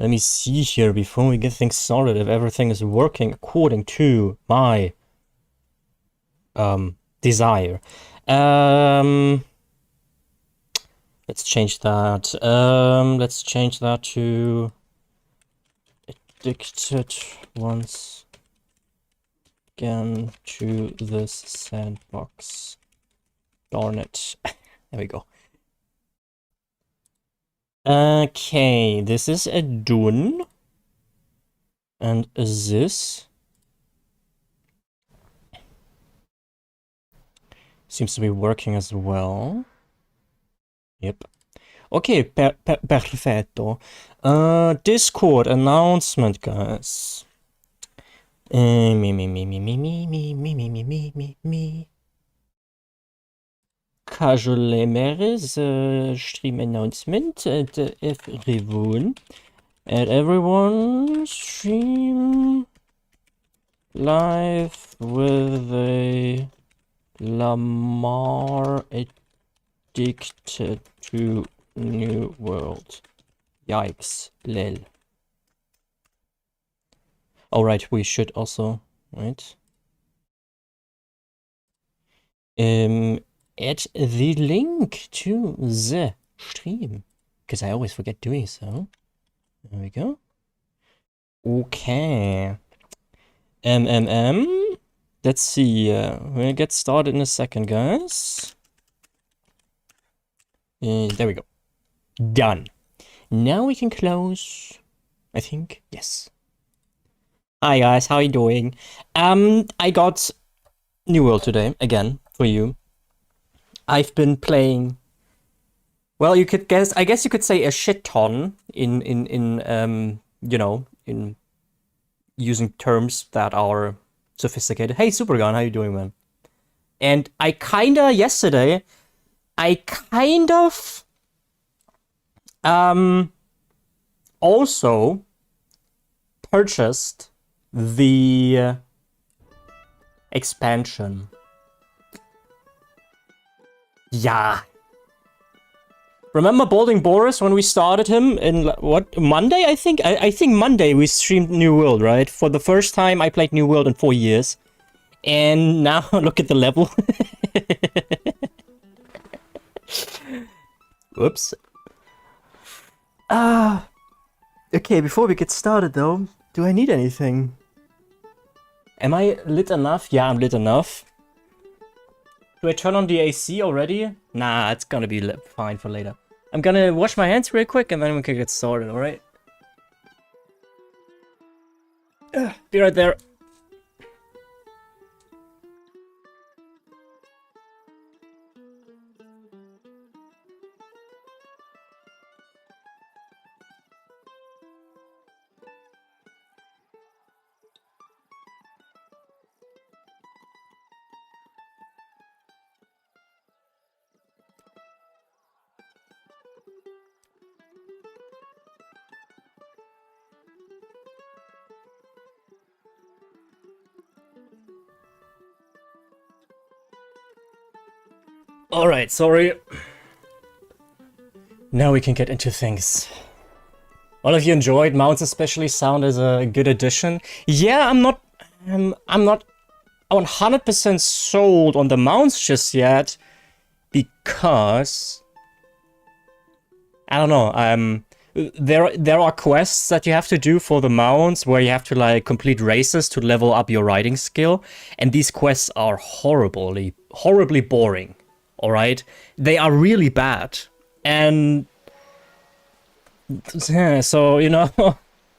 Let me see here before we get things started if everything is working according to my desire. Let's change that. Let's change that to addicted once again to this sandbox. Darn it. There we go. Okay, this is a done. And this seems to be working as well. Yep. Okay, perfetto. Discord announcement, guys. Me. Casual Lemers, stream announcement at everyone. At everyone, stream live with a Lamar addicted to New World. Yikes, lel. Alright, we should also, right? Add the link to the stream, because I always forget doing so. There we go. Okay. Let's see. We'll get started in a second, guys. There we go. Done. Now we can close. I think. Yes. Hi guys, how are you doing? I got New World today again for you. I've been playing. Well, you could guess. I guess you could say a shit ton in you know, in using terms that are sophisticated. Hey, Supergun, how you doing, man? And I kinda yesterday, also purchased the expansion. Yeah. Remember Balding Boris when we started him in what, Monday? I think Monday we streamed New World, right? For the first time I played New World in 4 years. And now look at the level. Whoops. Okay, before we get started though, do I need anything? Am I lit enough? Yeah, I'm lit enough. Do I turn on the AC already? Nah, it's gonna be fine for later. I'm gonna wash my hands real quick and then we can get started, alright? Be right there. Alright, sorry. Now we can get into things. All of you enjoyed mounts, especially sound as a good addition. Yeah, I'm not 100% sold on the mounts just yet, because I don't know. There are quests that you have to do for the mounts where you have to like complete races to level up your riding skill, and these quests are horribly boring. All right, they are really bad, and yeah, so you know.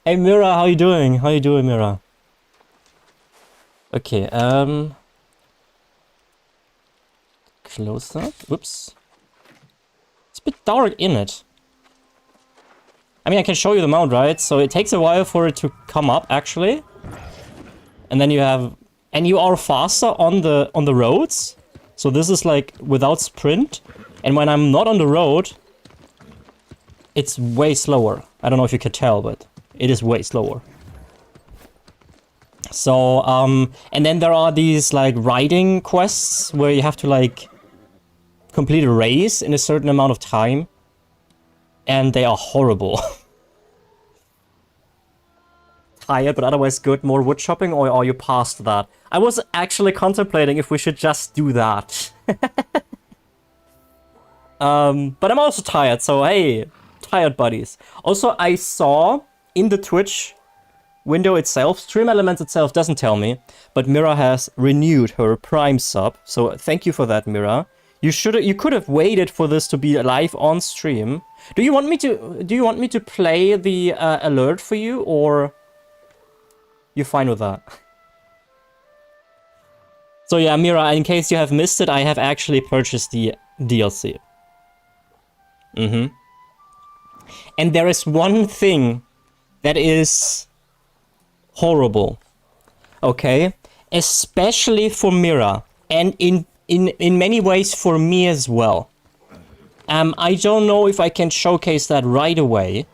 Hey Mira, how you doing? How you doing, Mira? Okay, close that. Whoops. It's a bit dark in it. I mean, I can show you the mount, right? So it takes a while for it to come up, actually, and then you are faster on the roads. So this is like without sprint, and when I'm not on the road, it's way slower. I don't know if you can tell, but it is way slower. So, and then there are these like riding quests where you have to like complete a race in a certain amount of time, and they are horrible. tired, but otherwise good. More wood chopping, or are you past that? I was actually contemplating if we should just do that. But I'm also tired, so hey, tired buddies. Also, I saw in the Twitch window itself, Stream Elements itself doesn't tell me, but Mira has renewed her Prime sub, so thank you for that, Mira. You could have waited for this to be live on stream. Do you want me to play the alert for you, or you fine with that? So yeah, Mira, in case you have missed it, I have actually purchased the DLC. And there is one thing that is horrible, okay? Especially for Mira, and in many ways for me as well. I don't know if I can showcase that right away.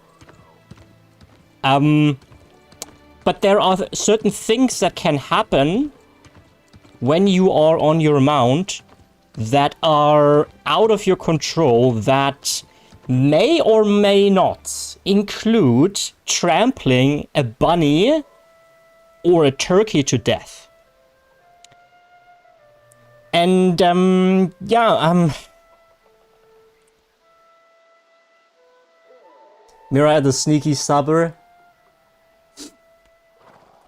But there are certain things that can happen when you are on your mount that are out of your control, that may or may not include trampling a bunny or a turkey to death. And, Mira, the sneaky subber.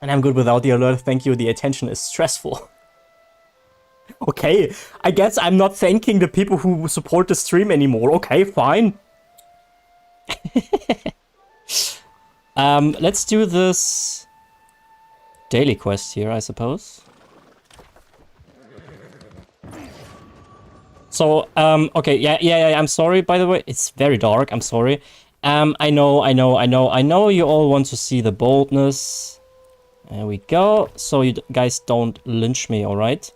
And I'm good without the alert, thank you, the attention is stressful. Okay, I guess I'm not thanking the people who support the stream anymore. Okay, fine. Let's do this daily quest here, I suppose. So, okay, yeah, I'm sorry, by the way. It's very dark, I'm sorry. I know you all want to see the boldness. There we go. So you guys don't lynch me, alright?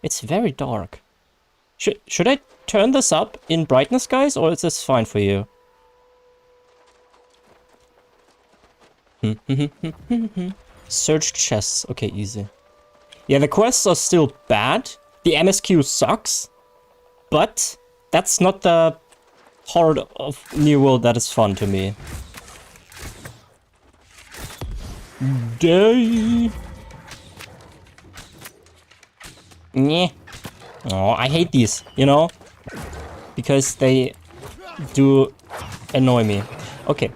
It's very dark. Should I turn this up in brightness, guys, or is this fine for you? Search chests. Okay, easy. Yeah, the quests are still bad. The MSQ sucks. But that's not the part of New World that is fun to me. Day. Yeah. Oh, I hate these, you know? Because they do annoy me. Okay.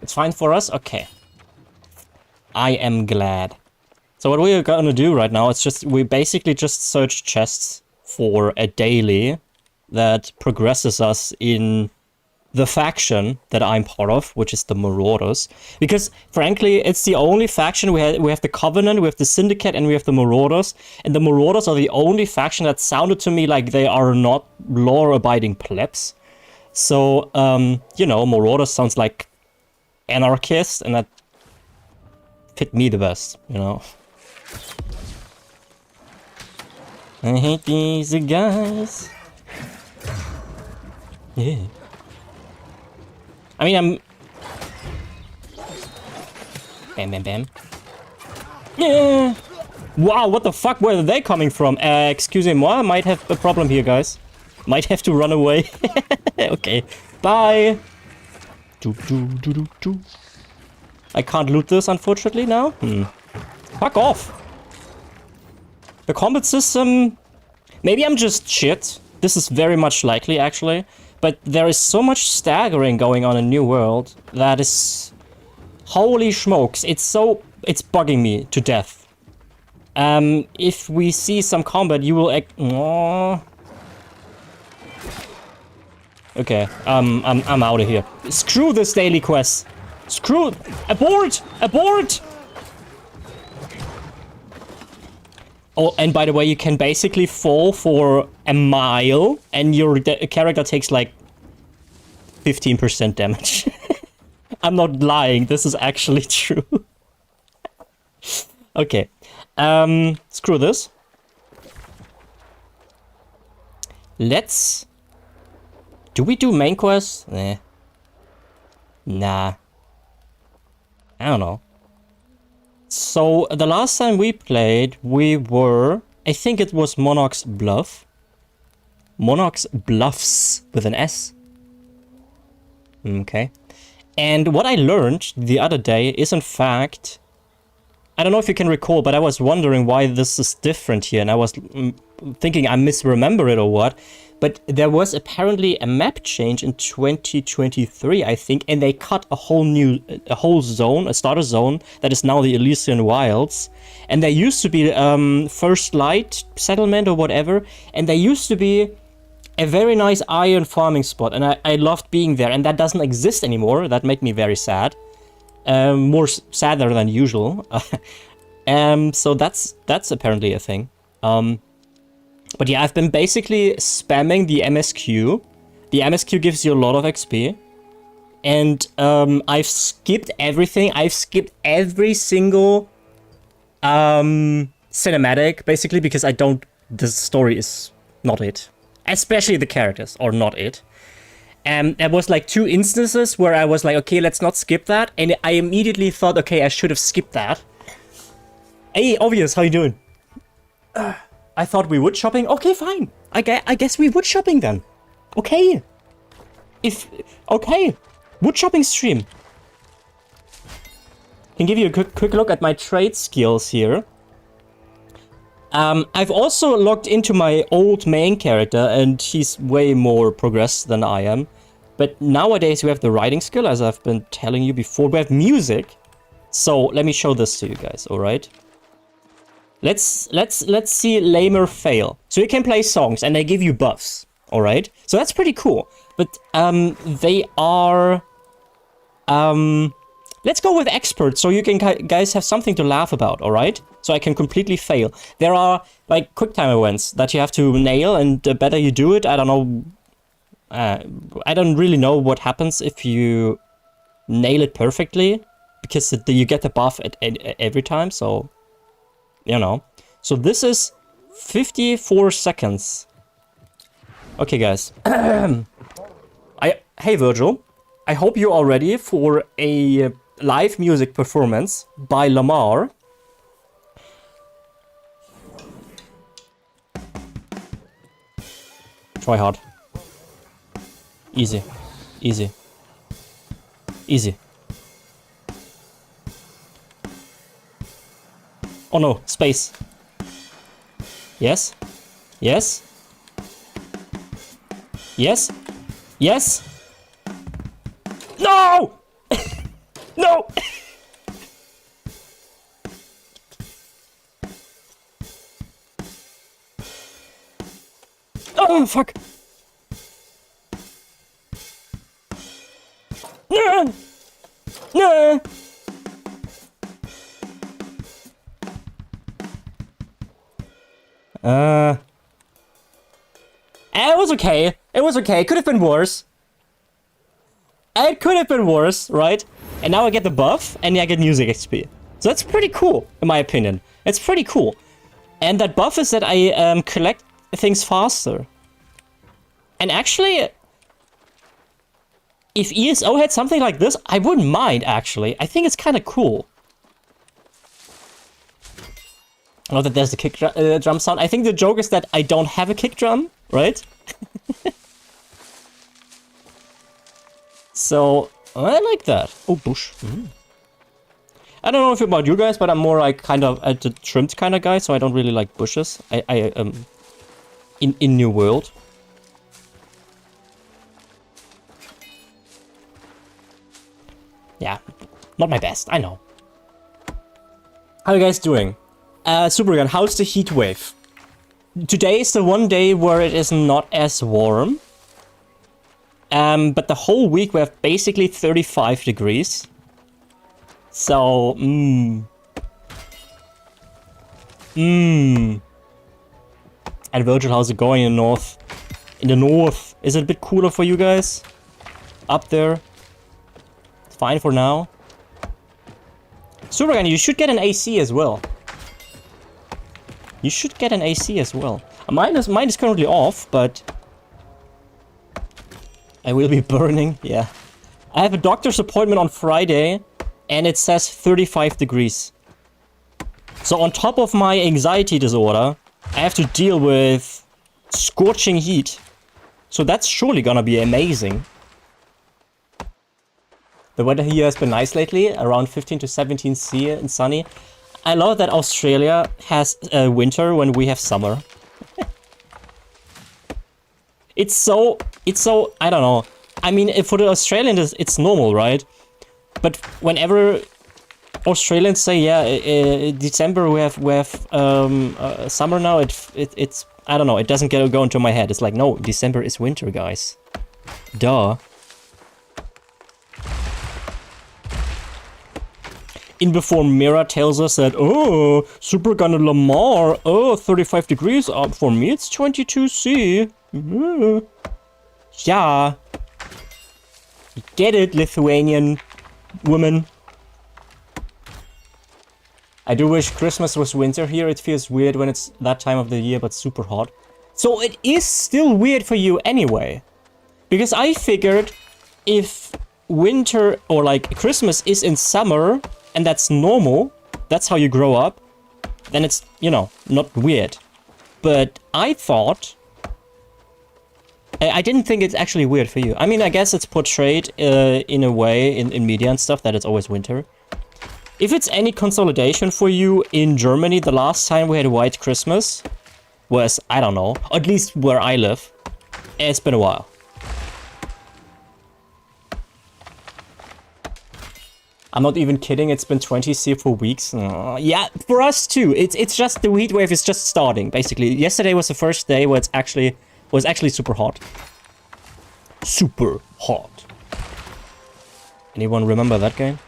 It's fine for us? Okay. I am glad. So what we're gonna do right now is we basically just search chests for a daily that progresses us in the faction that I'm part of, which is the Marauders. Because, frankly, it's the only faction. We have the Covenant, we have the Syndicate, and we have the Marauders. And the Marauders are the only faction that sounded to me like they are not law-abiding plebs. So, you know, Marauders sounds like anarchist, and that fit me the best, you know. I hate these guys. Yeah. I mean, Bam, bam, bam. Yeah. Wow, what the fuck? Where are they coming from? Excusez-moi, I might have a problem here, guys. Might have to run away. Okay, bye. I can't loot this, unfortunately, now. Fuck off. The combat system... Maybe I'm just shit. This is very much likely, actually. But there is so much staggering going on in New World that is... Holy smokes. It's bugging me to death. If we see some combat, you will... Aww. Okay, I'm out of here. Screw this daily quest. Screw... Abort! Abort! Oh, and by the way, you can basically fall for a mile, and your character takes like 15% damage. I'm not lying, this is actually true. Okay. Screw this. Let's... Do we do main quests? Nah. I don't know. So, the last time we played, we were... I think it was Monarch's Bluff. Monarch's Bluffs with an S. Okay. And what I learned the other day is, in fact, I don't know if you can recall, but I was wondering why this is different here, and I was thinking I misremember it or what. But there was apparently a map change in 2023, I think, and they cut a whole zone, a starter zone, that is now the Elysian Wilds. And there used to be First Light settlement or whatever, and there used to be a very nice iron farming spot, and I loved being there, and that doesn't exist anymore. That made me very sad. More sadder than usual. So that's apparently a thing. But yeah, I've been basically spamming the MSQ. The MSQ gives you a lot of XP. And I've skipped everything. I've skipped every single cinematic, basically, because the story is not it. Especially the characters are not it. And there was like 2 instances where I was like, okay, let's not skip that. And I immediately thought, okay, I should have skipped that. Hey, Obvious, how you doing? I thought we would shopping. Okay, fine. I guess we would shopping then. Okay. Okay. Wood shopping stream. Can give you a quick look at my trade skills here. I've also logged into my old main character, and he's way more progressed than I am. But nowadays we have the writing skill, as I've been telling you before. We have music. So let me show this to you guys, alright? Let's see Lamer fail. So you can play songs, and they give you buffs, alright? So that's pretty cool. But they are... let's go with expert, so you can guys have something to laugh about, alright? So I can completely fail. There are, like, quick time events that you have to nail, and the better you do it, I don't know... I don't really know what happens if you nail it perfectly, because you get the buff at every time, so... You know. So this is 54 seconds. Okay, guys. Hey, Virgil. I hope you are ready for a live music performance by Lamar. Try hard. Easy. Easy. Easy. Oh no, space. Yes. Yes. Yes. Yes. No! No! Oh, fuck. No! No! It was okay. It was okay. It could have been worse. It could have been worse, right? And now I get the buff, and I get music XP. So that's pretty cool, in my opinion. It's pretty cool. And that buff is that I collect things faster. And actually, if ESO had something like this, I wouldn't mind, actually. I think it's kind of cool. I know that there's the kick drum sound. I think the joke is that I don't have a kick drum, right? So, I like that. Oh, bush. Mm. I don't know if about you guys, but I'm more like kind of a trimmed kind of guy, so I don't really like bushes. In New World. Yeah, not my best, I know. How are you guys doing? Supergun, how's the heat wave? Today is the one day where it is not as warm. But the whole week we have basically 35 degrees. So, And Virgil, how's it going in the north? In the north, is it a bit cooler for you guys? Up there? It's fine for now. Supergun, you should get an AC as well. You should get an AC as well. Mine is currently off, but I will be burning. Yeah, I have a doctor's appointment on Friday, and it says 35 degrees. So on top of my anxiety disorder, I have to deal with scorching heat. So that's surely gonna be amazing. The weather here has been nice lately, around 15 to 17 C and sunny. I love that Australia has winter when we have summer. It's so, I don't know. I mean, for the Australians, it's normal, right? But whenever Australians say, yeah, December we have summer now, it's I don't know, it doesn't go into my head. It's like, no, December is winter, guys. Duh. In before Mira tells us that, oh, Super Gun and Lamar, oh, 35 degrees up. For me, it's 22 C. Yeah. You get it, Lithuanian woman. I do wish Christmas was winter here. It feels weird when it's that time of the year, but super hot. So it is still weird for you anyway. Because I figured if winter or like Christmas is in summer, and that's normal, that's how you grow up, then it's, you know, not weird. But I thought... I didn't think it's actually weird for you. I mean, I guess it's portrayed in a way in media and stuff that it's always winter. If it's any consolidation for you, in Germany, the last time we had a white Christmas was, I don't know, at least where I live, it's been a while. I'm not even kidding, it's been 20 C for weeks. Yeah, for us too. It's just the heat wave is just starting, basically. Yesterday was the first day where it was actually super hot. Super hot. Anyone remember that game?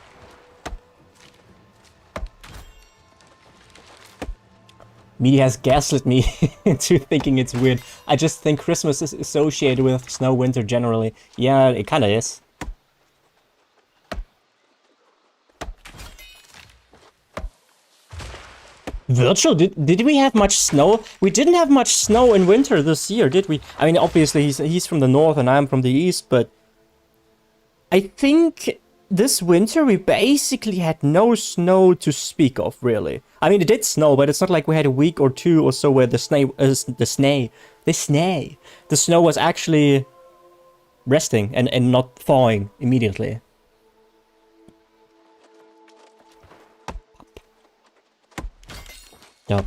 Media has gaslit me into thinking it's weird. I just think Christmas is associated with snow winter generally. Yeah, it kinda is. Virtual, did we have much snow? We didn't have much snow in winter this year, did we? I mean, obviously he's from the north and I'm from the east, but I think this winter we basically had no snow to speak of, really. I mean, it did snow, but it's not like we had a week or two or so where the snow was actually resting and not thawing immediately. I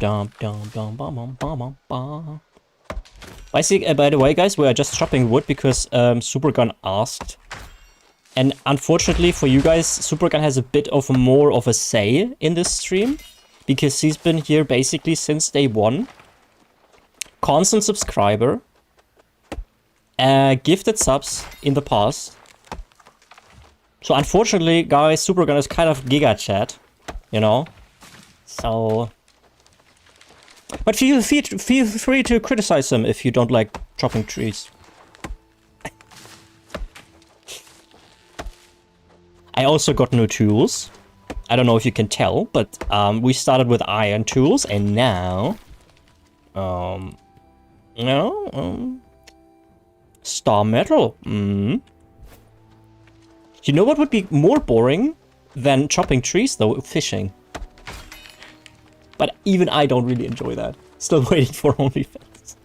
see, by the way, guys, we are just chopping wood because Supergun asked. And unfortunately for you guys, Supergun has a bit of more of a say in this stream. Because he's been here basically since day one. Constant subscriber. Gifted subs in the past. So unfortunately, guys, Supergun is kind of giga chat. You know? So... But feel free to criticize him if you don't like chopping trees. I also got new tools. I don't know if you can tell, but we started with iron tools and now... star metal. You know what would be more boring than chopping trees though? Fishing. But even I don't really enjoy that. Still waiting for OnlyFans.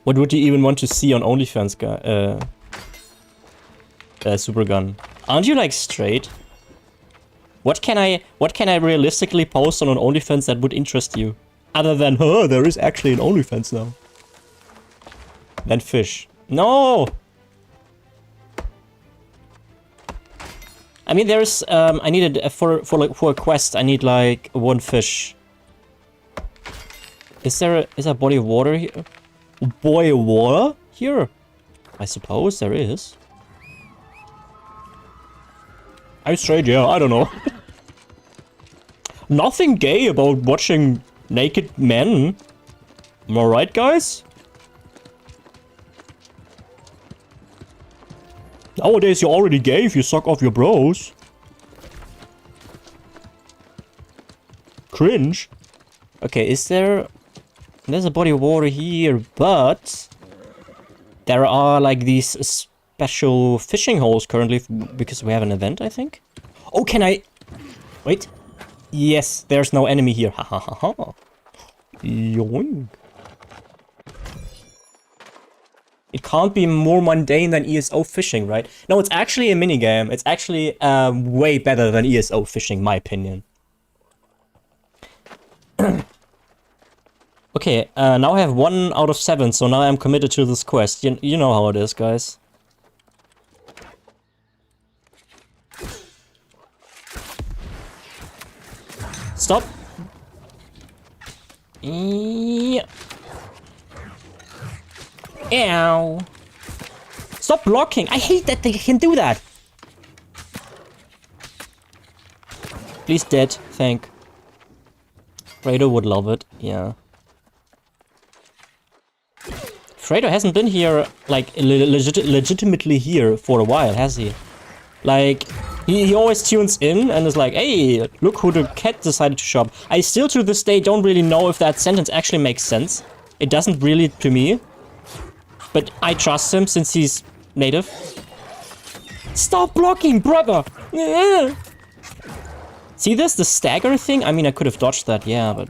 What would you even want to see on OnlyFans, Supergun? Aren't you like straight? What can I realistically post on an OnlyFans that would interest you? Other than, oh, there is actually an OnlyFans now. Then fish. No! I mean, there's, I needed, for a quest, I need, like, one fish. Is there a body of water here? Body of water here? I suppose there is. I'm straight, yeah, I don't know. Nothing gay about watching naked men. Am I right, guys? Nowadays, you're already gay if you suck off your bros. Cringe. Okay, is there... There's a body of water here, but... There are, like, these special fishing holes currently, because we have an event, I think. Oh, can I... Wait. Yes, there's no enemy here. Ha ha ha ha. Yoink. It can't be more mundane than ESO fishing, right? No, it's actually a minigame. It's actually way better than ESO fishing, my opinion. Okay, now I have 1 out of 7, so now I'm committed to this quest. You know how it is, guys. Stop. Ow. Stop blocking. I hate that they can do that. Please dead. Thank. Fredo would love it. Yeah. Fredo hasn't been here, like, legitimately here for a while, has he? Like, he always tunes in and is like, hey, look who the cat decided to shop. I still to this day don't really know if that sentence actually makes sense. It doesn't really to me. But I trust him since he's native. Stop blocking, brother! See this? The stagger thing? I mean, I could have dodged that, yeah, but...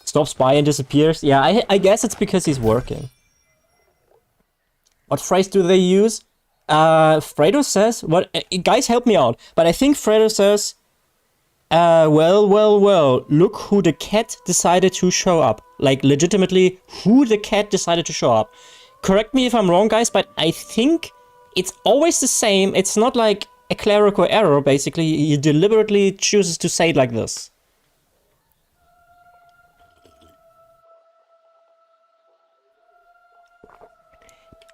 Stops by and disappears? Yeah, I guess it's because he's working. What phrase do they use? Fredo says... What? Guys, help me out. But I think Fredo says... well, look who the cat decided to show up. Like, legitimately, who the cat decided to show up. Correct me if I'm wrong, guys, but I think it's always the same. It's not like a clerical error, basically. He deliberately chooses to say it like this.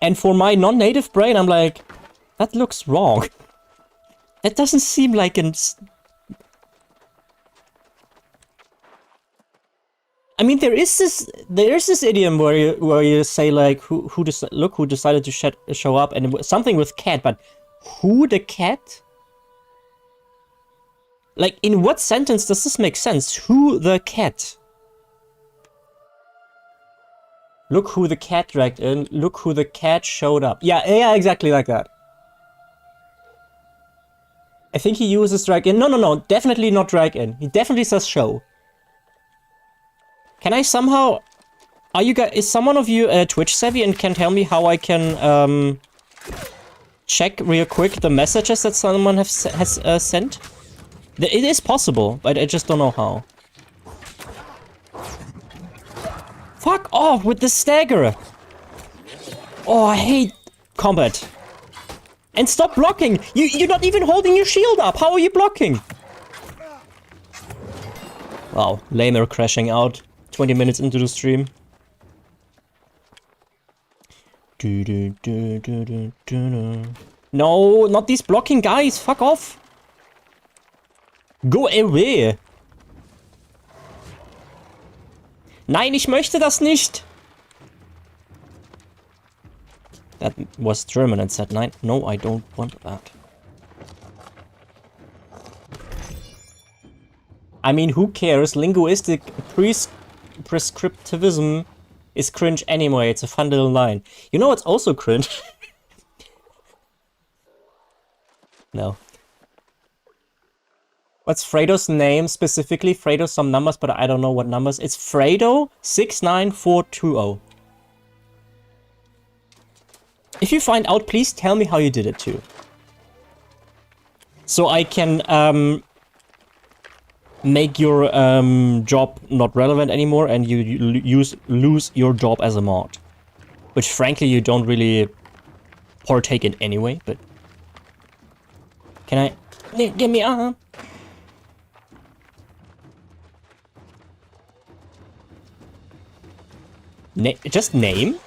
And for my non-native brain, I'm like, that looks wrong. That doesn't seem like an... I mean, there is this idiom where you say like look who decided to show up, and something with cat, but who the cat? Like, in what sentence does this make sense? Who the cat? Look who the cat dragged in. Look who the cat showed up. Yeah, exactly like that. I think he uses drag in. No, definitely not drag in. He definitely says show. Can I somehow... Are you guys... Is someone of you Twitch savvy and can tell me how I can check real quick the messages that someone has sent? It is possible, but I just don't know how. Fuck off with the stagger! Oh, I hate combat. And stop blocking! You're not even holding your shield up! How are you blocking? Wow, lamer crashing out 20 minutes into the stream. No, not these blocking guys! Fuck off! Go away! Nein, ich möchte das nicht! That was German and said, no, I don't want that. I mean, who cares? Linguistic prescriptivism is cringe anyway. It's a fun little line. You know what's also cringe? No. What's Fredo's name specifically? Fredo's some numbers, but I don't know what numbers. It's Fredo 69420. If you find out, please tell me how you did it too. So I can make your job not relevant anymore and you lose your job as a mod. Which frankly you don't really partake in anyway, but... Can I... Give me a... just name?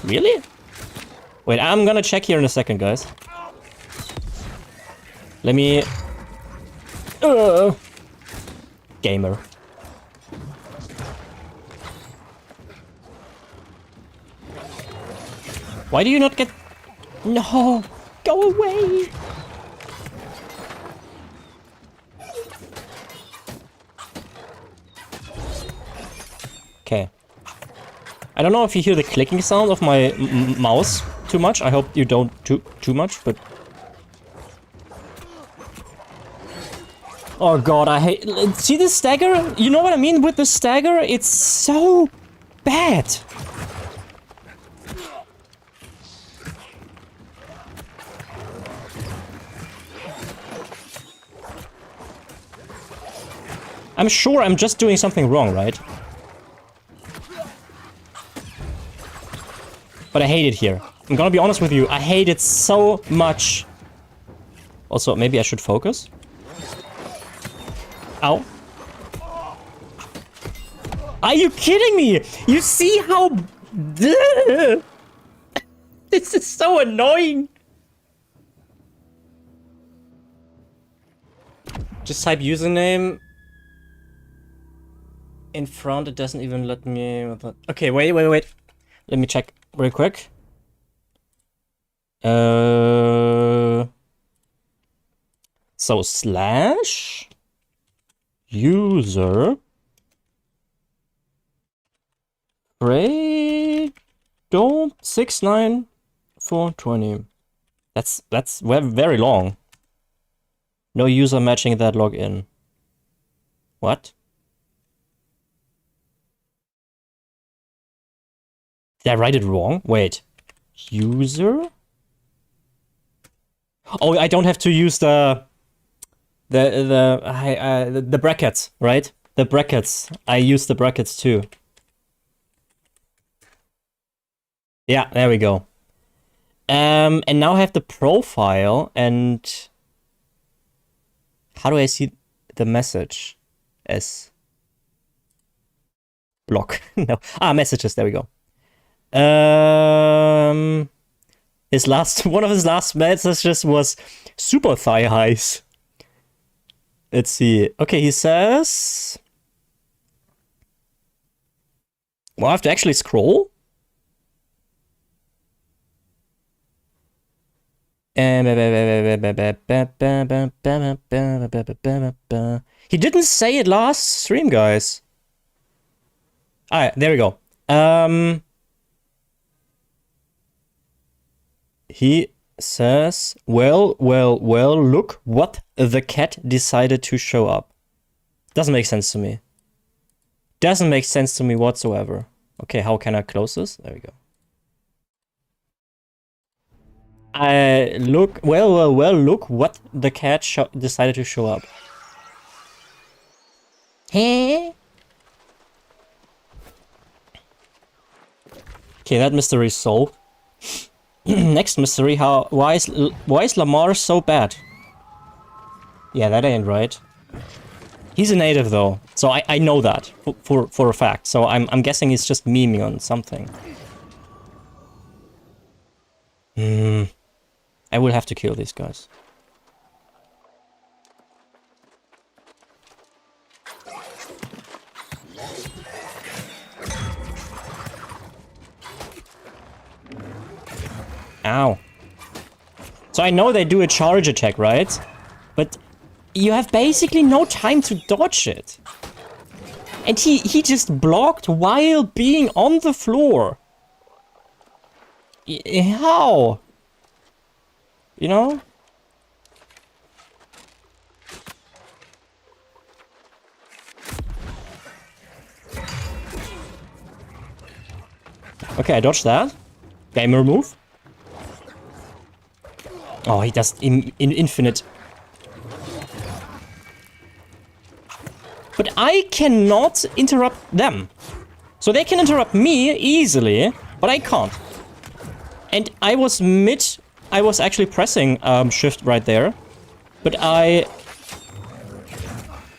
Really? Wait, I'm gonna check here in a second, guys. Let me... Gamer. Why do you not get... No! Go away! Okay. I don't know if you hear the clicking sound of my mouse too much. I hope you don't too much, but... Oh god, I hate... See the stagger? You know what I mean with the stagger? It's so bad. I'm sure I'm just doing something wrong, right? But I hate it here. I'm gonna be honest with you, I hate it so much. Also, maybe I should focus? Ow. Are you kidding me? You see how... This is so annoying. Just type username. In front, it doesn't even let me... Okay, wait. Let me check real quick. So slash user Fredo 69420. That's very long. No user matching that login. What? Did I write it wrong? Wait. User? Oh, I don't have to use the brackets, right? The brackets. I use the brackets too. Yeah, there we go. And now I have the profile, and how do I see the message? As block. No. Messages, there we go. One of his last messages was super thigh highs. Let's see. Okay, he says... Well, I have to actually scroll? He didn't say it last stream, guys. Alright, there we go. He says, well, look what the cat decided to show up. Doesn't make sense to me. Doesn't make sense to me whatsoever. Okay, how can I close this? There we go. Look, well, look what the cat decided to show up. Hey? Okay, that mystery is solved. Next mystery, why is Lamar so bad? Yeah, that ain't right. He's a native though, so I know that for a fact. So I'm guessing he's just memeing on something. I will have to kill these guys. Ow. So I know they do a charge attack, right? But you have basically no time to dodge it. And he just blocked while being on the floor. How? You know? Okay, I dodged that. Gamer move. Oh, he does infinite. But I cannot interrupt them. So they can interrupt me easily, but I can't. And I was actually pressing shift right there. But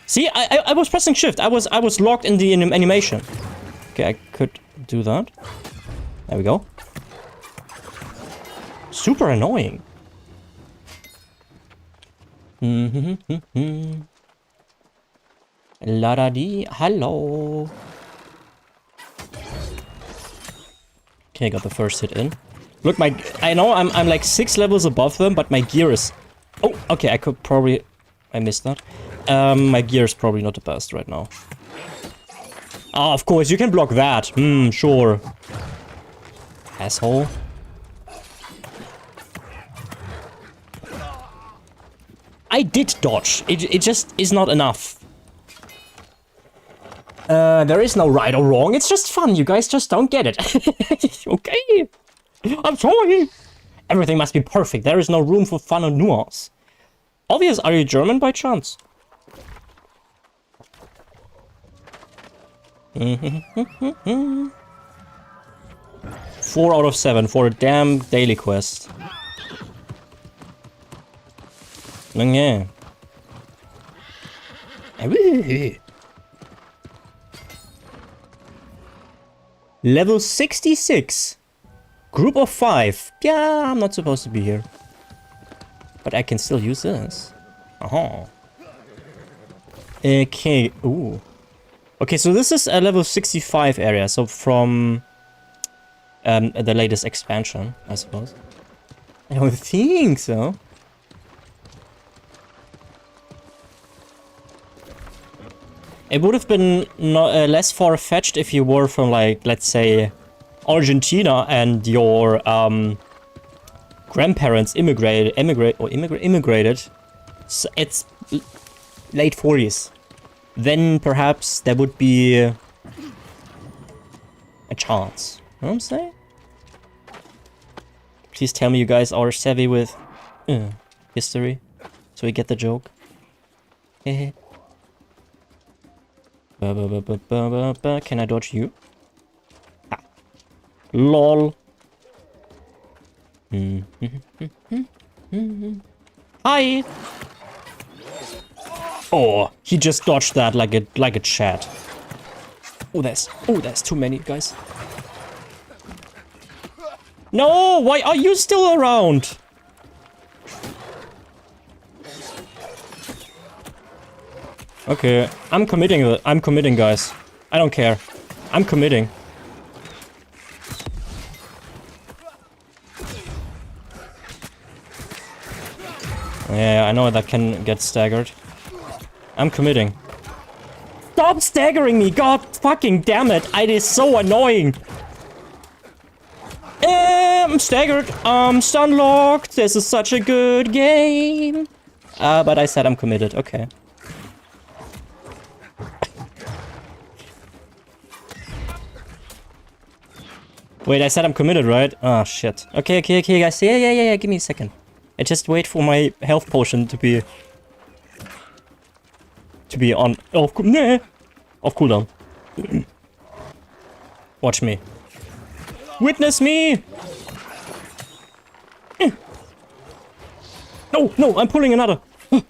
see, I was pressing shift. I was locked in the animation. Okay, I could do that. There we go. Super annoying. La da dee, hello. Okay, I got the first hit in. Look, I know I'm like 6 levels above them, but my gear is... Oh, okay, I missed that. My gear is probably not the best right now. Ah, of course, you can block that. Sure. Asshole. I I did dodge. It just is not enough. There is no right or wrong. It's just fun. You guys just don't get it. Okay. I'm sorry. Everything must be perfect. There is no room for fun or nuance. Obvious, are you German by chance? 4 out of 7 for a damn daily quest. Yeah. Level 66. Group of 5. Yeah, I'm not supposed to be here. But I can still use this. Okay. Ooh. Okay, so this is a level 65 area. So from the latest expansion, I suppose. I don't think so. It would have been less far-fetched if you were from, like, let's say, Argentina and your grandparents immigrated. So it's late 40s. Then perhaps there would be a chance. You know what I'm saying? Please tell me you guys are savvy with history, so we get the joke. Hehe. Can I dodge you? Ah. LOL. Hi. Oh, he just dodged that like a chat. Oh, there's too many guys. No, why are you still around? Okay, I'm committing, guys. I don't care. I'm committing. Yeah, I know that can get staggered. I'm committing. Stop staggering me! God fucking damn it! It is so annoying! I'm staggered. I'm stun locked. This is such a good game. But I said I'm committed. Okay. Wait, I said I'm committed, right? Oh, shit. Okay, guys. Yeah. Give me a second. I just wait for my health potion to be on off cooldown. Watch me. Witness me! No, I'm pulling another. I'm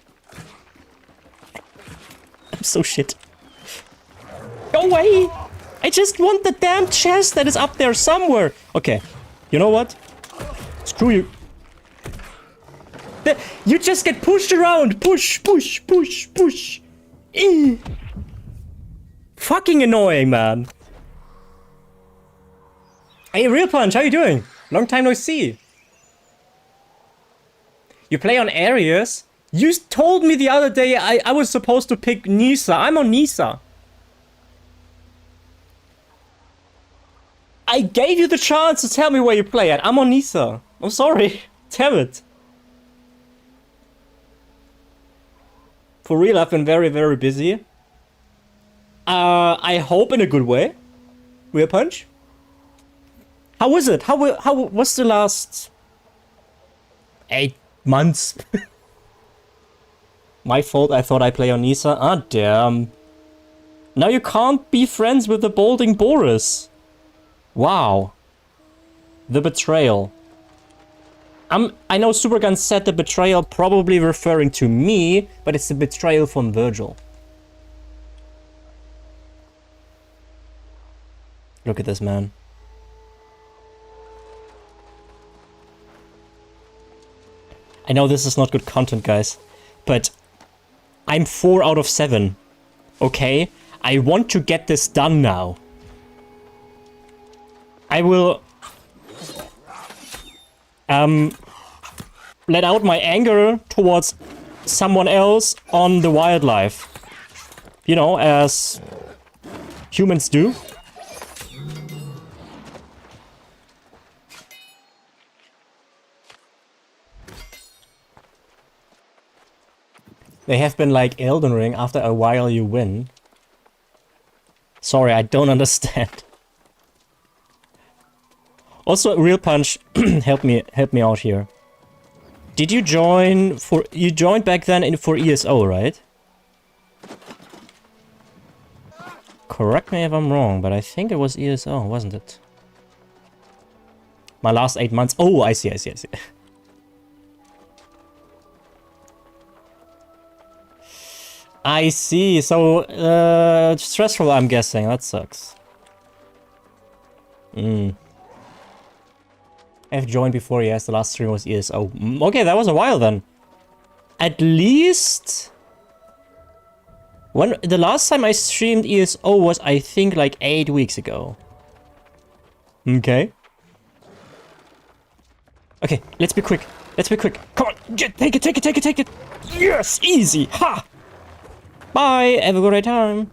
so shit. Go away! I just want the damn chest that is up there somewhere. Okay, you know what? Screw you. You just get pushed around. Push. Fucking annoying, man. Hey, Real Punch, how you doing? Long time no see. You play on areas? You told me the other day I was supposed to pick Nisa. I'm on Nisa. I gave you the chance to tell me where you play at. I'm on Nisa. I'm sorry. Damn it. For real, I've been very, very busy. I hope in a good way. Real Punch? How was it? How was the last 8 months? My fault, I thought I play on Nisa. Ah, damn. Now you can't be friends with the balding Boris. Wow. The betrayal. I know Supergun said the betrayal probably referring to me, but it's the betrayal from Virgil. Look at this man. I know this is not good content, guys, but I'm 4 out of 7. Okay? I want to get this done now. I will let out my anger towards someone else on the wildlife. You know, as humans do. They have been like Elden Ring, after a while you win. Sorry, I don't understand. Also, Real Punch, help me out here. Did you join for... You joined back then for ESO, right? Correct me if I'm wrong, but I think it was ESO, wasn't it? My last 8 months... Oh, I see. I see, so... stressful, I'm guessing. That sucks. I've joined before, yes, the last stream was ESO. Okay, that was a while then. At least... When the last time I streamed ESO was, I think, like 8 weeks ago. Okay. Okay, let's be quick. Come on, take it. Yes, easy. Ha! Bye, have a great time.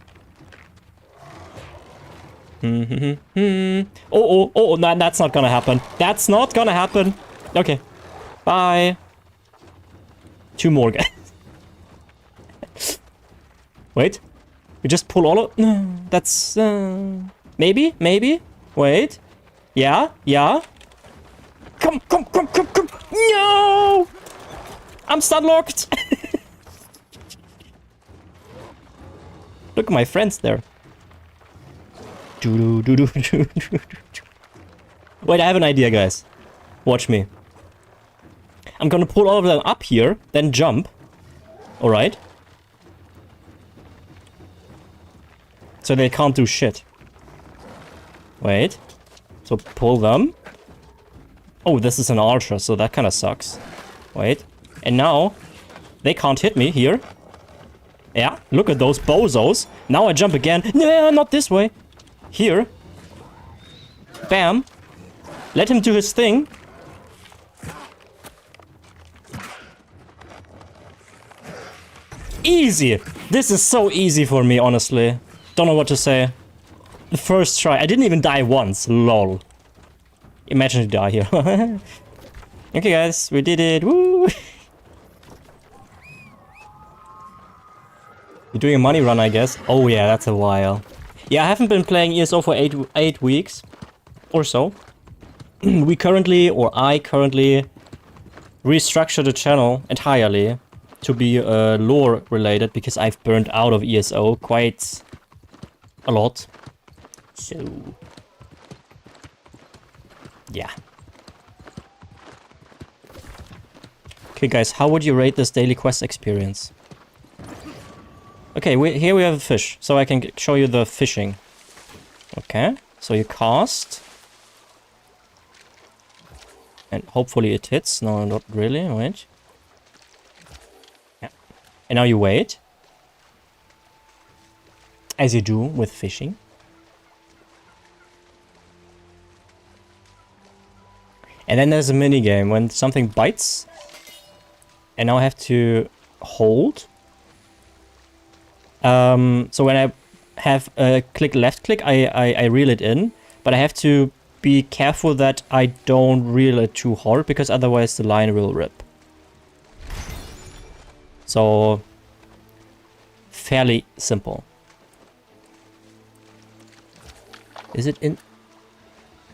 Oh, no, that's not gonna happen. That's not gonna happen. Okay. Bye. 2 more guys. Wait. We just pull all of... That's... Maybe? Wait. Yeah? Come. No! I'm stun locked. Look at my friends there. Wait, I have an idea, guys. Watch me. I'm gonna pull all of them up here, then jump. Alright. So they can't do shit. Wait. So pull them. Oh, this is an archer, so that kinda sucks. Wait. And now, they can't hit me here. Yeah, look at those bozos. Now I jump again. No, not this way. Here. Bam. Let him do his thing. Easy. This is so easy for me, honestly. Don't know what to say. The first try. I didn't even die once. Lol. Imagine you die here. Okay, guys. We did it. Woo. You're doing a money run, I guess. Oh, yeah, that's a while. Yeah, I haven't been playing ESO for 8 weeks or so. I currently restructured the channel entirely to be lore related because I've burned out of ESO quite a lot. So, yeah. Okay, guys, how would you rate this daily quest experience? Okay, here we have a fish, so I can show you the fishing. Okay, so you cast. And hopefully it hits. No, not really. Wait. Yeah. And now you wait. As you do with fishing. And then there's a mini game when something bites. And now I have to hold. So when I have a left click, I reel it in, but I have to be careful that I don't reel it too hard, because otherwise the line will rip. So, fairly simple. Is it in...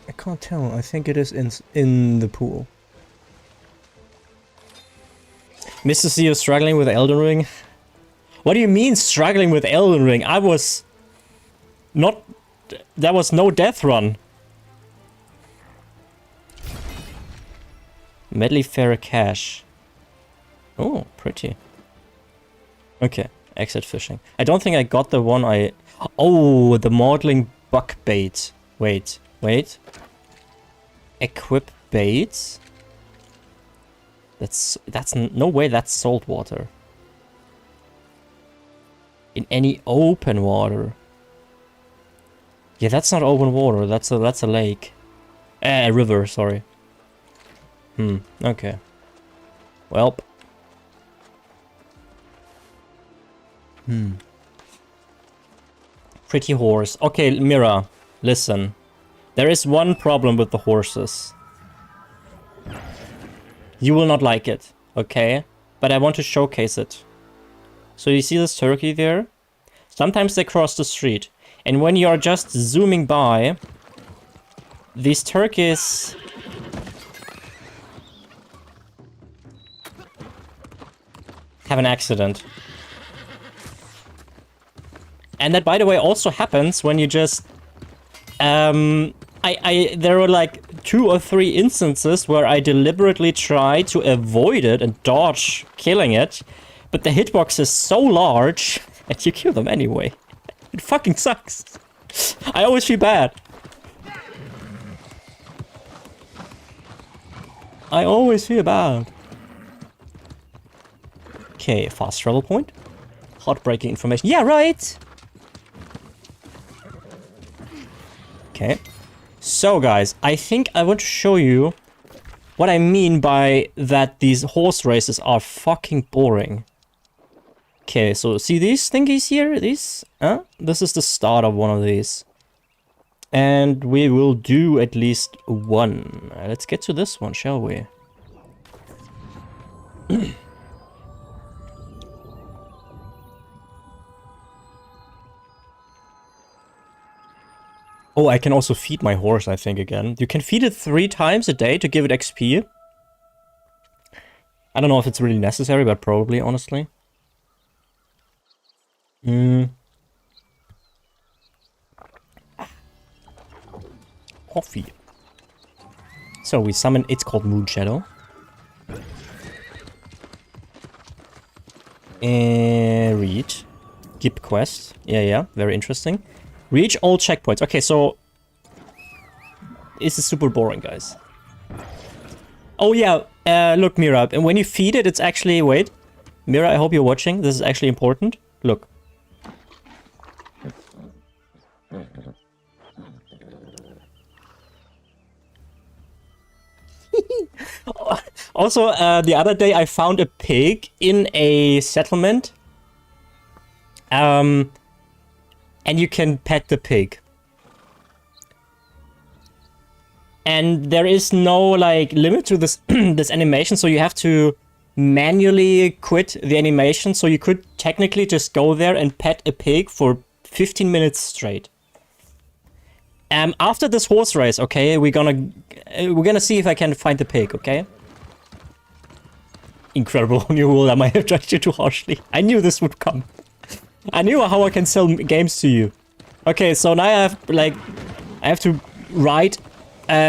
I can't tell. I think it is in the pool. Missed to see you struggling with Elden Ring. What do you mean struggling with Elden Ring? I was not... There was no death run. Medley Fair Cash. Oh, pretty. Okay, exit fishing. I don't think I got the one I... Oh, the modeling buck bait. Wait. Equip baits? That's no way that's salt water. In any open water. Yeah, that's not open water. That's a lake. A river, sorry. Okay. Welp. Pretty horse. Okay, Mira, listen. There is one problem with the horses. You will not like it, okay? But I want to showcase it. So you see this turkey there? Sometimes they cross the street. And when you're just zooming by, these turkeys... have an accident. And that, by the way, also happens when you just... there were like 2 or 3 instances where I deliberately tried to avoid it and dodge killing it, but the hitbox is so large and you kill them anyway. It fucking sucks. I always feel bad. I always feel bad. Okay, fast travel point. Heartbreaking information. Yeah, right! Okay. So, guys, I think I want to show you what I mean by that these horse races are fucking boring. Okay, so see these thingies here? These? This is the start of one of these. And we will do at least one. Let's get to this one, shall we? Oh, I can also feed my horse, I think, again. You can feed it 3 times a day to give it XP. I don't know if it's really necessary, but probably, honestly. Coffee. So we summon, it's called Moon Shadow. Read. Gip quest. Yeah, very interesting. Reach all checkpoints. Okay, so... this is super boring, guys. Oh yeah, look, Mira, and when you feed it, it's actually... wait. Mira, I hope you're watching. This is actually important. Look. Also, the other day I found a pig in a settlement. And you can pet the pig. And there is no, like, limit to this this animation, so you have to manually quit the animation. So you could technically just go there and pet a pig for 15 minutes straight. After this horse race, okay, we're gonna see if I can find the pig, okay? Incredible new rule. I might have judged you too harshly. I knew this would come. I knew how I can sell games to you. Okay, so now I have to ride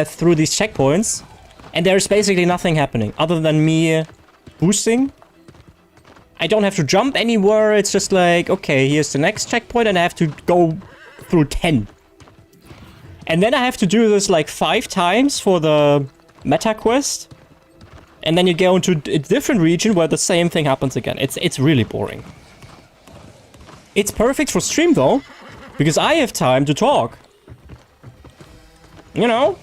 through these checkpoints, and there's basically nothing happening other than me boosting. I don't have to jump anywhere. It's just like, okay, here's the next checkpoint, and I have to go through 10. And then I have to do this like 5 times for the meta quest. And then you go into a different region where the same thing happens again. It's really boring. It's perfect for stream though, because I have time to talk. You know?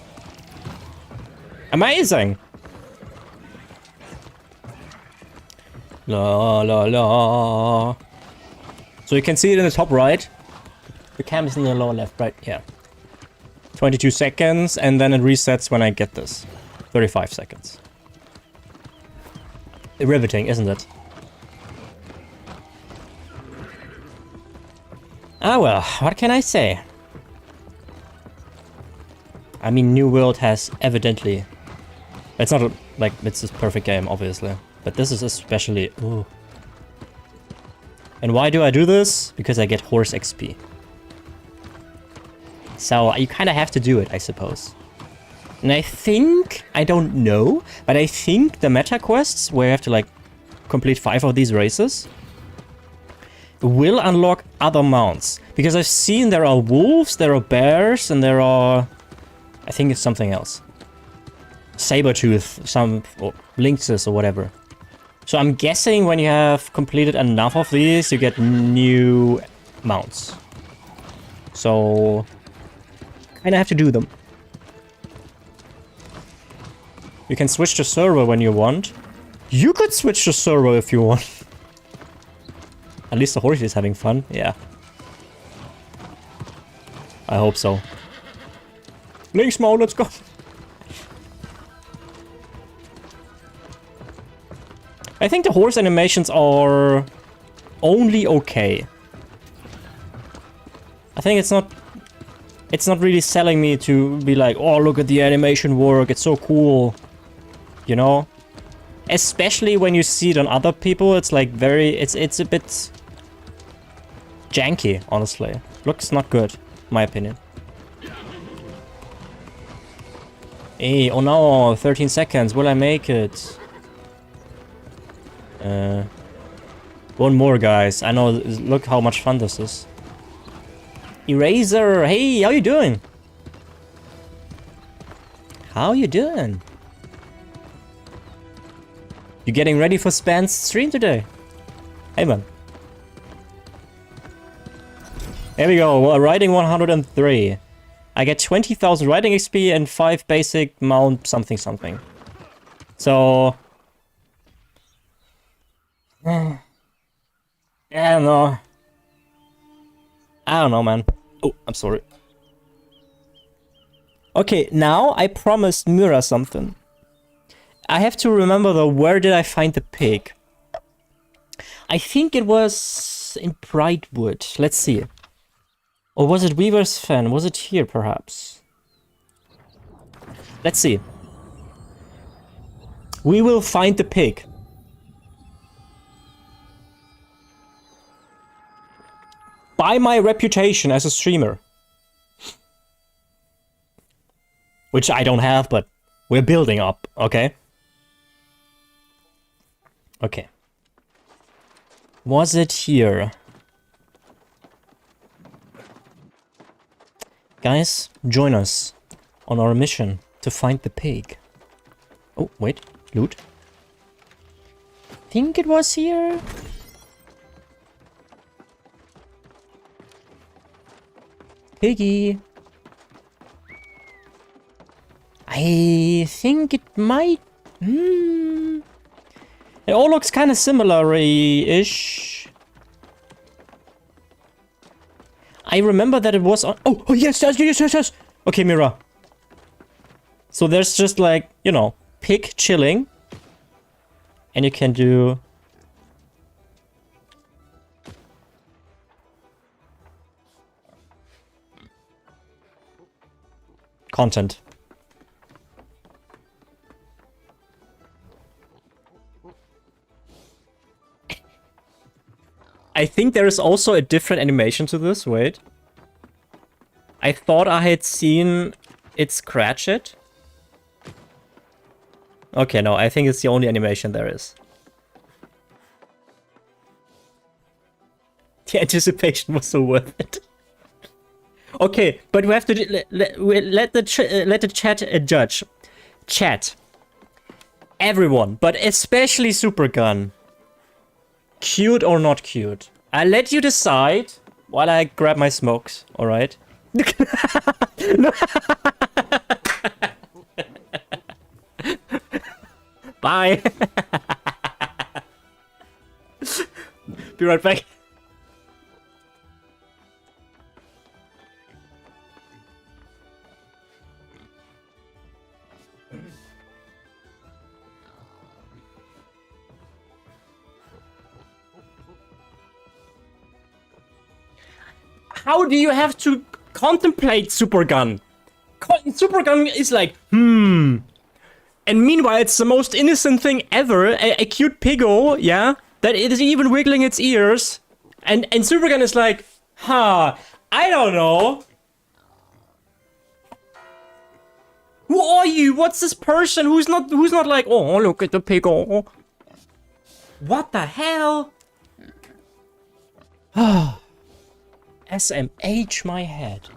Amazing. La la la. So you can see it in the top right. The cam is in the lower left, right? Yeah. 22 seconds, and then it resets when I get this. 35 seconds. Riveting, isn't it? Ah well, what can I say? I mean, New World has evidently... it's not like, it's a perfect game, obviously. But this is especially... ooh. And why do I do this? Because I get horse XP. So you kind of have to do it, I suppose. And I think... I don't know, but I think the meta quests, where you have to like complete 5 of these races, will unlock other mounts. Because I've seen there are wolves, there are bears, and there are... I think it's something else. Sabertooth, or lynxes or whatever. So I'm guessing when you have completed enough of these, you get new mounts. So... kinda have to do them. You can switch to server when you want. You could switch to server if you want. At least the horse is having fun, yeah. I hope so. Lynx mode, let's go! I think the horse animations are only okay. I think it's not really selling me to be like, oh, look at the animation work, it's so cool. You know? Especially when you see it on other people, it's like it's a bit janky, honestly. Looks not good, in my opinion. Hey, oh no, 13 seconds, will I make it? One more, guys. I know, look how much fun this is. Eraser, hey, how you doing? How you doing? You getting ready for Span's stream today? Hey, man. There we go, well, riding 103. I get 20,000 riding XP and 5 basic mount something something. So... yeah, no. I don't know, man. Oh, I'm sorry. Okay, now I promised Mira something. I have to remember though, where did I find the pig? I think it was in Brightwood. Let's see. Or was it Weaver's Fen? Was it here, perhaps? Let's see. We will find the pig. By my reputation as a streamer. Which I don't have, but we're building up, okay? Okay. Was it here? Guys, join us on our mission to find the pig. Oh, wait. Loot. Think it was here? Piggy. I think it might... It all looks kind of similar-ish. I remember that it was on... Oh, yes, yes, yes, yes, yes. Okay, Mira. So there's just like, you know, pig chilling. And you can do... content. I think there is also a different animation to this, wait. I thought I had seen it scratch it. Okay, no, I think it's the only animation there is. The anticipation was so worth it. Okay, but we have to let the chat judge. Chat. Everyone, but especially Supergun. Cute or not cute? I'll let you decide while I grab my smokes, alright? Bye! Be right back. How do you have to contemplate Supergun? Supergun is like, And meanwhile, it's the most innocent thing ever. A cute piggo, yeah? That it is even wiggling its ears. And Supergun is like, I don't know. Who are you? What's this person who's not like, oh, look at the piggo. What the hell? SMH my head.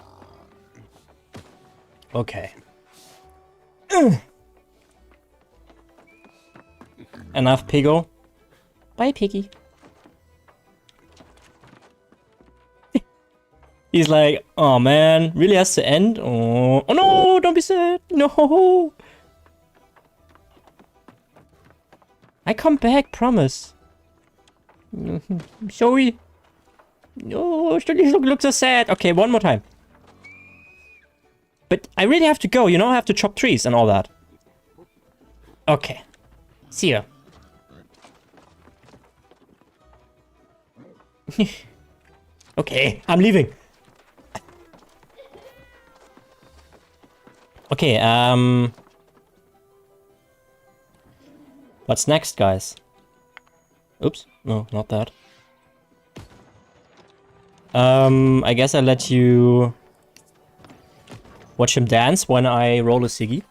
Okay. Enough, Piggo. Bye, Piggy. He's like, oh man, really has to end? Oh, oh no, don't be sad. No. I come back, promise. Sorry. No, you look so sad. Okay, one more time. But I really have to go, you know? I have to chop trees and all that. Okay. See ya. Okay, I'm leaving. Okay, what's next, guys? Oops, no, not that. I guess I'll let you watch him dance when I roll a Siggy.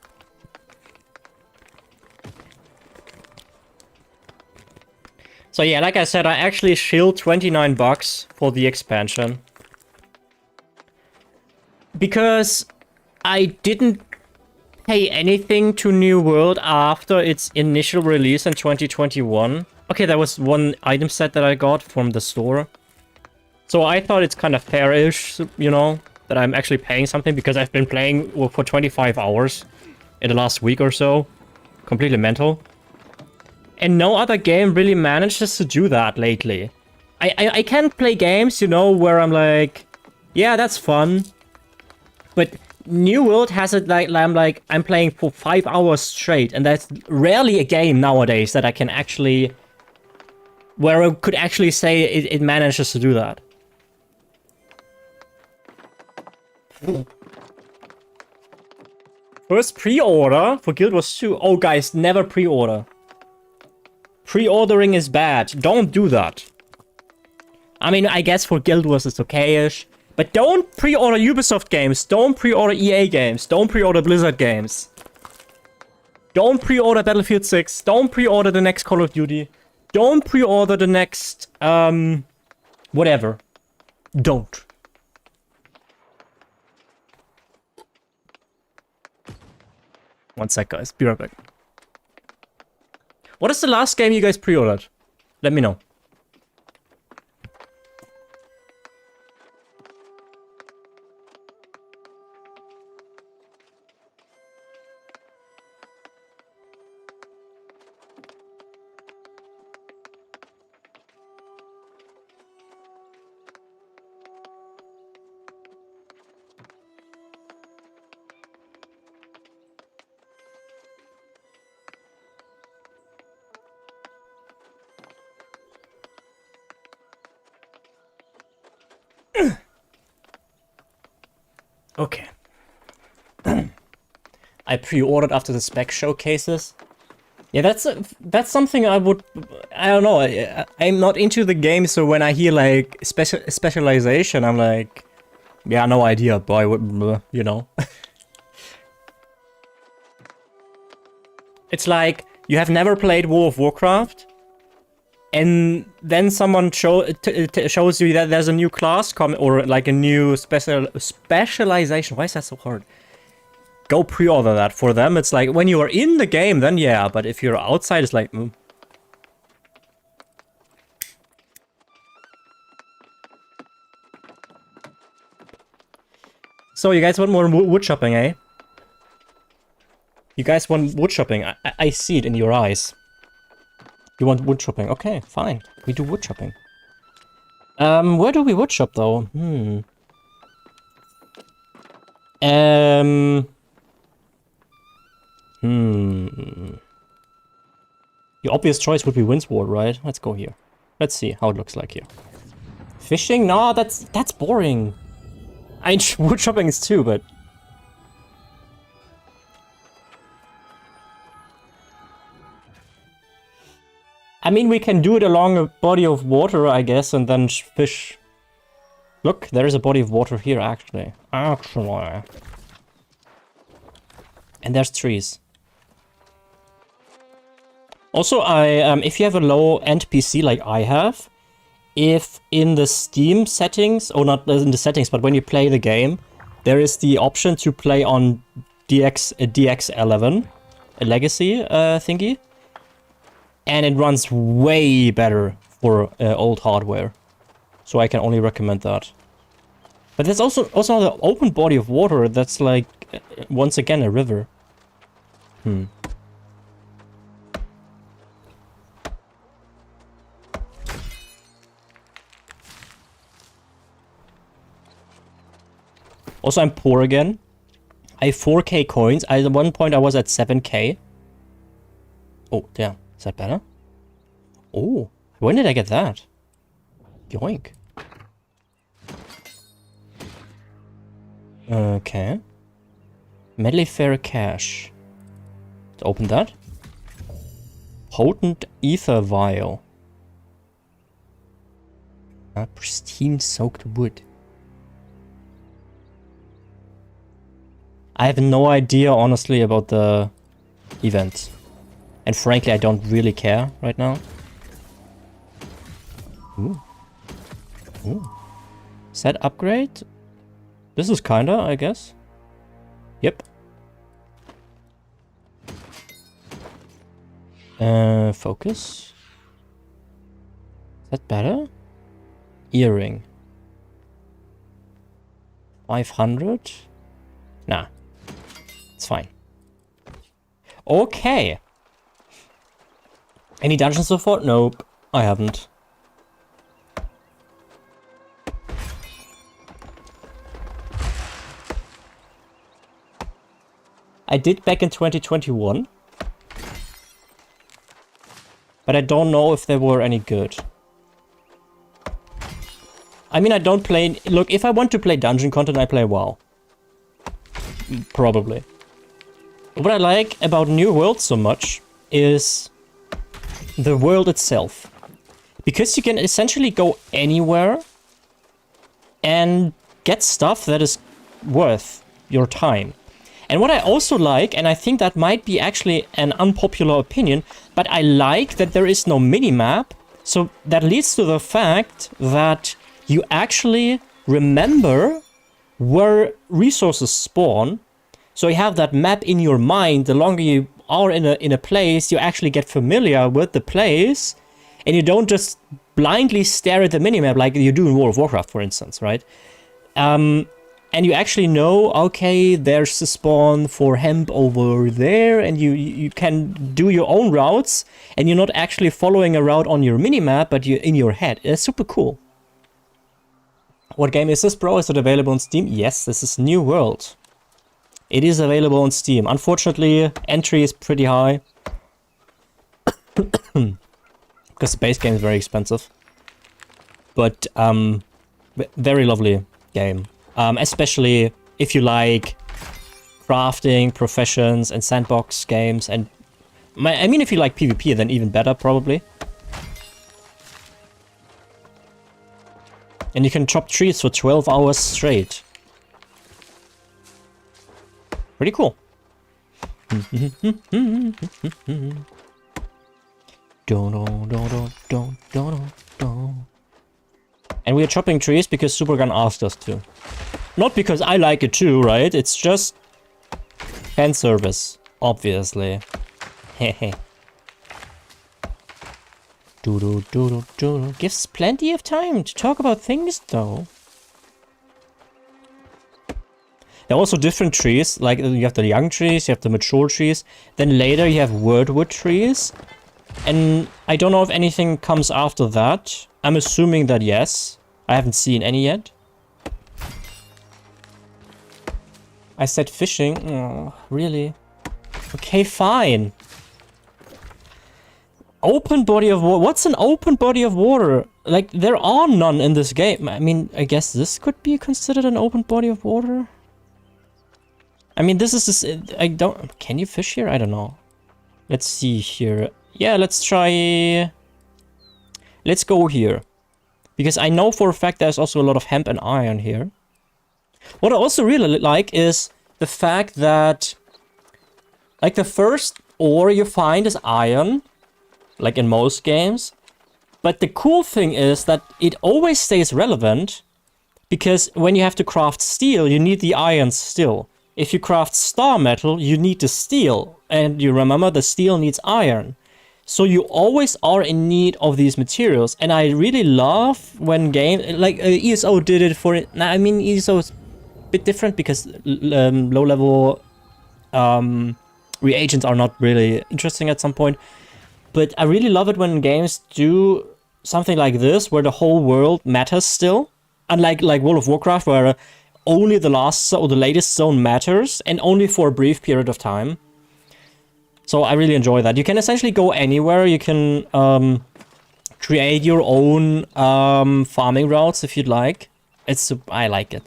So yeah, like I said, I actually shilled $29 for the expansion. Because I didn't pay anything to New World after its initial release in 2021. Okay, there was one item set that I got from the store. So I thought it's kind of fair-ish, you know, that I'm actually paying something because I've been playing for 25 hours in the last week or so. Completely mental. And no other game really manages to do that lately. I can't play games, you know, where I'm like, yeah, that's fun. But New World has it like I'm playing for 5 hours straight, and that's rarely a game nowadays that I can actually, where I could actually say it manages to do that. First pre-order for Guild Wars 2. Oh, guys, never pre-order. Pre-ordering is bad. Don't do that. I mean, I guess for Guild Wars it's okay-ish. But don't pre-order Ubisoft games. Don't pre-order EA games. Don't pre-order Blizzard games. Don't pre-order Battlefield 6. Don't pre-order the next Call of Duty. Don't pre-order the next, whatever. Don't. One sec, guys. Be right back. What is the last game you guys pre-ordered? Let me know. Okay. I pre-ordered after the spec showcases. Yeah, that's something I don't know. I'm not into the game, so when I hear like specialization, I'm like, yeah, no idea, boy. You know. It's like you have never played World of Warcraft, and then someone shows you that there's a new class coming, or like a new specialization. Why is that so hard? Go pre-order that. For them, it's like, when you are in the game, then yeah, but if you're outside, it's like, So you guys want more wood chopping, eh? You guys want wood chopping? I see it in your eyes. You want wood chopping? Okay, fine. We do wood chopping. Where do we wood chop though? The obvious choice would be Windsward, right? Let's go here. Let's see how it looks like here. Fishing? No, that's boring. Wood chopping is too, but... I mean, we can do it along a body of water, I guess, and then fish. Look, there is a body of water here, actually. And there's trees. Also, if you have a low-end PC like I have, if in the Steam settings, or not in the settings, but when you play the game, there is the option to play on DX11, a legacy thingy. And it runs way better for old hardware. So I can only recommend that. But there's also the open body of water that's like, once again, a river. Also, I'm poor again. I have 4k coins. At one point I was at 7k. Oh, damn. Is that better? Oh, when did I get that? Yoink. Okay. Mellifera cache. Let's open that. Potent ether vial. Pristine soaked wood. I have no idea, honestly, about the event. And frankly, I don't really care right now. Ooh. Ooh. Set upgrade? This is kinda, I guess. Yep. Focus. Is that better? Earring. 500? Nah. It's fine. Okay. Any dungeons so far? Nope. I haven't. I did back in 2021. But I don't know if they were any good. I mean, I don't play... Look, if I want to play dungeon content, I play WoW. Probably. What I like about New World so much is the world itself. Because you can essentially go anywhere and get stuff that is worth your time. And what I also like, and I think that might be actually an unpopular opinion, but I like that there is no minimap. So that leads to the fact that you actually remember where resources spawn. So you have that map in your mind. The longer you are in a place, you actually get familiar with the place, and you don't just blindly stare at the minimap like you do in World of Warcraft, for instance, right? And you actually know, okay, there's the spawn for hemp over there, and you can do your own routes, and you're not actually following a route on your minimap, but you're in your head. It's super cool. What game is this, bro? Is it available on Steam? Yes, this is New World. It is available on Steam. Unfortunately, entry is pretty high. Because the base game is very expensive. But, very lovely game. Especially if you like crafting, professions, and sandbox games. And I mean, if you like PvP, then even better, probably. And you can chop trees for 12 hours straight. Pretty cool. And we are chopping trees because Supergun asked us to. Not because I like it too, right? It's just fan service, obviously. Hehe. Gives plenty of time to talk about things, though. There are also different trees, like you have the young trees, you have the mature trees. Then later you have wordwood trees. And I don't know if anything comes after that. I'm assuming that yes. I haven't seen any yet. I said fishing. Oh, really? Okay, fine. Open body of water. What's an open body of water? Like, there are none in this game. I mean, I guess this could be considered an open body of water. I mean, this is this. I don't. Can you fish here? I don't know. Let's see here. Yeah, let's try. Let's go here. Because I know for a fact there's also a lot of hemp and iron here. What I also really like is the fact that, like, the first ore you find is iron, like in most games. But the cool thing is that it always stays relevant, because when you have to craft steel, you need the iron still. If you craft star metal, you need the steel, and you remember the steel needs iron. So you always are in need of these materials, and I really love when like ESO did it for it. I mean, ESO is a bit different because low-level reagents are not really interesting at some point. But I really love it when games do something like this, where the whole world matters still. Unlike World of Warcraft, where only the last or the latest zone matters, and only for a brief period of time. So I really enjoy that. You can essentially go anywhere. You can create your own farming routes if you'd like. I like it.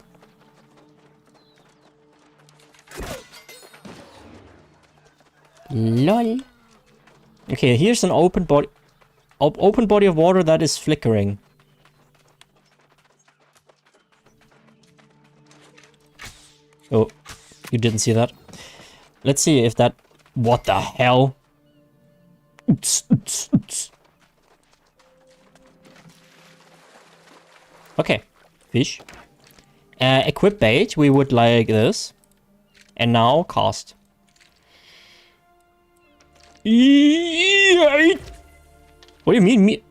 Lol. Okay, here's an open body of water that is flickering. Oh, you didn't see that. Let's see if that... What the hell? Okay, fish. Equip bait, we would like this. And now cast. What do you mean me?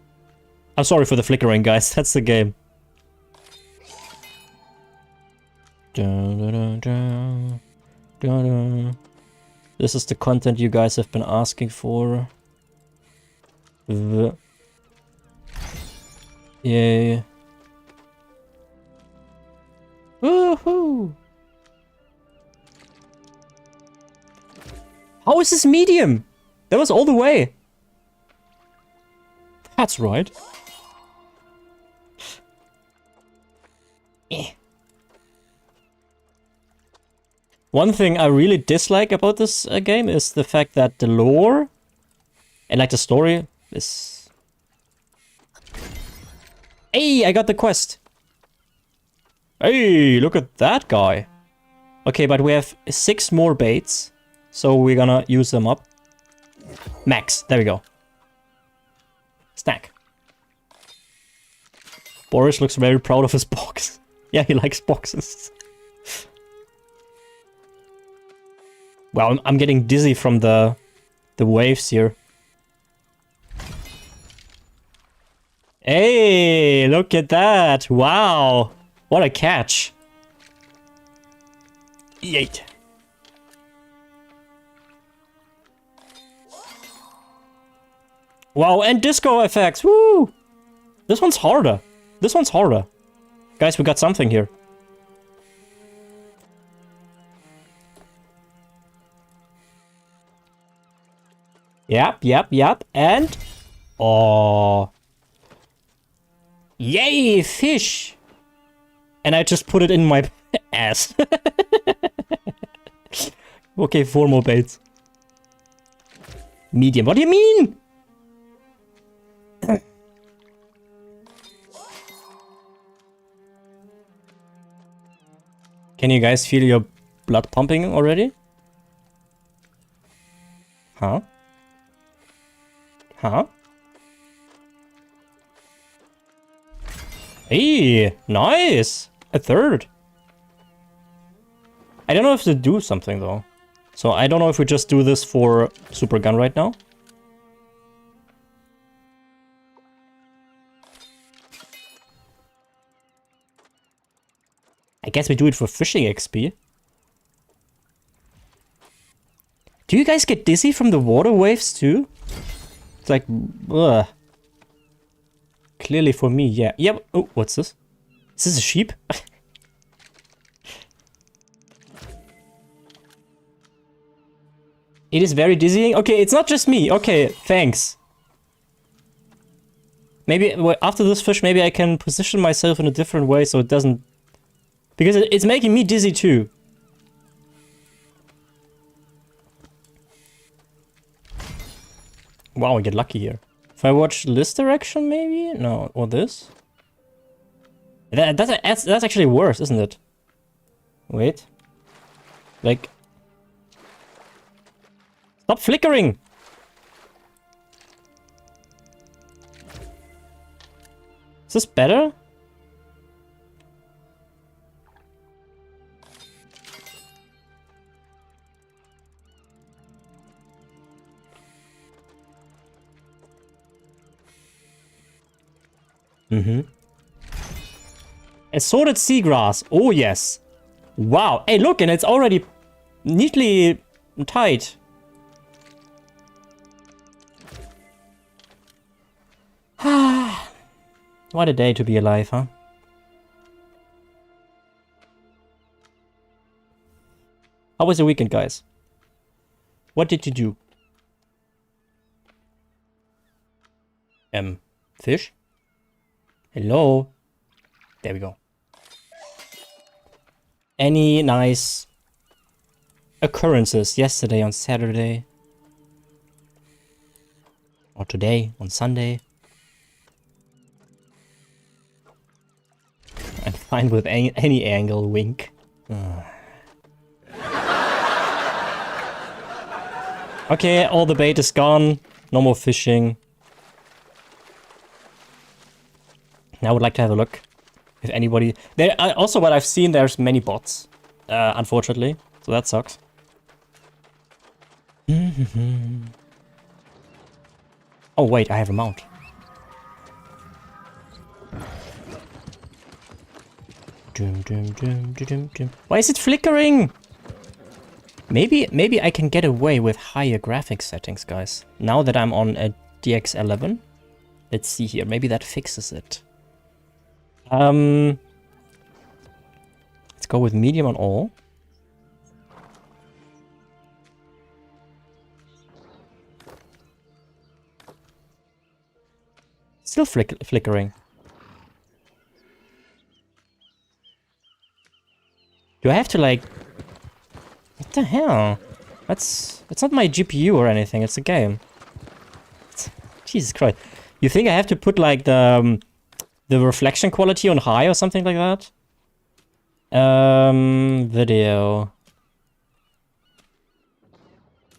I'm sorry for the flickering, guys. That's the game. This is the content you guys have been asking for. Yay. Woohoo! How is this medium? That was all the way. That's right. One thing I really dislike about this game is the fact that the lore and like the story is... Hey, I got the quest. Hey, look at that guy. Okay, but we have 6 more baits, so we're gonna use them up. Max, there we go. Snack. Boris looks very proud of his box. Yeah, he likes boxes. Wow, I'm getting dizzy from the waves here. Hey, look at that. Wow. What a catch. Yeet. Wow, and disco effects. Woo! This one's harder. This one's harder. Guys, we got something here. Yep. And... Oh. Yay, fish! And I just put it in my ass. Okay, 4 more baits. Medium. What do you mean? Can you guys feel your blood pumping already? Huh? Huh? Hey, nice! A 3rd. I don't know if to do something though. So I don't know if we just do this for super gun right now. I guess we do it for fishing XP. Do you guys get dizzy from the water waves too? It's like, ugh. Clearly for me, yeah. Yep. Oh, what's this? Is this a sheep? It is very dizzying. Okay, it's not just me. Okay, thanks. Maybe after this fish, maybe I can position myself in a different way so it doesn't... Because it's making me dizzy too. Wow, I get lucky here. If I watch this direction, maybe? No, or this? That's actually worse, isn't it? Wait. Like... Stop flickering! Is this better? Assorted seagrass. Oh, yes. Wow. Hey, look, and it's already neatly tied. What a day to be alive, huh? How was your weekend, guys? What did you do? Fish? Hello? There we go. Any nice occurrences yesterday on Saturday? Or today, on Sunday. I'm fine with any angle, wink. Okay, all the bait is gone. No more fishing. Now I would like to have a look. If anybody... There, also, what I've seen, there's many bots. Unfortunately. So that sucks. Oh, wait, I have a mount. Why is it flickering? Maybe I can get away with higher graphics settings, guys. Now that I'm on a DX11. Let's see here. Maybe that fixes it. Let's go with medium on all. Still flickering. Do I have to like... What the hell? It's not my GPU or anything, it's a game. Jesus Christ. You think I have to put like the reflection quality on high or something like that? Video.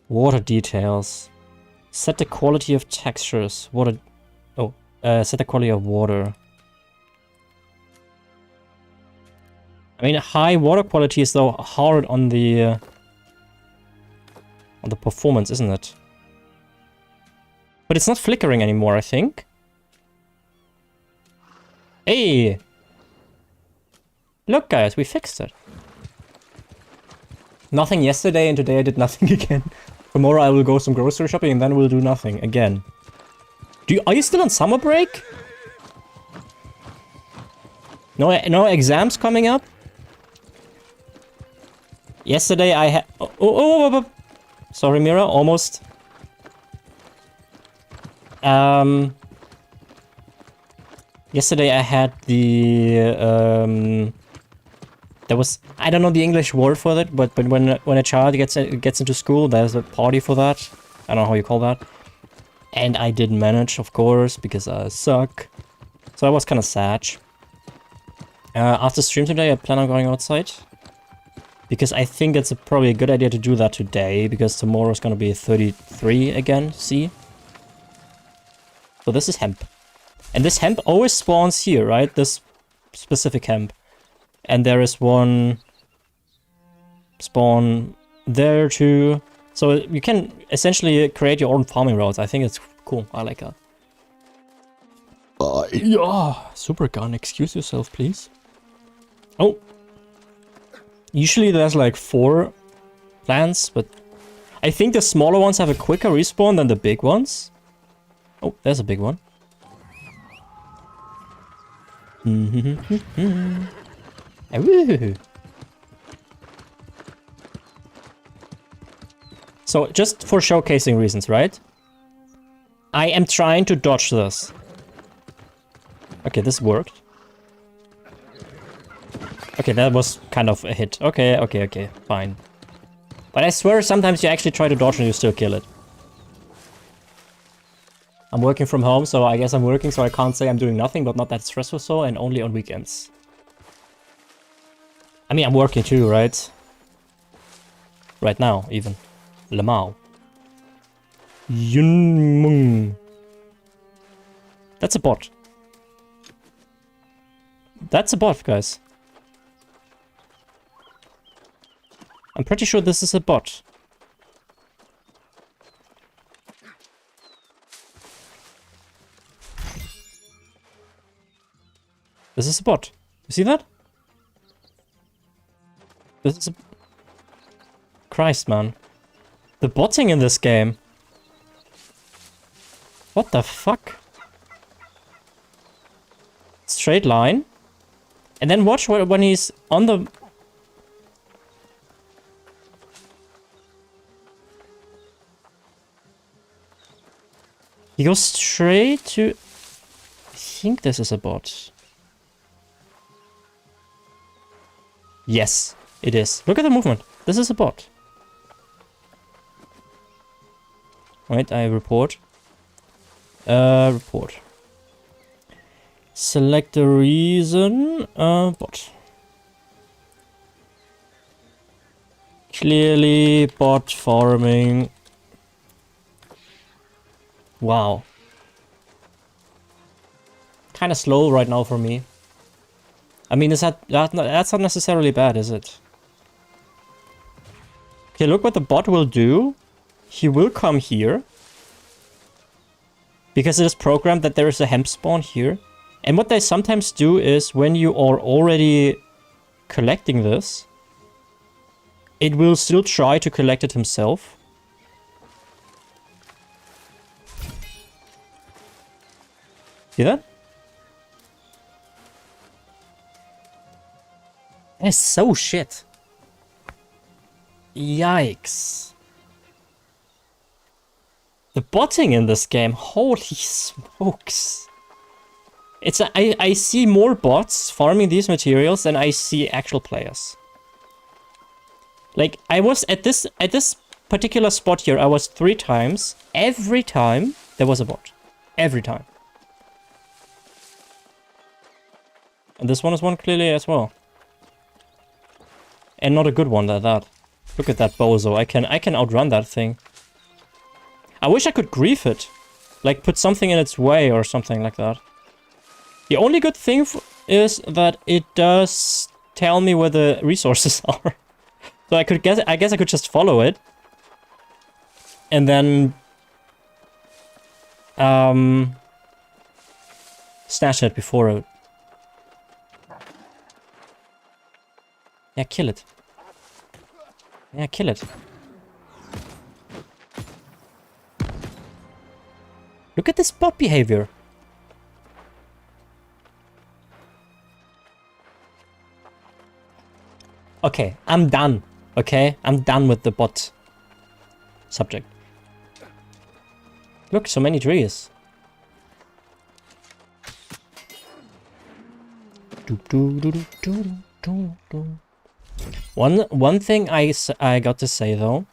Water details. Set the quality of textures. Water... Oh, set the quality of water. I mean, high water quality is though hard on the performance, isn't it? But it's not flickering anymore, I think. Hey! Look, guys, we fixed it. Nothing yesterday, and today I did nothing again. Tomorrow I will go some grocery shopping, and then we'll do nothing again. Are you still on summer break? No exams coming up? Yesterday I had... Oh, sorry, Mira, almost. Yesterday I had the... there was... I don't know the English word for that, but when a child gets into school, there's a party for that. I don't know how you call that. And I didn't manage, of course, because I suck. So I was kind of sad. After stream today, I plan on going outside. Because I think it's probably a good idea to do that today, because tomorrow is going to be 33 again, see? So this is hemp. And this hemp always spawns here, right? This specific hemp. And there is one spawn there too. So you can essentially create your own farming routes. I think it's cool. I like that. Yeah, super gun. Excuse yourself, please. Oh. Usually there's like 4 plants, but I think the smaller ones have a quicker respawn than the big ones. Oh, there's a big one. So, just for showcasing reasons, right? I am trying to dodge this. Okay, this worked. Okay, that was kind of a hit. Okay, fine. But I swear sometimes you actually try to dodge and you still kill it. I'm working from home, so I guess I'm working, so I can't say I'm doing nothing, but not that stressful so, and only on weekends. I mean, I'm working too, right? Right now, even. Lamau. Yunmung. That's a bot. That's a bot, guys. I'm pretty sure this is a bot. This is a bot. You see that? This is a... Christ, man. The botting in this game. What the fuck? Straight line. And then watch when he's on the... He goes straight to... I think this is a bot. Yes, it is. Look at the movement. This is a bot. Wait, I report. Report. Select the reason. Bot. Clearly bot farming. Wow. Kind of slow right now for me. I mean, is that's not necessarily bad, is it? Okay, look what the bot will do. He will come here. Because it is programmed that there is a hemp spawn here. And what they sometimes do is when you are already collecting this, it will still try to collect it himself. See that? That is so shit. Yikes. The botting in this game, holy smokes. I see more bots farming these materials than I see actual players. Like, I was at this particular spot here, I was 3 times. Every time there was a bot. Every time. And this one is one clearly as well. And not a good one at that. Look at that bozo. I can outrun that thing. I wish I could grief it. Like, put something in its way or something like that. The only good thing is that it does tell me where the resources are. So I guess I could just follow it. And then snatch it before it. Yeah, kill it. Yeah, kill it. Look at this bot behavior. Okay, I'm done. Okay, I'm done with the bot subject. Look, so many trees. One thing I got to say though,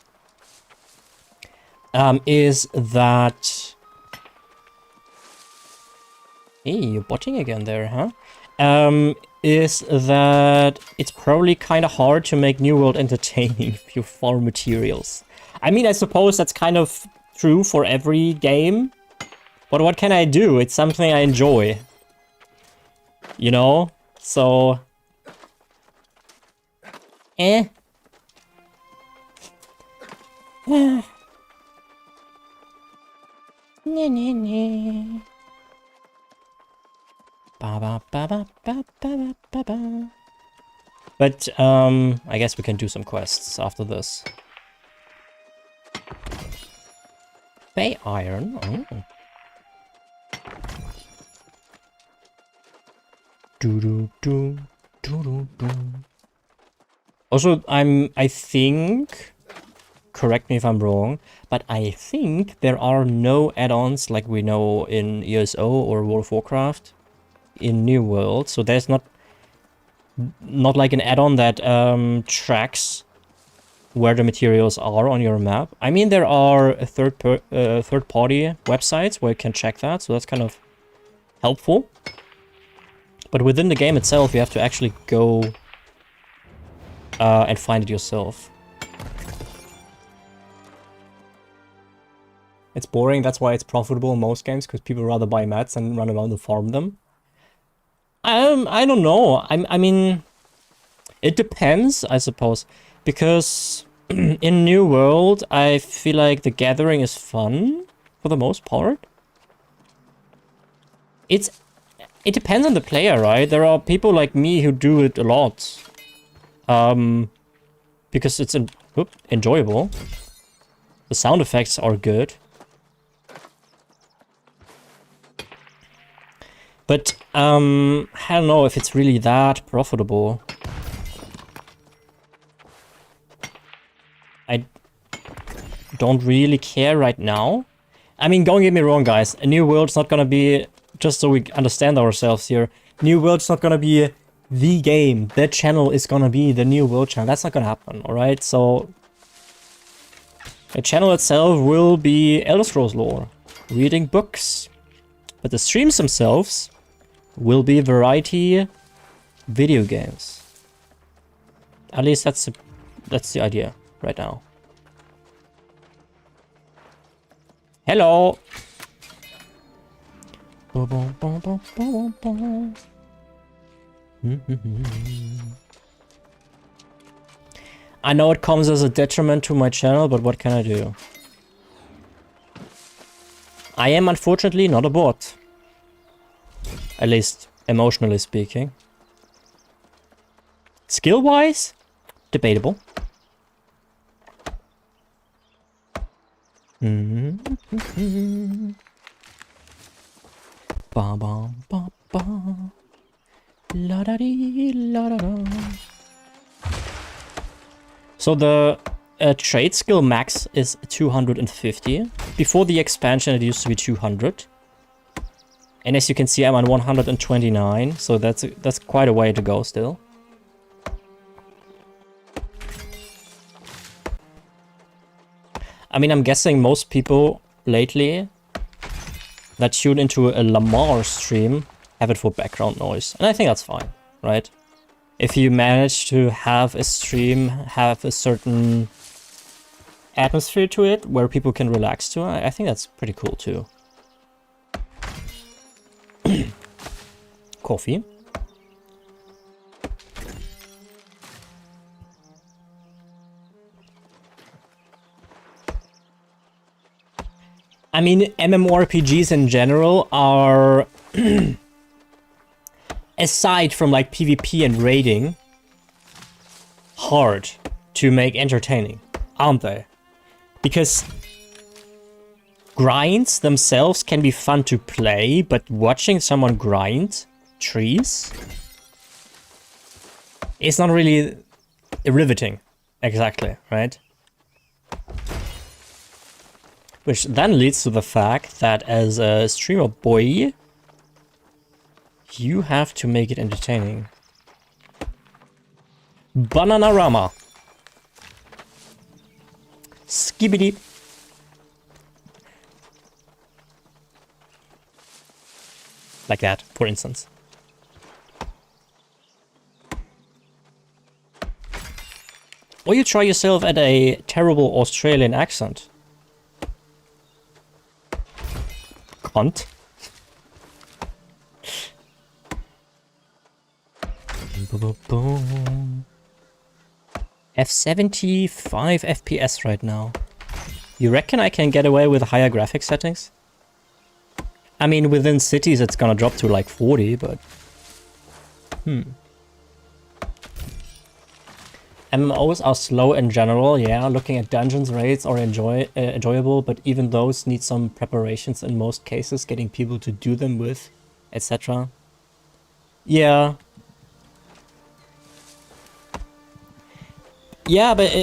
is that. Hey, you're botting again there, huh? Is that it's probably kind of hard to make New World entertaining if you farm materials. I mean, I suppose that's kind of true for every game. But what can I do? It's something I enjoy. You know? So... Eh. But, I guess we can do some quests after this. Bay iron? Oh. Also, I think, correct me if I'm wrong, but I think there are no add-ons like we know in ESO or World of Warcraft in New World, so there's not like an add-on that tracks where the materials are on your map. I mean, there are third-party websites where you can check that, so that's kind of helpful. But within the game itself, you have to actually go and find it yourself. It's boring, that's why it's profitable in most games, because people rather buy mats and run around and farm them. I don't know. I mean, it depends, I suppose, because in New World, I feel like the gathering is fun for the most part. It depends on the player, right? There are people like me who do it a lot, because it's enjoyable. The sound effects are good. But, I don't know if it's really that profitable. I don't really care right now. I mean, don't get me wrong, guys. A New World's not gonna be, just so we understand ourselves here, New World's not gonna be the game. That channel is gonna be the New World channel. That's not gonna happen, alright? So, the channel itself will be Elder Scrolls lore. Reading books. But the streams themselves will be variety video games. At least that's the idea right now. Hello. I know it comes as a detriment to my channel, but what can I do? I am unfortunately not a bot. At least emotionally speaking. Skill-wise, debatable. Ba ba ba ba. La da dee la da da. So the trade skill max is 250. Before the expansion, it used to be 200. And as you can see, I'm on 129, so that's quite a way to go still. I mean, I'm guessing most people lately that tune into a Lamar stream have it for background noise. And I think that's fine, right? If you manage to have a stream have a certain atmosphere to it where people can relax to, I think that's pretty cool too. Coffee. I mean, MMORPGs in general are, aside from like PvP and raiding, hard to make entertaining, aren't they? Because grinds themselves can be fun to play, but watching someone grind trees is not really riveting, exactly, right? Which then leads to the fact that as a streamer boy, you have to make it entertaining. Bananarama. Skibidi. Like that, for instance. Or you try yourself at a terrible Australian accent. Cunt. Have 75 FPS right now. You reckon I can get away with higher graphics settings? I mean, within cities it's gonna drop to like 40, but... MMOs are slow in general, yeah. Looking at dungeons raids are enjoyable, but even those need some preparations in most cases, getting people to do them with, etc. Yeah. Yeah, but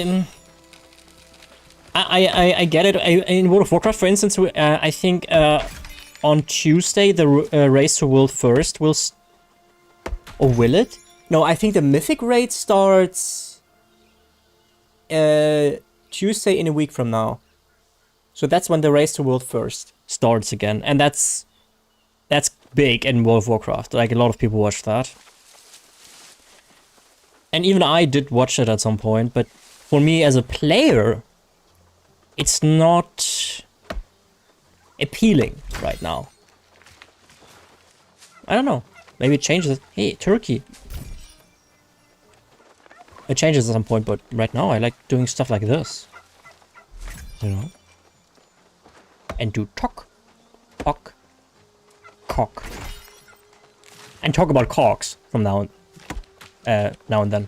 I get it. In World of Warcraft, for instance, I think on Tuesday the race to World First will... Or will it? No, I think the Mythic raid starts... Tuesday in a week from now. So that's when the race to World First starts again. And that's big in World of Warcraft. Like, a lot of people watch that. And even I did watch it at some point, but for me as a player, it's not appealing right now. I don't know. Maybe it changes. Hey, Turkey. It changes at some point, but right now I like doing stuff like this. You know? And do talk, cock. And talk about cocks from now and then.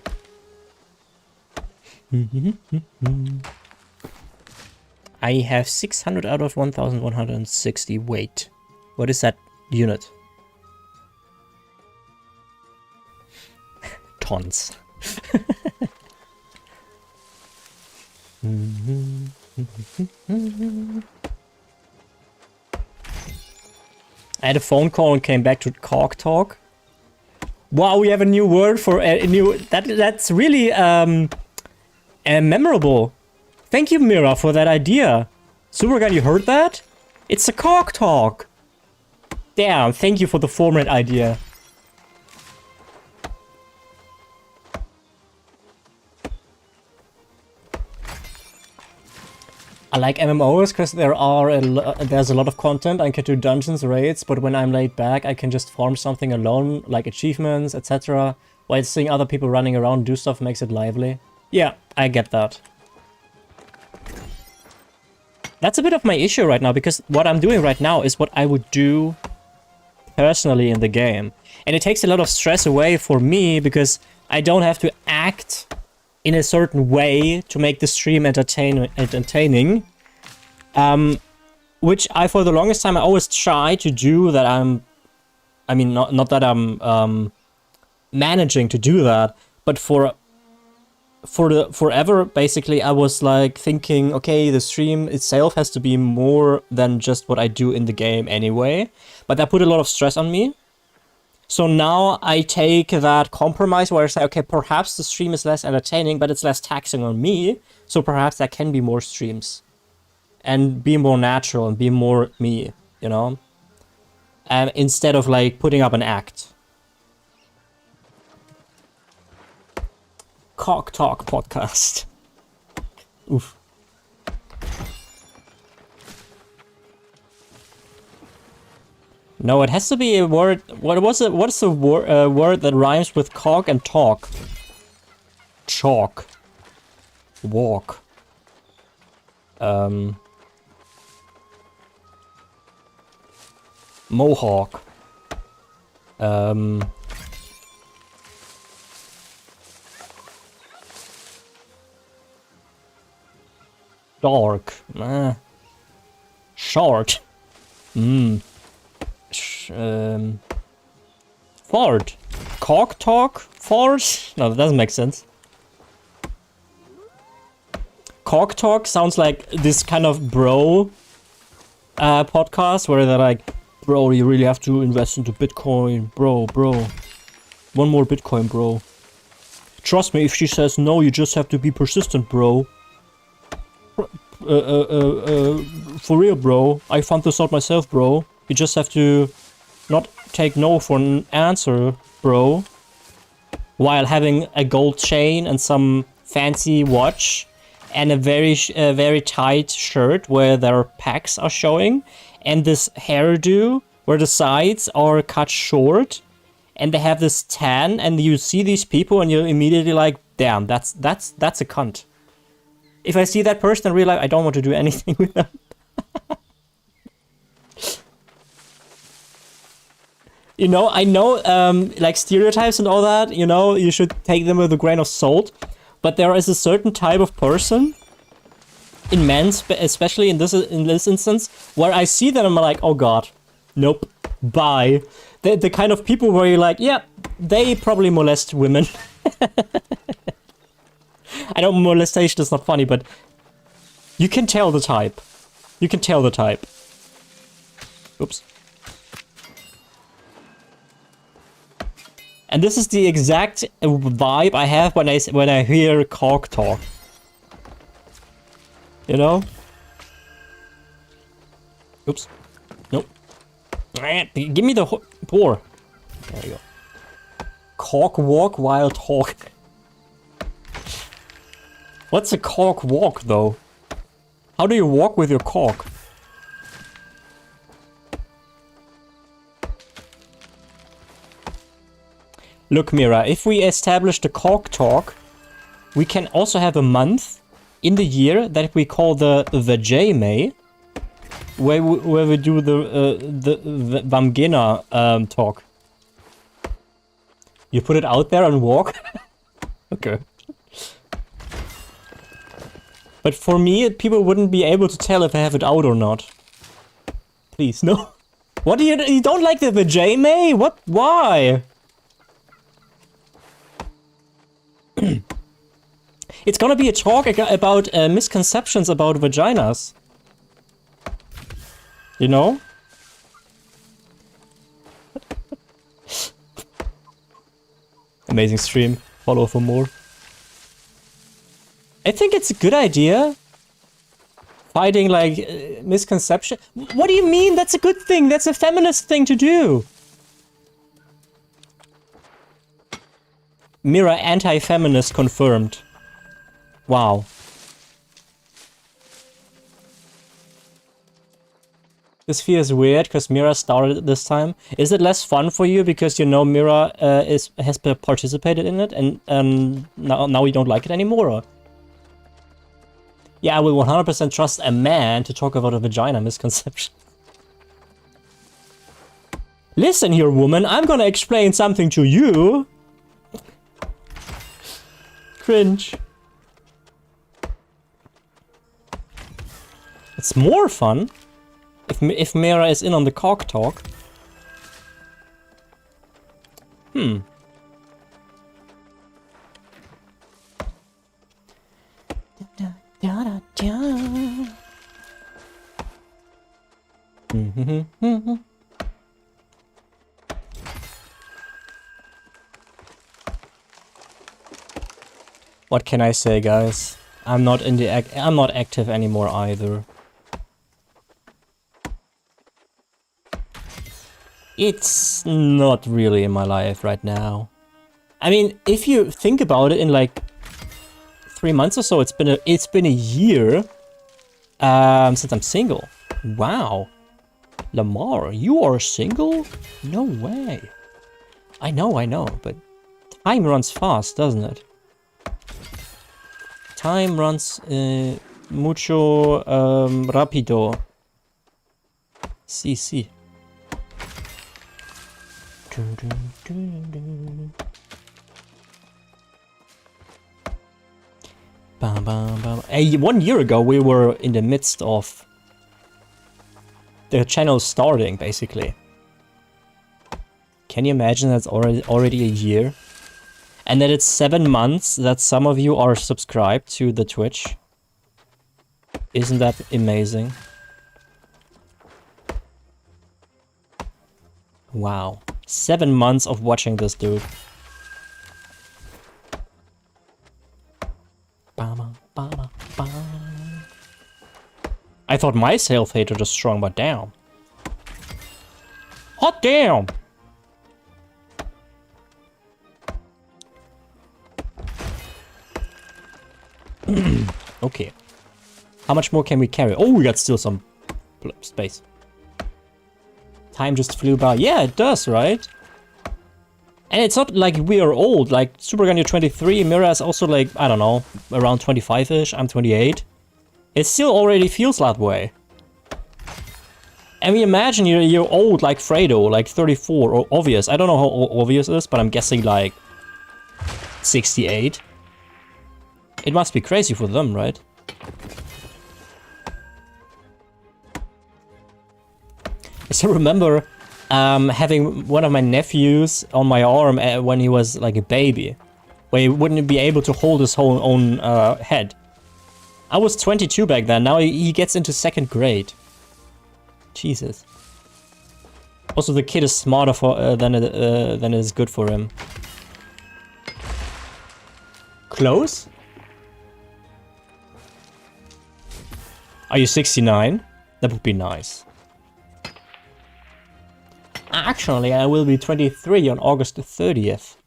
I have 600 out of 1160 weight. What is that unit? Tons. I had a phone call and came back to cock talk. Wow, we have a new word for a new... That's really memorable. Thank you, Mira, for that idea. Superguy, you heard that? It's a cock talk. Damn, thank you for the format idea. I like MMOs because there's a lot of content. I can do dungeons, raids, but when I'm laid back, I can just farm something alone, like achievements, etc. While seeing other people running around do stuff makes it lively. Yeah, I get that. That's a bit of my issue right now, because what I'm doing right now is what I would do personally in the game. And it takes a lot of stress away for me, because I don't have to act in a certain way to make the stream entertaining. Which I, for the longest time, I always try to do that. I mean, not that I'm managing to do that, but forever, basically, I was like thinking, okay, the stream itself has to be more than just what I do in the game anyway. But that put a lot of stress on me. So now I take that compromise where I say, okay, perhaps the stream is less entertaining, but it's less taxing on me. So perhaps there can be more streams. And be more natural and be more me, you know? And instead of like putting up an act. Cock Talk podcast. Oof. No, it has to be a word. What's the word that rhymes with cock and talk? Chalk. Walk. Mohawk. Dark. Short. Fart. Cock talk? Fart? No, that doesn't make sense. Cock talk sounds like this kind of bro podcast where they're like, bro, you really have to invest into Bitcoin. Bro. One more Bitcoin, bro. Trust me, if she says no, you just have to be persistent, bro. For real, bro. I found this out myself, bro. You just have to not take no for an answer, bro. While having a gold chain and some fancy watch and a very tight shirt where their pecs are showing, and this hairdo where the sides are cut short, and they have this tan, and you see these people and you're immediately like, damn, that's a cunt. If I see that person, I realize I don't want to do anything with them. You know, I know, like stereotypes and all that, you know, you should take them with a grain of salt. But there is a certain type of person, in men, especially in this instance, where I see them and I'm like, oh god, nope, bye. The kind of people where you're like, yeah, they probably molest women. I know molestation is not funny, but you can tell the type. You can tell the type. Oops. And this is the exact vibe I have when I hear cock talk. You know? Oops. Nope. Give me the pour. There you go. Cock walk while talk. What's a cock walk, though? How do you walk with your cock? Look, Mira, if we establish the cock talk, we can also have a month in the year that we call the J-May, where we do the Vamgena talk. You put it out there and walk? Okay. But for me, people wouldn't be able to tell if I have it out or not. Please, no. What do you don't like the J-May? What? Why? It's gonna be a talk about misconceptions about vaginas. You know? Amazing stream. Follow for more. I think it's a good idea Fighting, like, misconception. What do you mean? That's a good thing. That's a feminist thing to do. Mira anti-feminist confirmed. Wow. This feels weird because Mira started it this time. Is it less fun for you because you know Mira has participated in it and now you don't like it anymore? Or? Yeah, I will 100% trust a man to talk about a vagina misconception. Listen here, woman, I'm gonna explain something to you. Cringe. It's more fun if Mira is in on the cock talk. What can I say, guys? I'm not active anymore either. It's not really in my life right now. I mean, if you think about it, in like 3 months or so, it's been a year since I'm single. Wow, Lamar, you are single? No way. I know, but time runs fast, doesn't it? Time runs mucho rápido. Sí. Hey, 1 year ago we were in the midst of the channel starting, basically. Can you imagine that's already a year? And that it's 7 months that some of you are subscribed to the Twitch. Isn't that amazing? Wow. 7 months of watching this dude. I thought my self-hatred was strong, but damn. Hot damn! Okay. How much more can we carry? Oh, we got still some space. Time just flew by. Yeah, it does, right? And it's not like we are old. Like, Supergun, you're 23. Mira is also like, I don't know, around 25-ish. I'm 28. It still already feels that way. I mean, imagine you're old like Fredo, like 34, or obvious. I don't know how obvious it is, but I'm guessing like 68. It must be crazy for them, right? I still remember having one of my nephews on my arm when he was like a baby, where he wouldn't be able to hold his whole own head. I was 22 back then. Now he gets into 2nd grade. Jesus. Also, the kid is smarter than it is good for him. Close? Are you 69? That would be nice. Actually, I will be 23 on August the 30th.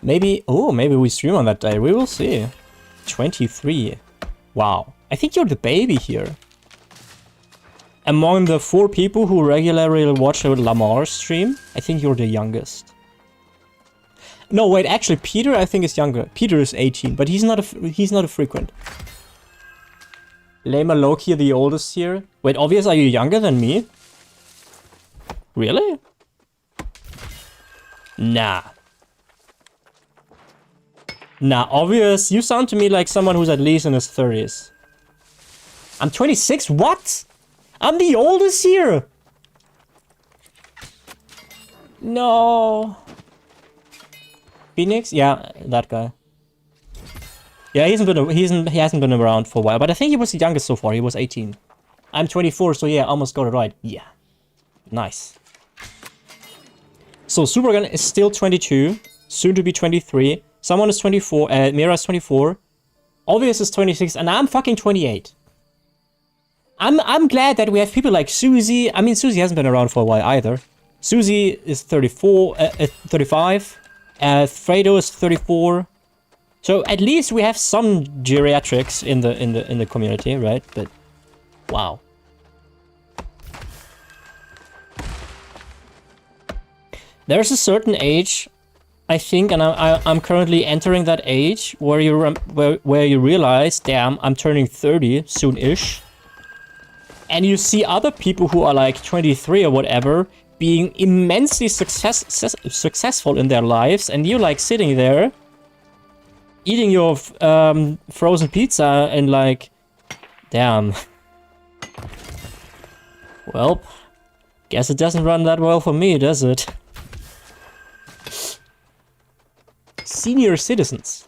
Maybe we stream on that day. We will see. 23. Wow. I think you're the baby here. Among the 4 people who regularly watch Lamar's stream, I think you're the youngest. No, wait, actually, Peter I think is younger. Peter is 18, but he's not a frequent. Lama Loki, the oldest here. Wait, obvious, are you younger than me? Really? Nah. Nah, obvious. You sound to me like someone who's at least in his 30s. I'm 26? What? I'm the oldest here! No. Phoenix? Yeah, that guy. Yeah, he hasn't been around for a while, but I think he was the youngest so far. He was 18. I'm 24, so yeah, almost got it right. Yeah. Nice. So Supergun is still 22, soon to be 23. Someone is 24, Mira is 24. Obvious is 26, and I'm fucking 28. I'm glad that we have people like Susie. I mean, Susie hasn't been around for a while either. Susie is 34, 35. Fredo is 34. So at least we have some geriatrics in the community, right? But wow. There's a certain age, I think, and I'm currently entering that age where you realize, damn, I'm turning 30 soon-ish, and you see other people who are like 23 or whatever being immensely successful in their lives, and you're like sitting there eating your frozen pizza and like, damn. Well, guess it doesn't run that well for me, does it? Senior citizens.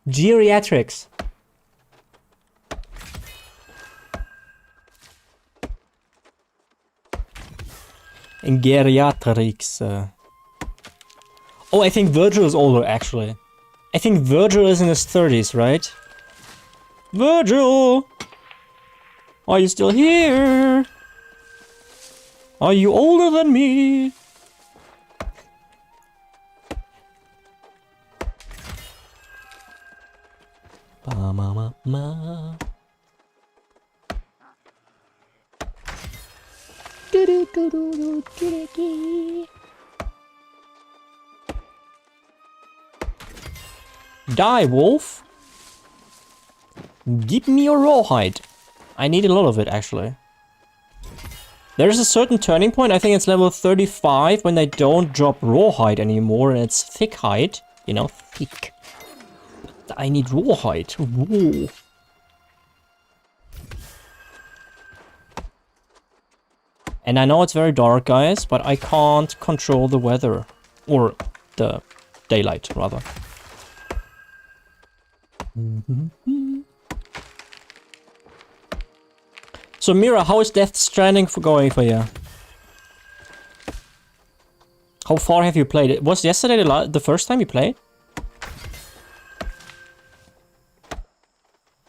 Geriatrics. And geriatrics. Oh, I think Virgil is older, actually. I think Virgil is in his 30s, right? Virgil! Are you still here? Are you older than me? Ba-ma-ma-ma. Die, wolf! Give me your rawhide. I need a lot of it, actually. There's a certain turning point, I think it's level 35, when they don't drop rawhide anymore, and it's thick hide. You know, thick. But I need rawhide. Whoa. And I know it's very dark, guys, but I can't control the weather. Or the daylight, rather. So Mira, how is Death Stranding going for you? How far have you played it? Was yesterday the first time you played?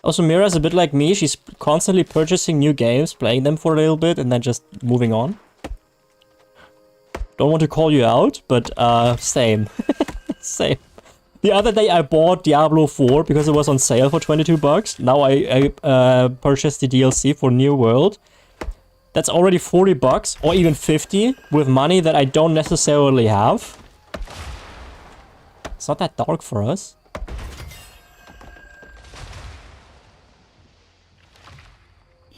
Also, Mira's a bit like me. She's constantly purchasing new games, playing them for a little bit, and then just moving on. Don't want to call you out, but same. Same. The other day I bought Diablo 4 because it was on sale for 22 bucks. Now I purchased the DLC for New World. That's already 40 bucks or even 50 with money that I don't necessarily have. It's not that dark for us.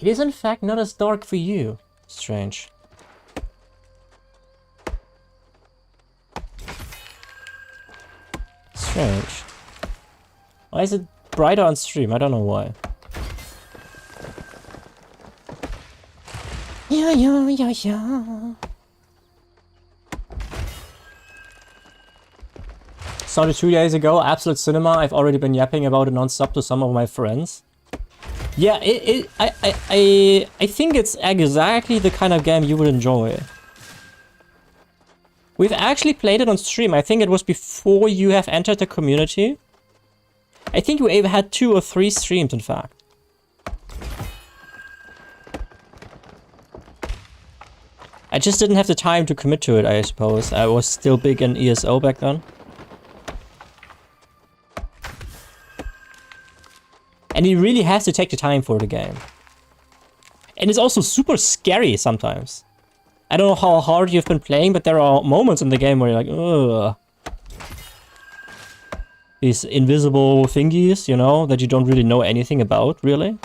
It is in fact not as dark for you. Strange. Strange. Why is it brighter on stream? I don't know why. Yeah. Started 2 days ago, Absolute Cinema. I've already been yapping about it non-stop to some of my friends. Yeah, I think it's exactly the kind of game you would enjoy. We've actually played it on stream. I think it was before you have entered the community. I think we had 2 or 3 streams, in fact. I just didn't have the time to commit to it, I suppose. I was still big in ESO back then. And you really have to take the time for the game. And it's also super scary sometimes. I don't know how hard you've been playing, but there are moments in the game where you're like, ugh. These invisible thingies, you know, that you don't really know anything about, really.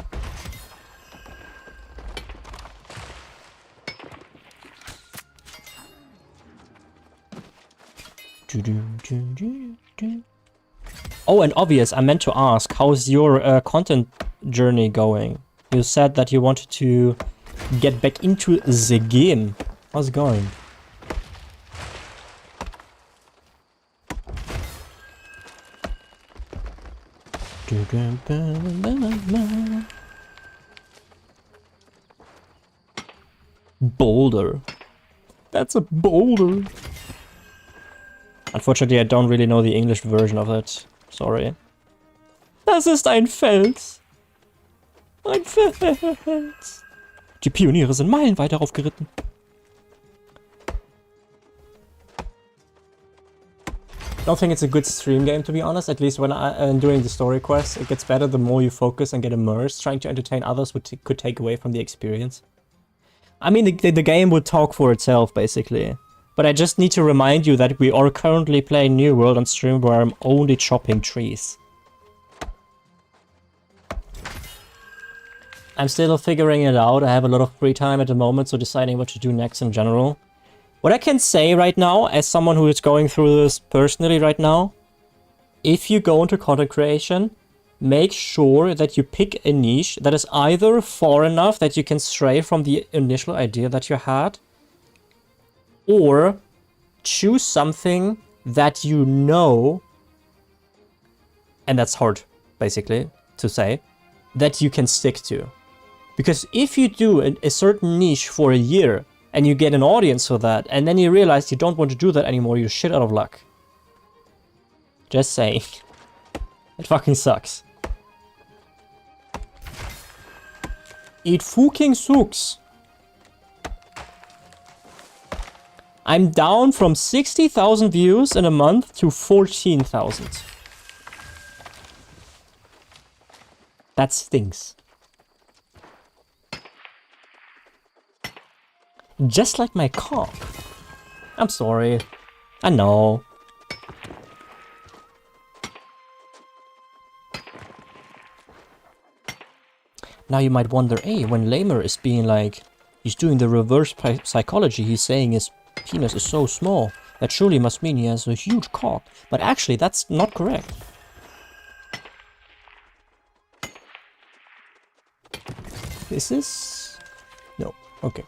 Oh, and obvious, I meant to ask, how's your content journey going? You said that you wanted to get back into the game. How's it going? Boulder. That's a boulder. Unfortunately, I don't really know the English version of it. Sorry. Das ist ein Fels. Ein Fels. Die Pioniere sind meilenweit darauf geritten. I don't think it's a good stream game, to be honest. At least when I'm doing the story quests, it gets better the more you focus and get immersed. Trying to entertain others could take away from the experience. I mean, the game would talk for itself, basically. But I just need to remind you that we are currently playing New World on stream where I'm only chopping trees. I'm still figuring it out. I have a lot of free time at the moment, so deciding what to do next in general. What I can say right now, as someone who is going through this personally right now, if you go into content creation, make sure that you pick a niche that is either far enough that you can stray from the initial idea that you had, or choose something that you know, and that's hard, basically, to say, that you can stick to. Because if you do a certain niche for a year, and you get an audience for that, and then you realize you don't want to do that anymore, you're shit out of luck. Just saying. It fucking sucks. It fucking sucks. I'm down from 60,000 views in a month to 14,000. That stinks. Just like my cock. I'm sorry. I know. Now you might wonder, hey, when Lamer is being like, he's doing the reverse psychology, he's saying his penis is so small, that surely must mean he has a huge cock. But actually, that's not correct. Is this? No. Okay.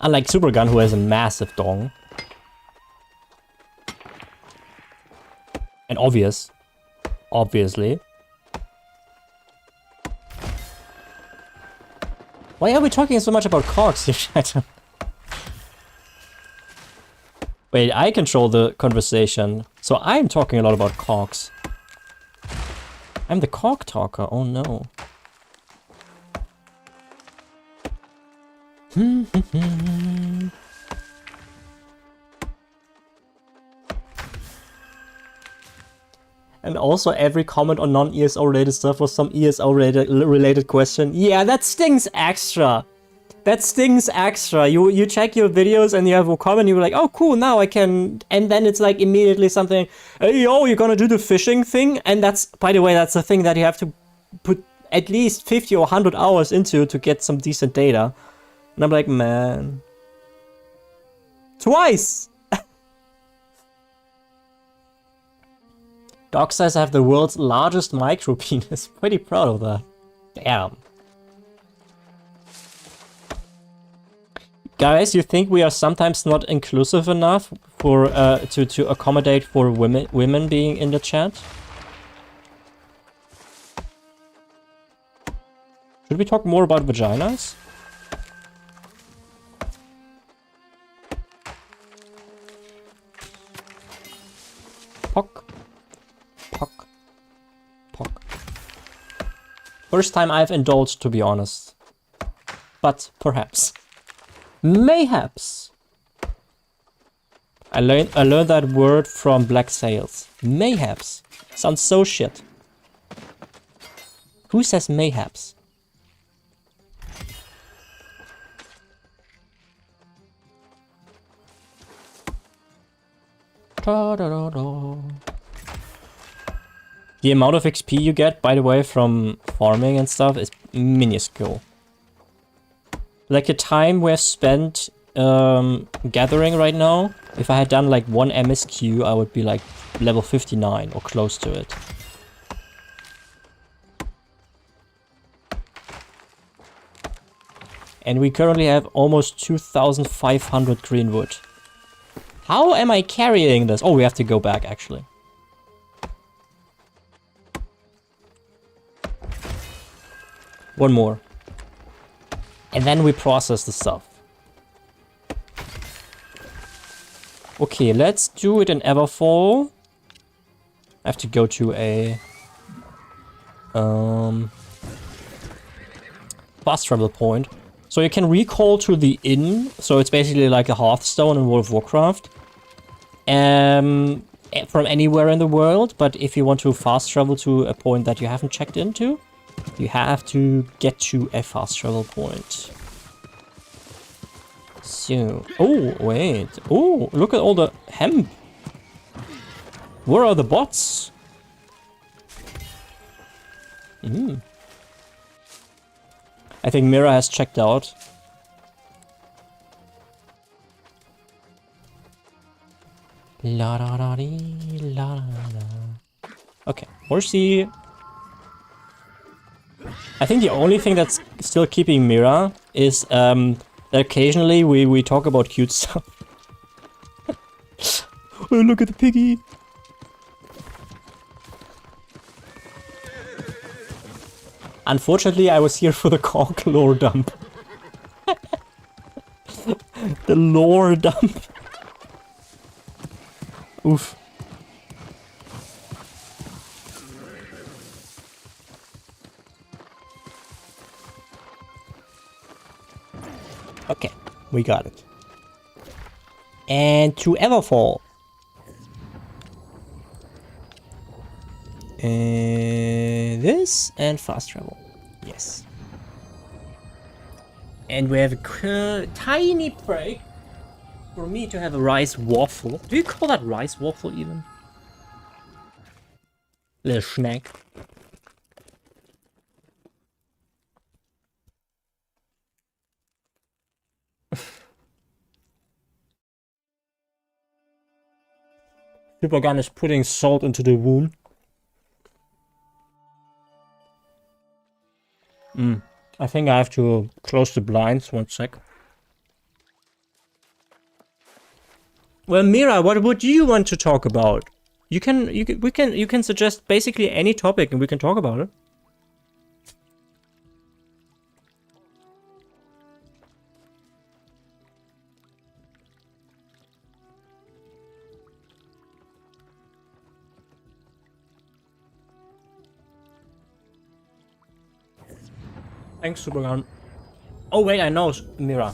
Unlike Supergun, who has a massive dong. And obviously. Why are we talking so much about cocks here? Wait, I control the conversation, so I'm talking a lot about cocks. I'm the cock talker, oh no. And also every comment on non-ESO related stuff was some ESO related question. Yeah, that stings extra. That stings extra. You check your videos and you have a comment, you're like, oh cool, now I can, and then it's like immediately something, hey yo, you're gonna do the fishing thing, and that's, by the way, that's the thing that you have to put at least 50 or 100 hours into to get some decent data. And I'm like, man. Twice! Dog says I have the world's largest micro penis. Pretty proud of that. Damn. Guys, you think we are sometimes not inclusive enough for to accommodate for women being in the chat? Should we talk more about vaginas? Pock. Pock. Pock. First time I've indulged, to be honest. But perhaps. Mayhaps. I learned that word from Black Sails. Mayhaps. Sounds so shit. Who says mayhaps? The amount of XP you get, by the way, from farming and stuff is minuscule. Like the time we're spent gathering right now, if I had done like one MSQ, I would be like level 59 or close to it. And we currently have almost 2,500 green wood. How am I carrying this? Oh, we have to go back actually. One more. And then we process the stuff. Okay, let's do it in Everfall. I have to go to a fast travel point. So you can recall to the inn. So it's basically like a Hearthstone in World of Warcraft. From anywhere in the world. But if you want to fast travel to a point that you haven't checked into, you have to get to a fast travel point. So, oh wait, oh look at all the hemp. Where are the bots? I think Mira has checked out. La da da dee, la da da. Okay, horsey. I think the only thing that's still keeping Mira is that occasionally we talk about cute stuff. Oh, look at the piggy. Unfortunately, I was here for the conch lore dump. The lore dump. Oof. Okay, we got it. And to Everfall. This and fast travel. Yes. And we have a tiny break for me to have a rice waffle. Do you call that rice waffle even? Little snack. Supergun is putting salt into the wound. I think I have to close the blinds. 1 sec. Well, Mira, what would you want to talk about? You can suggest basically any topic and we can talk about it. Thanks, Supergun. Oh wait, I know, Mira.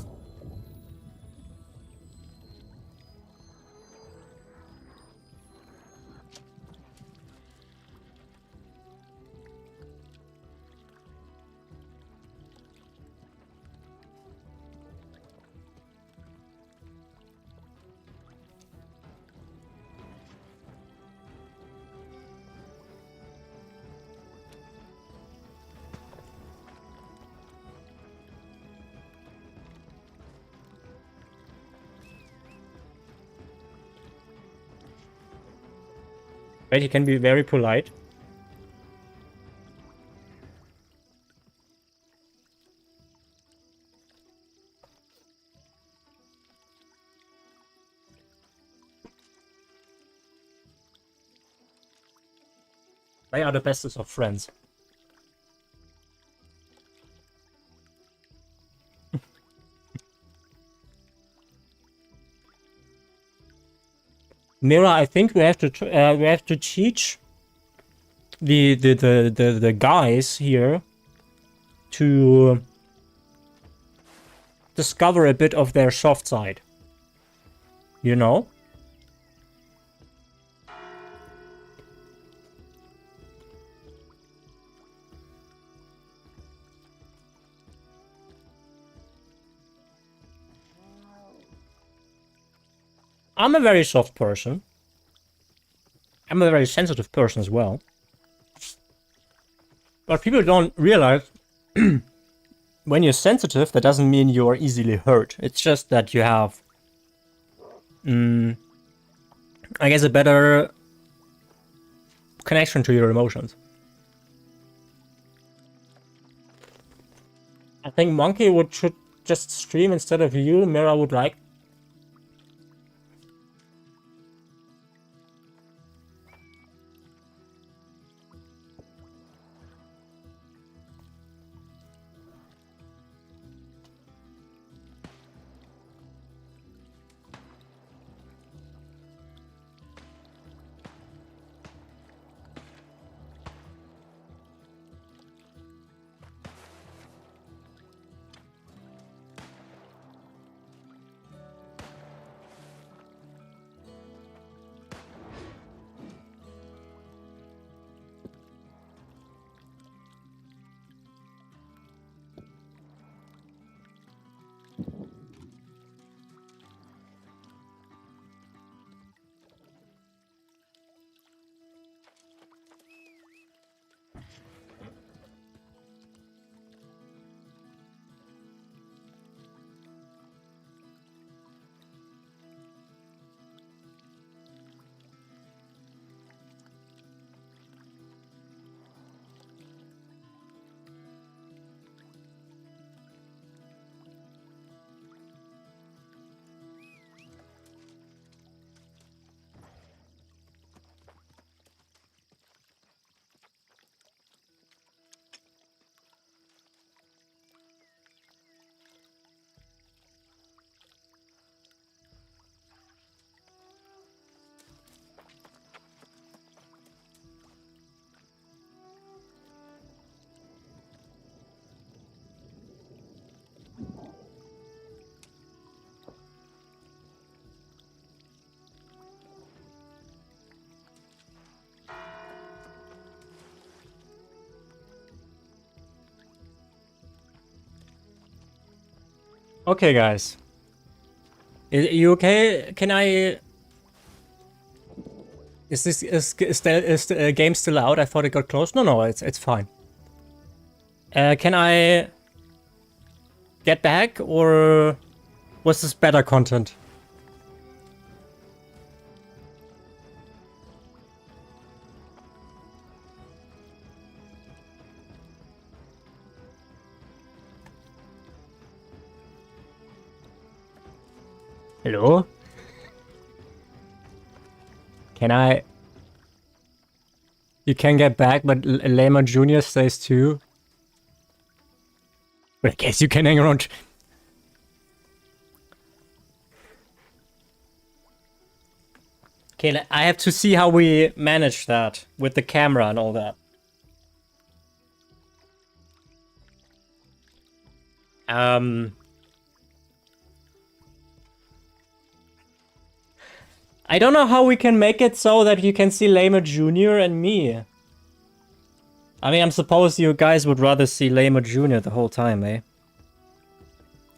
Right, he can be very polite. They are the bestest of friends. Mira, I think we have to teach the guys here to discover a bit of their soft side. You know? I'm a very soft person. I'm a very sensitive person as well. But people don't realize when you're sensitive, that doesn't mean you're easily hurt. It's just that you have, I guess, a better connection to your emotions. I think Monkey should just stream instead of you. Mira would like. Okay, guys. You okay? Can I... Is the game still out? I thought it got closed. No, it's fine. Can I get back, or was this better content? Hello? Can I... You can get back, but Lama Jr. stays too. But I guess you can hang around. Okay, I have to see how we manage that with the camera and all that. I don't know how we can make it so that you can see Lama Jr. and me. I mean, I'm supposed you guys would rather see Lama Jr. the whole time, eh?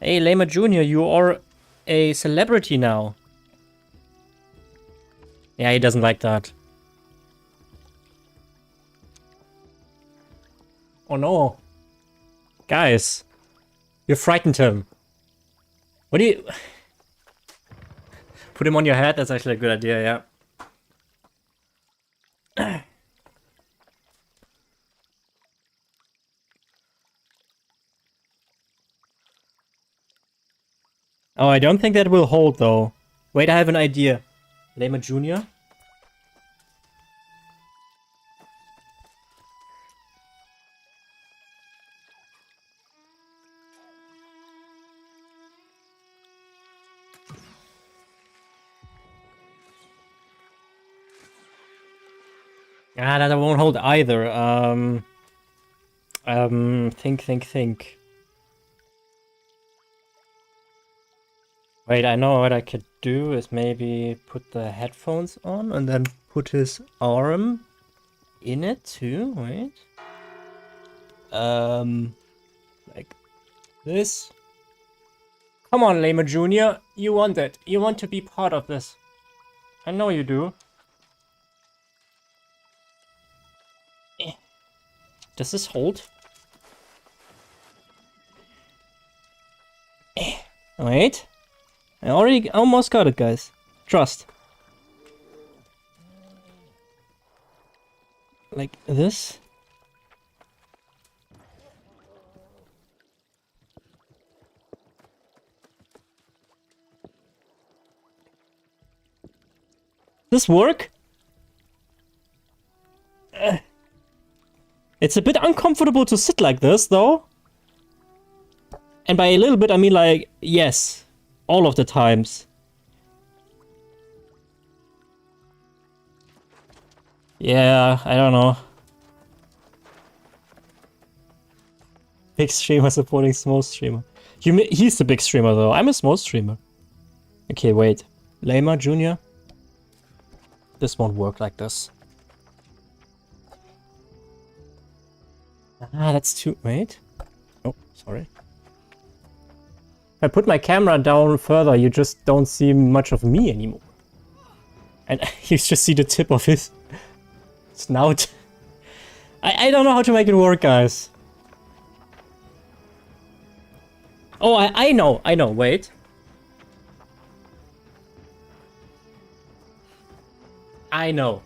Hey, Lama Jr., you are a celebrity now. Yeah, he doesn't like that. Oh no. Guys, you frightened him. What do you... Put him on your head? That's actually a good idea, yeah. Oh, I don't think that will hold, though. Wait, I have an idea. Lama Jr.? Ah, that won't hold either. Think. Wait, I know what I could do is maybe put the headphones on and then put his arm in it too. Wait. Like this. Come on, Lama Jr. You want it. You want to be part of this. I know you do. Does this hold? Wait. I already almost got it, guys. Trust. Like this. This work? It's a bit uncomfortable to sit like this, though. And by a little bit, I mean like, yes. All of the times. Yeah, I don't know. Big streamer supporting small streamer. He's the big streamer, though. I'm a small streamer. Okay, wait. Lama Jr.? This won't work like this. Ah, that's too... Wait. Oh, sorry. If I put my camera down further, you just don't see much of me anymore. And you just see the tip of his snout. I don't know how to make it work, guys. Oh, I know, wait. I know.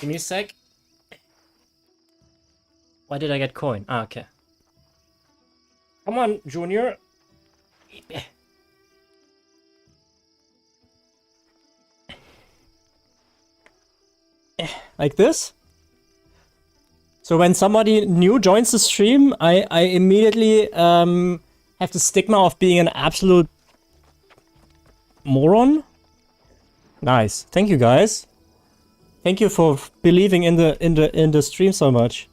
Give me a sec. Why did I get coin? Ah, okay. Come on, Junior. Like this. So when somebody new joins the stream, I immediately have the stigma of being an absolute moron. Nice. Thank you, guys. Thank you for believing in the stream so much.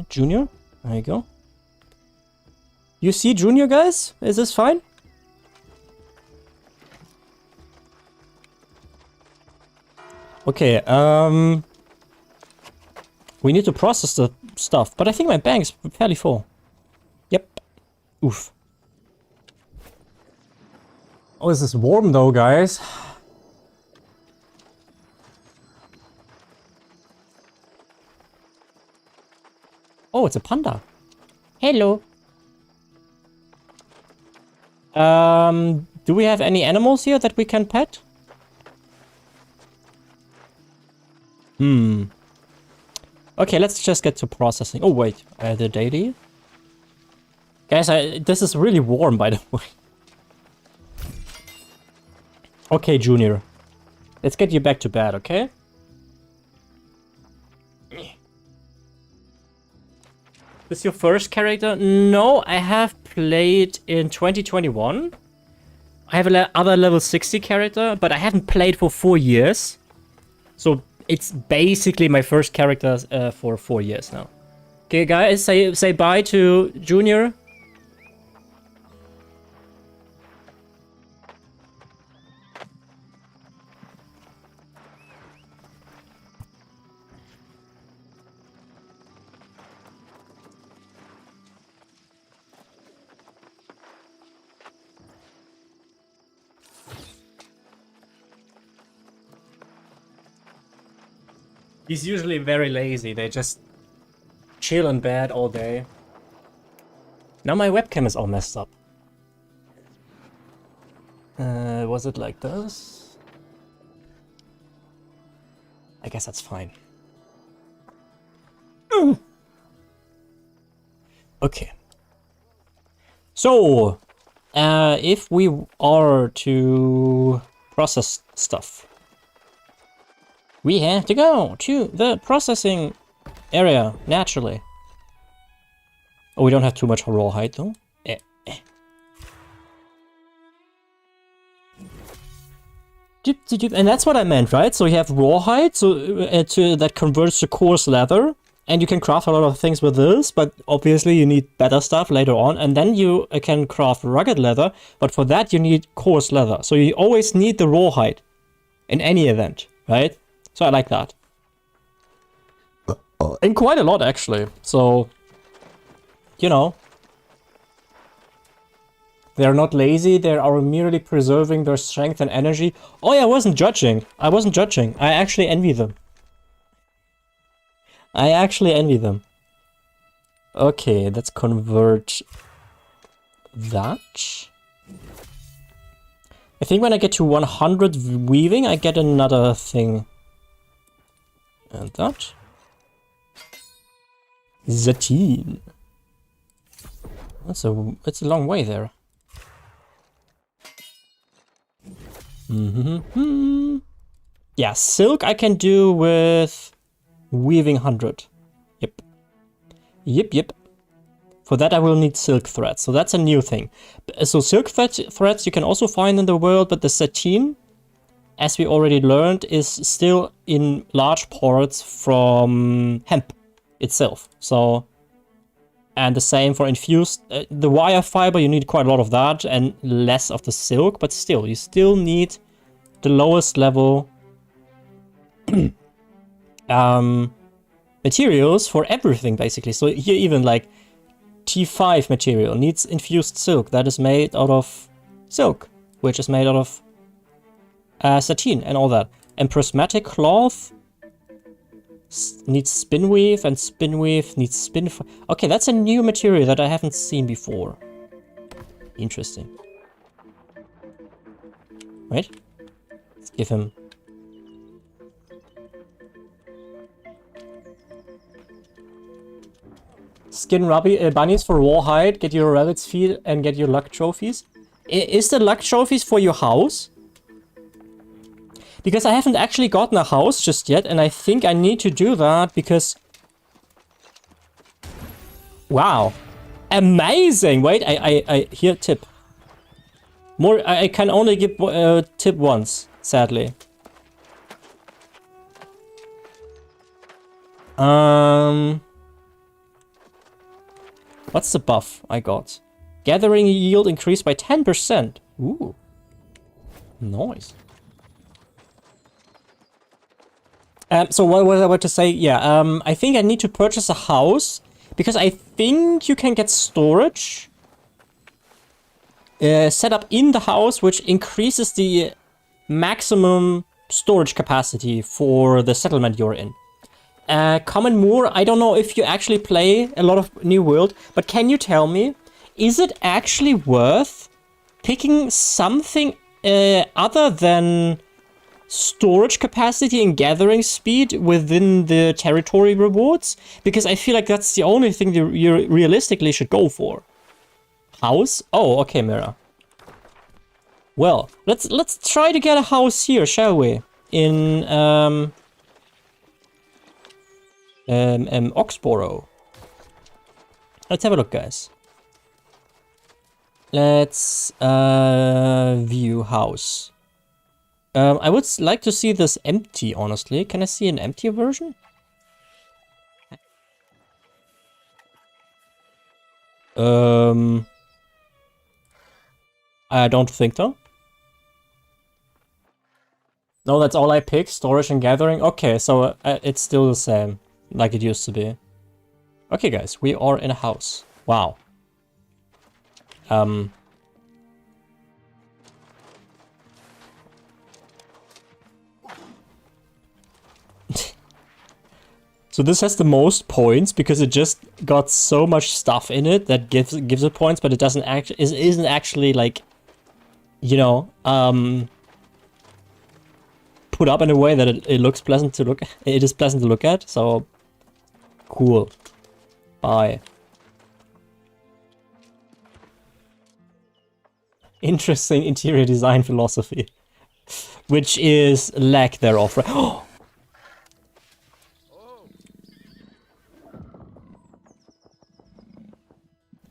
Junior, there you go. You see Junior, guys? Is this fine? Okay, We need to process the stuff, but I think my bank is fairly full. Yep. Oof. Oh, this is warm though, guys. Oh, it's a panda. Hello. Do we have any animals here that we can pet? Okay, let's just get to processing. Oh, wait. The daily? Guys, this is really warm, by the way. Okay, Junior. Let's get you back to bed, okay? This your first character? No, I have played in 2021. I have another level 60 character, but I haven't played for 4 years. So it's basically my first character for 4 years now. Okay, guys, say bye to Junior. He's usually very lazy. They just chill in bed all day. Now my webcam is all messed up. Was it like this? I guess that's fine. Okay. So, if we are to process stuff, we have to go to the processing area, naturally. Oh, we don't have too much raw height, though. And that's what I meant, right? So you have raw height, so that converts to coarse leather. And you can craft a lot of things with this, but obviously you need better stuff later on. And then you can craft rugged leather, but for that you need coarse leather. So you always need the raw height in any event, right? So I like that. And quite a lot, actually. So, you know. They're not lazy, they are merely preserving their strength and energy. Oh yeah, I wasn't judging. I actually envy them. Okay, let's convert that. I think when I get to 100 weaving, I get another thing. And that. Zatine. It's a long way there. Yeah, silk I can do with weaving 100. Yep. For that I will need silk threads, so that's a new thing. So silk threads you can also find in the world, but the sateen, as we already learned, is still in large parts from hemp itself. So, and the same for infused, the wire fiber, you need quite a lot of that and less of the silk, but still, you still need the lowest level materials for everything, basically. So here even like T5 material needs infused silk that is made out of silk, which is made out of sateen and all that. And prismatic cloth needs spin weave, and spin weave needs spin. Okay, that's a new material that I haven't seen before. Interesting. Wait, let's give him. Skin bunnies for rawhide, get your rabbit's feet, and get your luck trophies. Is the luck trophies for your house? Because I haven't actually gotten a house just yet, and I think I need to do that because... Wow. Amazing! Wait, I here, tip. More, I can only give tip once, sadly. What's the buff I got? Gathering yield increased by 10%. Ooh. Nice. So what was I about to say? Yeah, I think I need to purchase a house because I think you can get storage set up in the house, which increases the maximum storage capacity for the settlement you're in. Common Moor, I don't know if you actually play a lot of New World, but can you tell me, is it actually worth picking something other than storage capacity and gathering speed within the territory rewards? Because I feel like that's the only thing you realistically should go for. House? Oh, okay, Mira. Well, let's try to get a house here, shall we? In Oxborough. Let's have a look, guys. Let's view house. I would like to see this empty, honestly. Can I see an empty version? I don't think so. No, that's all I pick, storage and gathering. Okay, so it's still the same, like it used to be. Okay, guys, we are in a house. Wow. So this has the most points because it just got so much stuff in it that gives it points, but it doesn't isn't actually like, you know, put up in a way that it looks pleasant to look. It is pleasant to look at. So cool. Bye. Interesting interior design philosophy, which is lack thereof.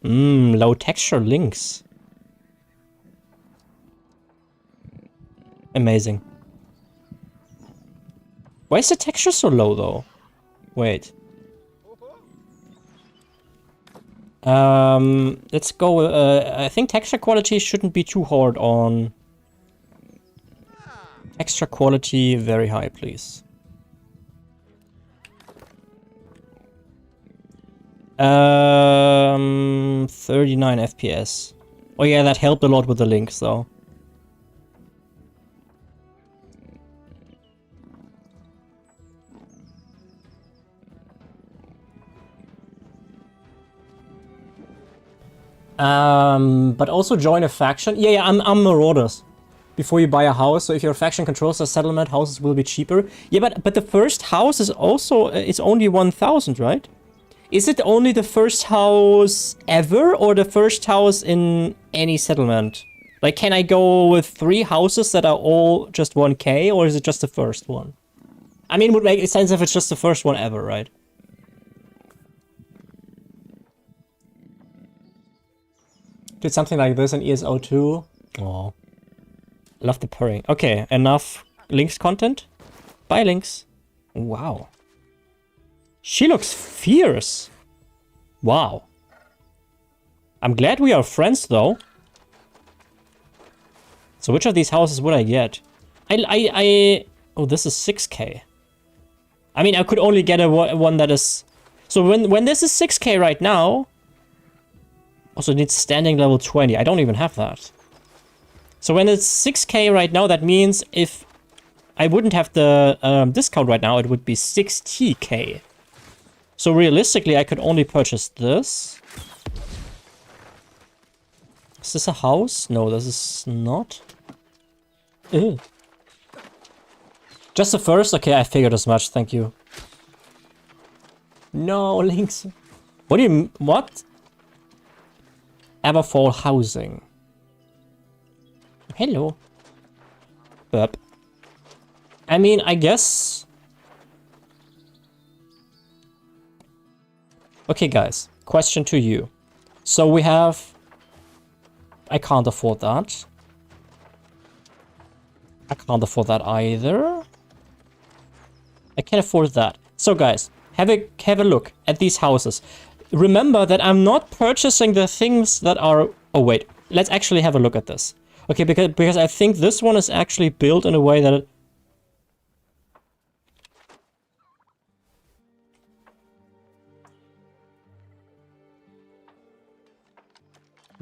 Low texture links. Amazing. Why is the texture so low though? Wait. Let's go. I think texture quality shouldn't be too hard on. Texture quality very high, please. 39 FPS. Oh yeah, that helped a lot with the links though. But also join a faction. Yeah, I'm Marauders. Before you buy a house, so if your faction controls a settlement, houses will be cheaper. Yeah, but the first house is also it's only 1,000, right? Is it only the first house ever, or the first house in any settlement? Like, can I go with 3 houses that are all just 1k, or is it just the first one? I mean, it would make sense if it's just the first one ever, right? Did something like this in ESO2. Oh. Love the purring. Okay, enough Lynx content. Bye, Lynx. Wow. She looks fierce. Wow. I'm glad we are friends, though. So which of these houses would I get? Oh, this is 6k. I mean, I could only get a one that is... So when this is 6k right now... Also, it needs standing level 20. I don't even have that. So when it's 6k right now, that means if I wouldn't have the discount right now, it would be 60k. So realistically, I could only purchase this. Is this a house? No, this is not. Ew. Just the first? Okay, I figured as much, thank you. No, Lynx. What do you... What? Everfall housing. Hello. Burp. I mean, I guess... Okay, guys. Question to you. So we have... I can't afford that. I can't afford that either. I can't afford that. So, guys, have a look at these houses. Remember that I'm not purchasing the things that are... Oh, wait. Let's actually have a look at this. Okay, because I think this one is actually built in a way that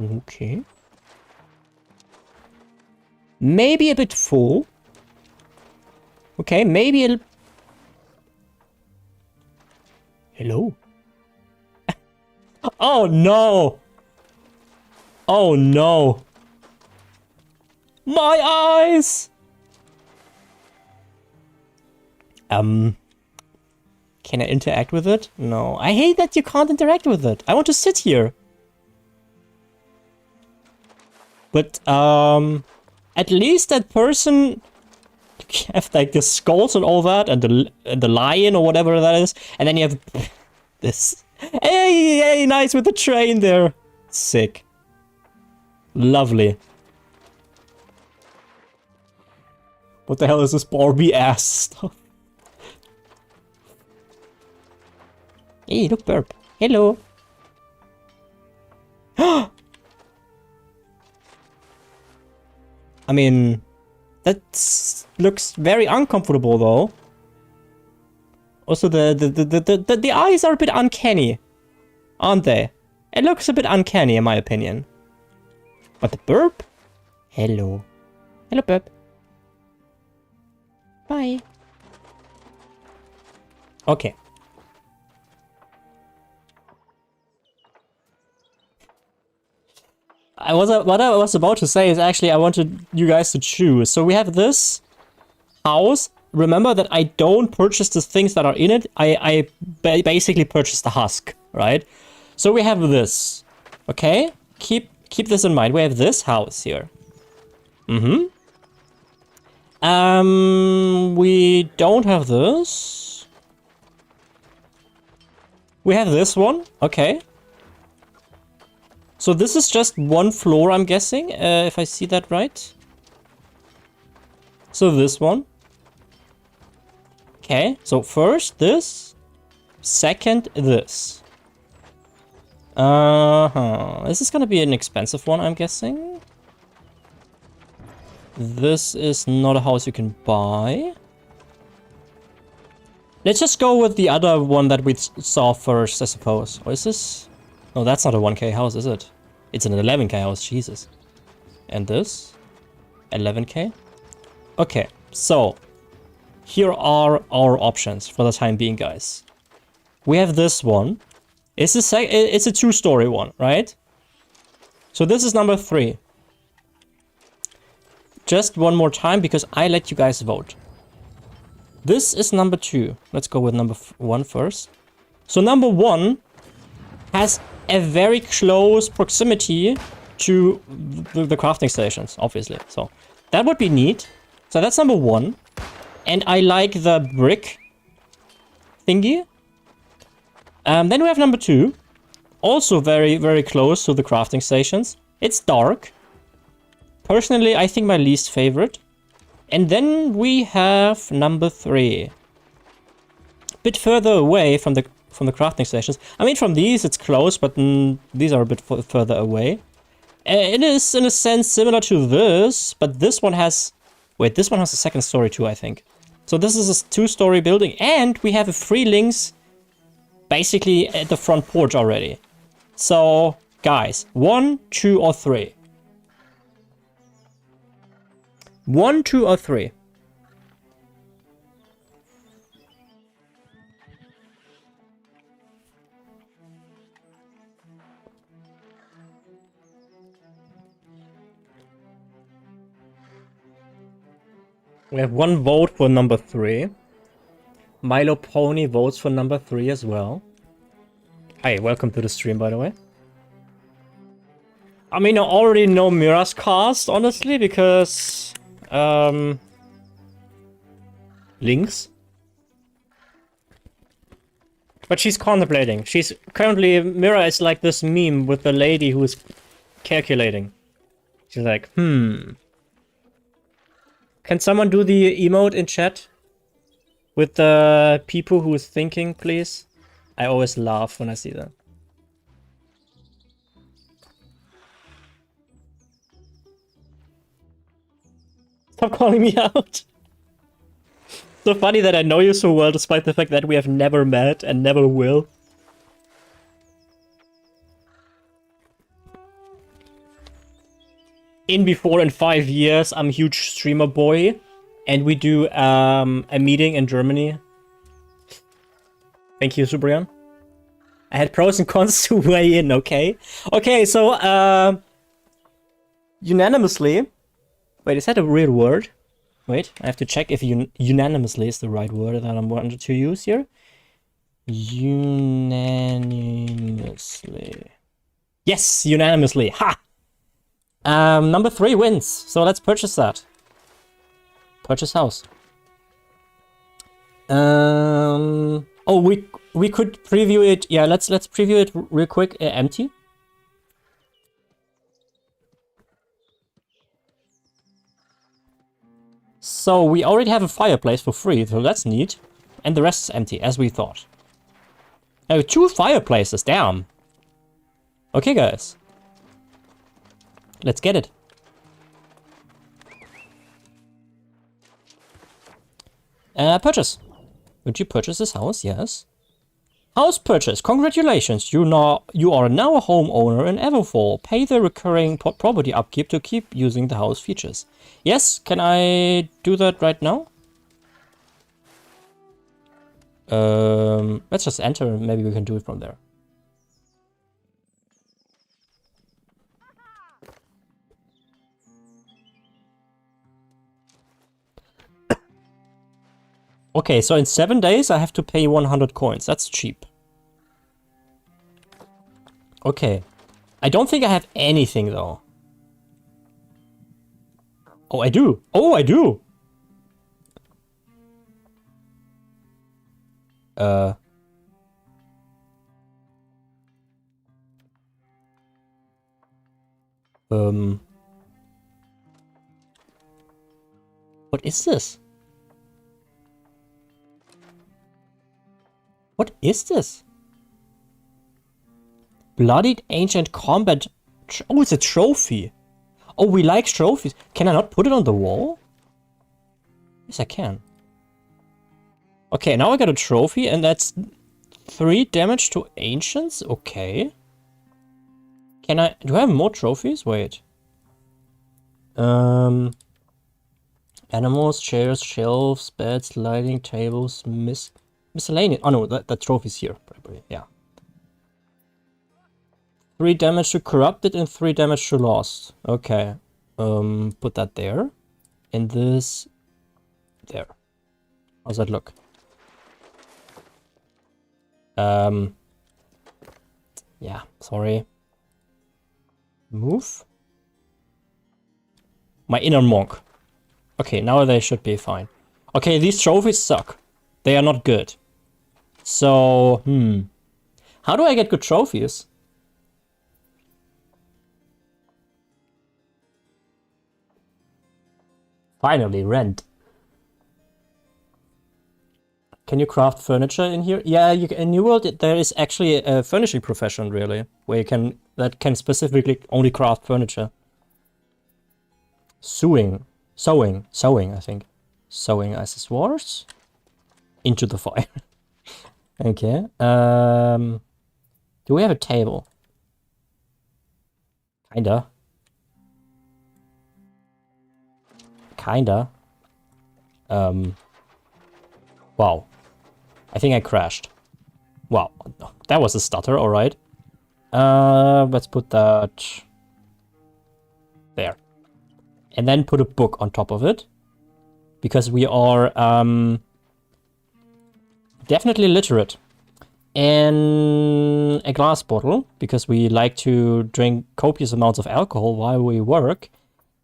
Okay. Maybe a bit full. Okay, maybe a... Hello? Oh no! Oh no! My eyes! Can I interact with it? No. I hate that you can't interact with it. I want to sit here. But, at least that person have like the skulls and all that, and the lion or whatever that is, and then you have this. Hey, hey, nice with the train there. Sick. Lovely. What the hell is this Barbie ass stuff? Hey, look, burp. Hello. I mean, that looks very uncomfortable though. Also, the eyes are a bit uncanny, aren't they? It looks a bit uncanny in my opinion. But the burp? Hello. Hello, burp. Bye. Okay. What I was about to say is actually I wanted you guys to choose. So we have this house. Remember that I don't purchase the things that are in it. I basically purchase the husk, right? So we have this. Okay? Keep this in mind. We have this house here. We don't have this. We have this one. Okay. So this is just one floor, I'm guessing, if I see that right. So this one. Okay, so first this, second this. This is gonna be an expensive one, I'm guessing. This is not a house you can buy. Let's just go with the other one that we saw first, I suppose. Or is this? No, that's not a 1k house, is it? It's an 11k house, Jesus. And this? 11k? Okay, so here are our options for the time being, guys. We have this one. It's a two-story one, right? So this is number 3. Just one more time because I let you guys vote. This is number 2. Let's go with number 1 first. So number 1 has a very close proximity to the crafting stations, obviously. So that would be neat. So that's number 1. And I like the brick thingy. Then we have number 2. Also very, very close to the crafting stations. It's dark. Personally, I think my least favorite. And then we have number 3. Bit further away from the crafting stations. I mean, from these it's close, but these are a bit further away. It is in a sense similar to this, but this one has... Wait, this one has a second story too, I think. So this is a 2-story building, and we have a 3 links basically at the front porch already. So, guys, 1, 2, or 3? 1, 2, or 3? We have 1 vote for number 3. Milo Pony votes for number 3 as well. Hi, welcome to the stream, by the way. I mean, I already know Mira's cast, honestly, because... Links. But she's contemplating. She's currently... Mira is like this meme with the lady who is calculating. She's like, Can someone do the emote in chat? With the people who is thinking, please? I always laugh when I see that. Stop calling me out. So funny that I know you so well, despite the fact that we have never met and never will. in before in 5 years. I'm a huge streamer boy. And we do a meeting in Germany. Thank you, Subrian. I had pros and cons to weigh in, okay? Okay, so, unanimously... Wait, is that a real word? Wait, I have to check if unanimously is the right word that I'm wanting to use here. Unanimously. Yes, unanimously. Ha! Number 3 wins. So let's purchase that. Purchase house. Oh, we could preview it. Yeah, let's preview it real quick. Empty. So we already have a fireplace for free, so that's neat. And the rest is empty, as we thought. 2 fireplaces, damn. Okay, guys. Let's get it. Purchase. Would you purchase this house? Yes. House purchase. Congratulations. You are now a homeowner in Everfall. Pay the recurring property upkeep to keep using the house features. Yes. Can I do that right now? Let's just enter and maybe we can do it from there. Okay, so in 7 days I have to pay 100 coins. That's cheap. Okay. I don't think I have anything though. Oh, I do. Oh, I do. What is this? What is this? Bloodied Ancient Combat... Oh, it's a trophy. Oh, we like trophies. Can I not put it on the wall? Yes, I can. Okay, now I got a trophy and that's 3 damage to Ancients? Okay. Can I... Do I have more trophies? Wait. Animals, chairs, shelves, beds, lighting, tables, miscellaneous. Oh no, the trophy's here, probably. Yeah. 3 damage to corrupted and 3 damage to lost. Okay. Put that there. And this there. How's that look? Yeah, sorry. Move. My inner monk. Okay, now they should be fine. Okay, these trophies suck. They are not good. So, how do I get good trophies? Finally, rent. Can you craft furniture in here? Yeah, in New World there is actually a furnishing profession, really, where you can specifically only craft furniture. Sewing, I think. Sewing accessoires into the fire. Okay. Do we have a table? Kinda. Wow. I think I crashed. Wow. That was a stutter, alright. Let's put that there. And then put a book on top of it. Because we are definitely literate. And a glass bottle, because we like to drink copious amounts of alcohol while we work.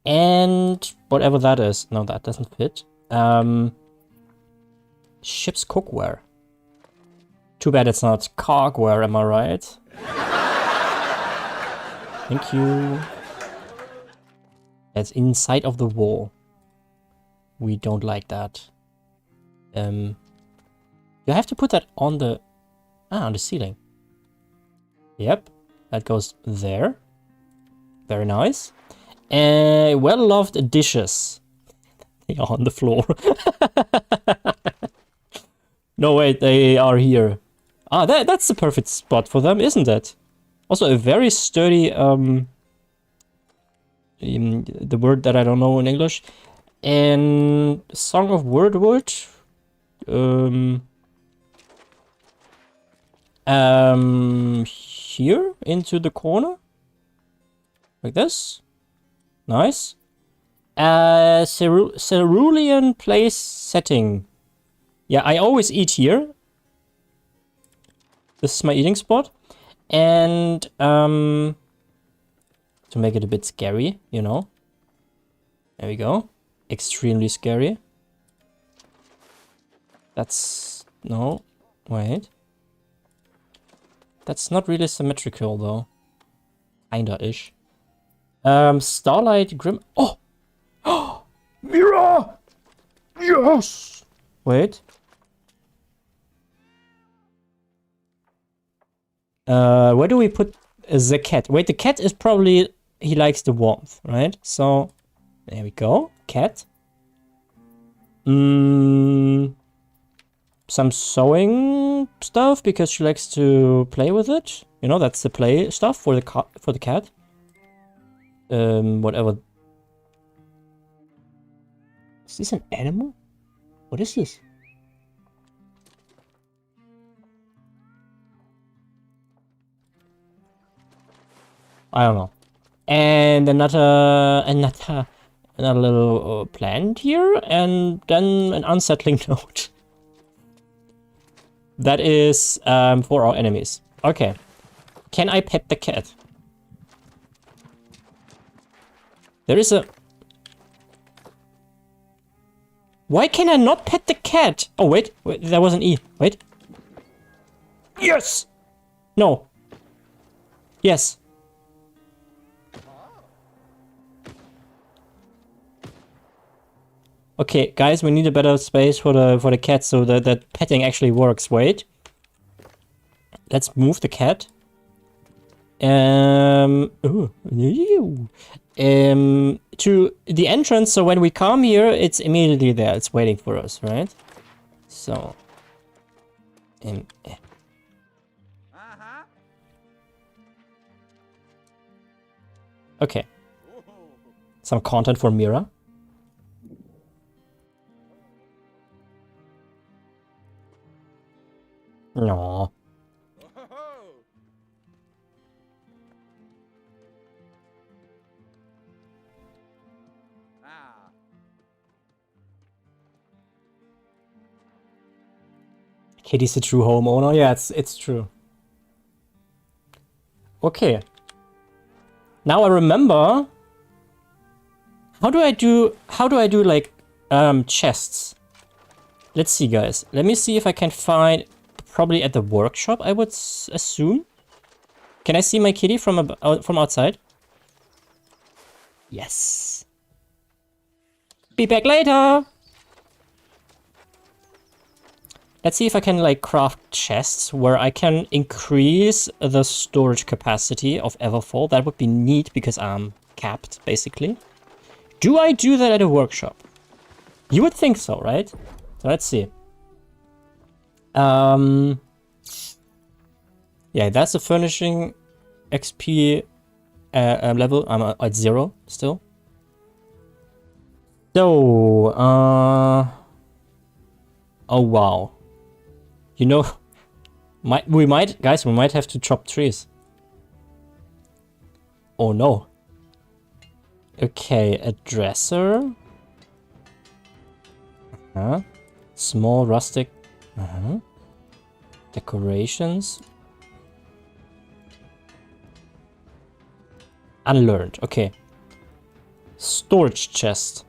And whatever that is. No, that doesn't fit. Ship's cookware. Too bad it's not cargware, am I right? Thank you. It's inside of the wall. We don't like that. You have to put that on the... on the ceiling. Yep. That goes there. Very nice. Well-loved dishes. They are on the floor. No, wait, they are here. Ah, that's the perfect spot for them, isn't it? Also, a very sturdy the word that I don't know in English. And Song of Wordwood. Here into the corner, like this. Nice. Cerulean place setting. Yeah, I always eat here. This is my eating spot. And to make it a bit scary, you know. There we go. Extremely scary. That's... no. Wait. That's not really symmetrical, though. Kinda-ish. Starlight Grim... Oh! Oh! Mirror! Yes! Wait. Where do we put the cat? Wait, the cat is probably... he likes the warmth, right? So... there we go. Cat. Some sewing stuff because she likes to play with it. You know, that's the play stuff for the cat. Whatever. Is this an animal? What is this? I don't know. And another little plant here, and then an unsettling note. That is for our enemies. Okay. Can I pet the cat? There is a... why can I not pet the cat? Oh, wait. Wait, there was an E. Wait. Yes! No. Yes. Okay, guys, we need a better space for the cat so that petting actually works. Wait. Let's move the cat. To the entrance, so when we come here, it's immediately there. It's waiting for us, right? So. Okay. Some content for Mira. No. Kitty's a true homeowner. Yeah, it's true. Okay. Now I remember. How do I do like chests? Let's see, guys. Let me see if I can find, probably at the workshop, I would assume. Can I see my kitty from outside? Yes. Be back later. Let's see if I can like craft chests where I can increase the storage capacity of Everfall. That would be neat because I'm capped, basically. Do I do that at a workshop? You would think so, right? So let's see. Yeah, that's the furnishing XP level. I'm at 0 still. So, oh wow. You know, we might have to chop trees. Oh no. Okay, a dresser. Small rustic. Decorations. Unlearned. Okay. Storage chest.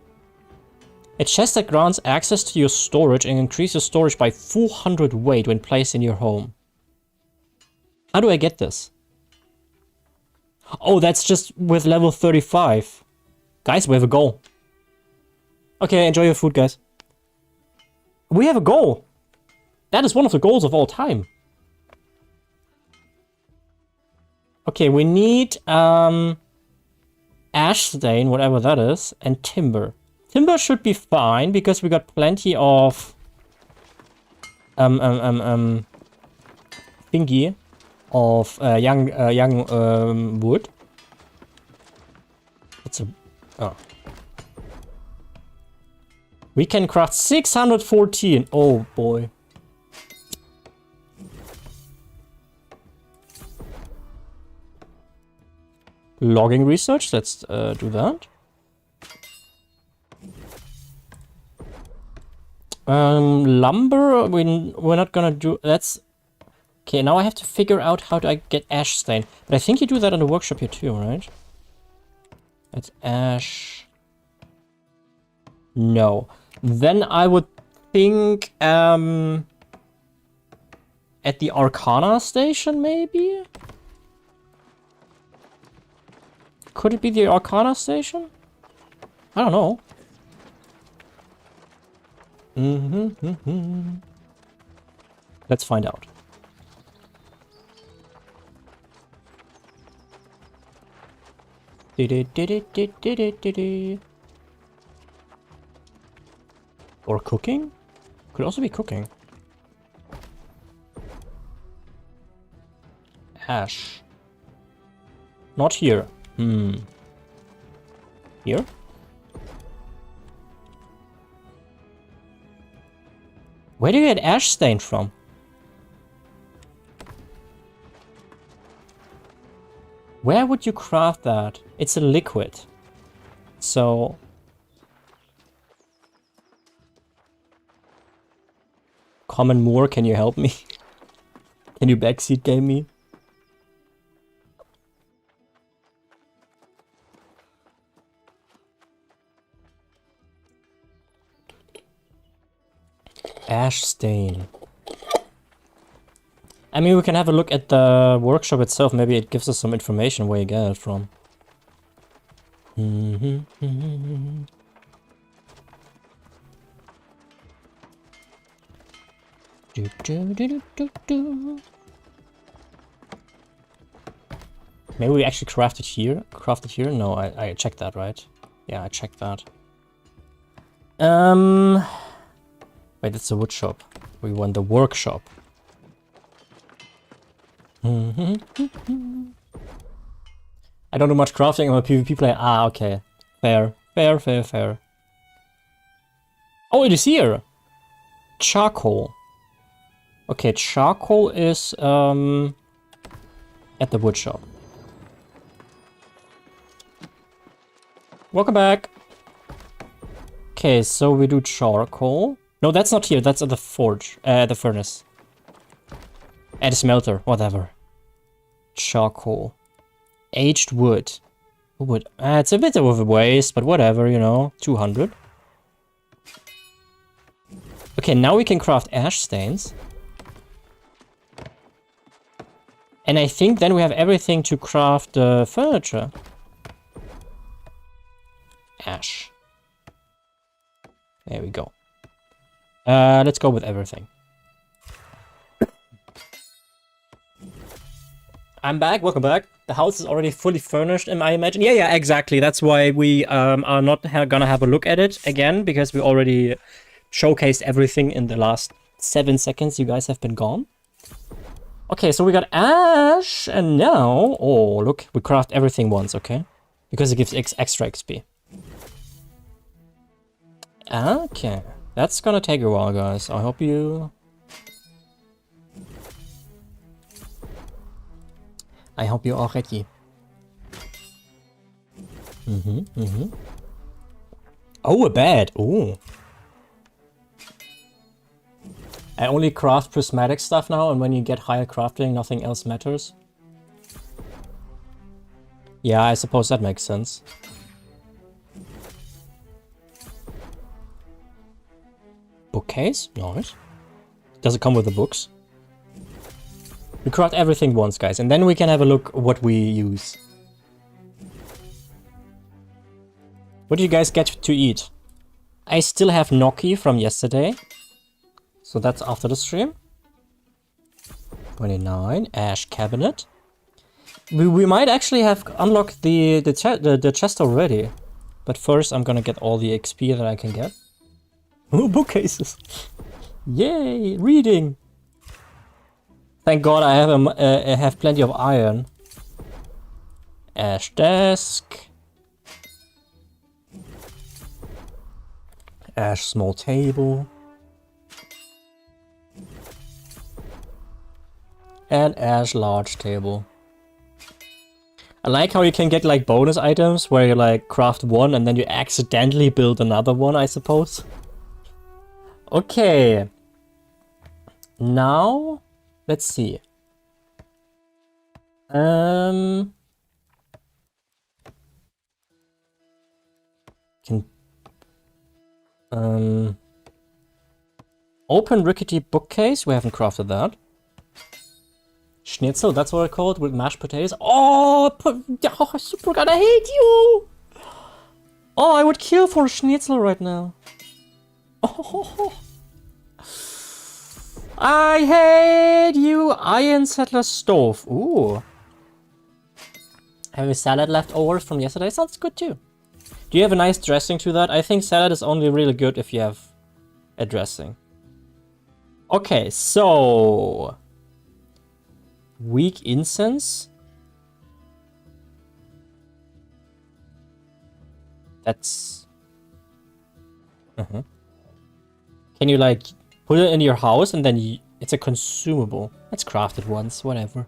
A chest that grants access to your storage and increases storage by 400 weight when placed in your home. How do I get this? Oh, that's just with level 35. Guys, we have a goal. Okay, enjoy your food, guys. We have a goal. That is one of the goals of all time. Okay, we need ash stain, whatever that is, and timber. Timber should be fine because we got plenty of thingy of young wood. Oh. We can craft 614. Oh boy. Logging research, let's do that. Lumber, we're not gonna do, that's... Okay, now I have to figure out how to get ash stain. But I think you do that in the workshop here too, right? That's ash. No. Then I would think, at the Arcana station, maybe? Could it be the Arcana station? I don't know. Let's find out. Or cooking? Could also be cooking. Ash. Not here. Here? Where do you get ash stain from? Where would you craft that? It's a liquid. So... Common Moor, can you help me? Can you backseat game me? Ash stain. I mean, we can have a look at the workshop itself. Maybe it gives us some information where you get it from. Maybe we actually craft it here? Craft it here? No, I checked that, right? Yeah, I checked that. Wait, it's a wood shop. We want the workshop. I don't do much crafting, I'm a PvP player. Ah, okay. Fair. Fair, fair, fair. Oh, it is here! Charcoal. Okay, charcoal is at the wood shop. Welcome back. Okay, so we do charcoal. No, that's not here. That's at the forge, the furnace. At the smelter, whatever. Charcoal. Aged wood. Wood. It's a bit of a waste, but whatever, you know. 200. Okay, now we can craft ash stains. And I think then we have everything to craft furniture. Ash. There we go. Let's go with everything. I'm back, welcome back. The house is already fully furnished, I imagine. Yeah, exactly. That's why we are not gonna have a look at it again, because we already showcased everything in the last 7 seconds you guys have been gone. Okay, so we got ash, and now... Oh, look, we craft everything once, okay? Because it gives extra XP. Okay, that's gonna take a while, guys. I hope you... I hope you're all ready. Oh, a bed. Oh. I only craft prismatic stuff now, and when you get higher crafting, nothing else matters. Yeah, I suppose that makes sense. Bookcase? Nice. Does it come with the books? We craft everything once, guys, and then we can have a look what we use. What do you guys get to eat? I still have gnocchi from yesterday. So that's after the stream. 29, ash cabinet. We might actually have unlocked the chest already. But first I'm gonna get all the XP that I can get. Oh, bookcases. Yay, reading. Thank God I have plenty of iron. Ash desk. Ash small table. And Ash large table. I like how you can get like bonus items where you like craft one and then you accidentally build another one, I suppose. Okay. Now, let's see. Can open rickety bookcase. We haven't crafted that. Schnitzel, that's what I call it, with mashed potatoes. Oh, super god, I hate you! Oh, I would kill for a schnitzel right now. Oh, I hate you! Iron settler stove. Ooh. Having salad left over from yesterday sounds good too. Do you have a nice dressing to that? I think salad is only really good if you have a dressing. Okay, so... weak incense? That's... Can you like put it in your house and then it's a consumable? Let's craft it once, whatever.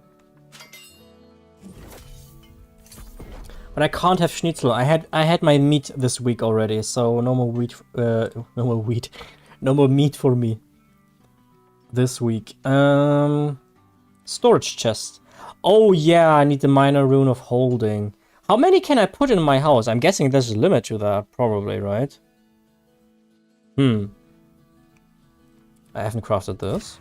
But I can't have schnitzel. I had my meat this week already, so no more wheat. No more meat for me this week. Storage chest. Oh yeah, I need the minor rune of holding. How many can I put in my house? I'm guessing there's a limit to that, probably, right? I haven't crafted this.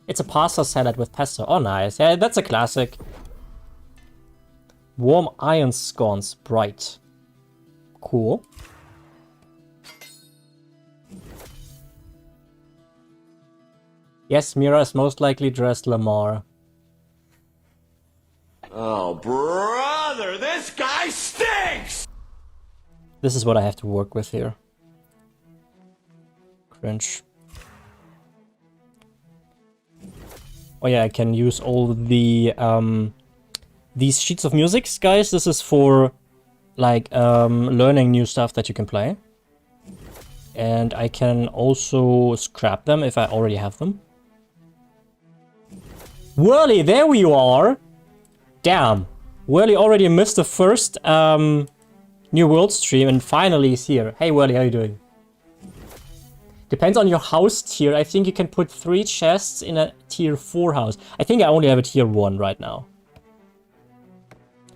It's a pasta salad with pesto. Oh, nice. Yeah, that's a classic. Warm iron scones, bright. Cool. Yes, Mira is most likely dressed Lamar. Oh, brother, this guy stinks! This is what I have to work with here. Cringe. Oh yeah, I can use all the these sheets of music, guys. This is for like learning new stuff that you can play. And I can also scrap them if I already have them. Whirly, there we are! Damn. Whirly already missed the first New World stream and finally is here. Hey Whirly, how you doing? Depends on your house tier. I think you can put 3 chests in a tier 4 house. I think I only have a tier 1 right now.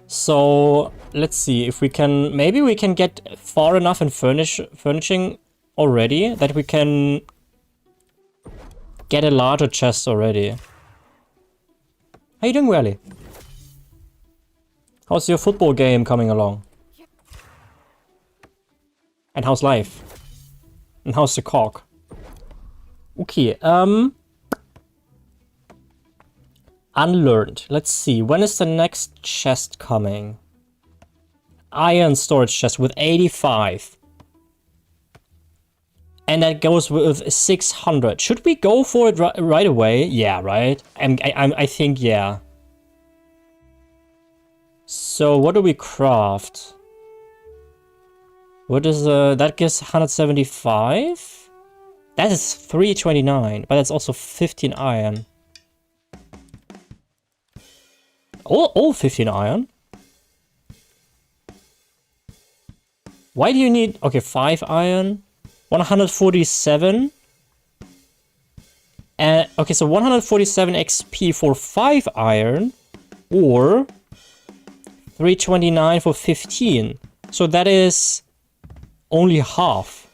So let's see if we can, maybe we can get far enough in furnishing already that we can get a larger chest already. How you doing, Whirly? How's your football game coming along? And how's life? And how's the cock? Okay, unlearned. Let's see, when is the next chest coming? Iron storage chest with 85. And that goes with 600. Should we go for it right away? Yeah, right? I think, yeah. So, what do we craft? What is that gives 175? That is 329, but that's also 15 iron. All 15 iron? Why do you need... Okay, 5 iron. 147. Okay, so 147 XP for 5 iron. Or 329 for 15. So that is only half.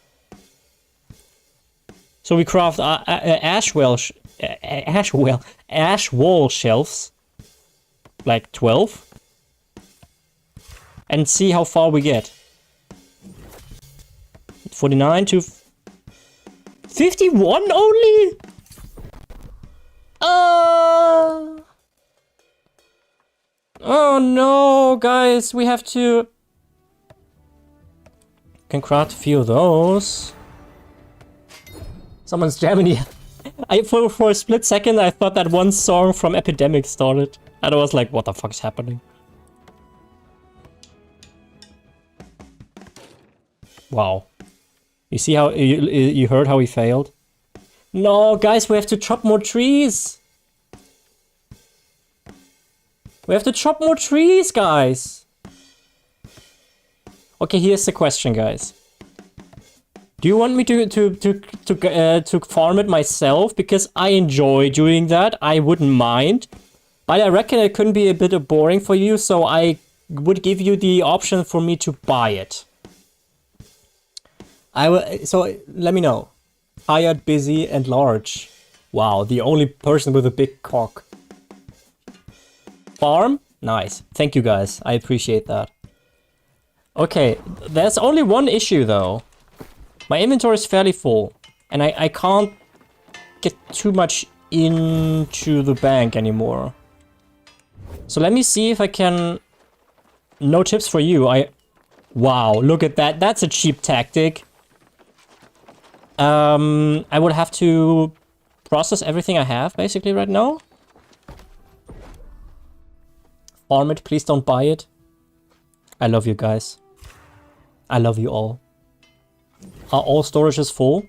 So we craft ash wall shelves. Like 12. And see how far we get. 49 to 51 only? Oh no, guys, we have to... Can craft a few of those. Someone's jamming. For a split second, I thought that one song from Epidemic started. And I was like, what the fuck is happening? Wow. You see how you heard how he failed? No, guys, we have to chop more trees. We have to chop more trees, guys. Okay, here's the question, guys. Do you want me to farm it myself? Because I enjoy doing that. I wouldn't mind. But I reckon it couldn't be a bit boring for you, so I would give you the option for me to buy it. So let me know. Tired, busy, and large. Wow, the only person with a big cock. Farm? Nice. Thank you, guys. I appreciate that. Okay, there's only one issue, though. My inventory is fairly full. And I can't get too much into the bank anymore. So let me see if I can... No tips for you. Wow, look at that. That's a cheap tactic. I would have to process everything I have, basically, right now. Farm it, please don't buy it. I love you guys. I love you all. Are all storages full?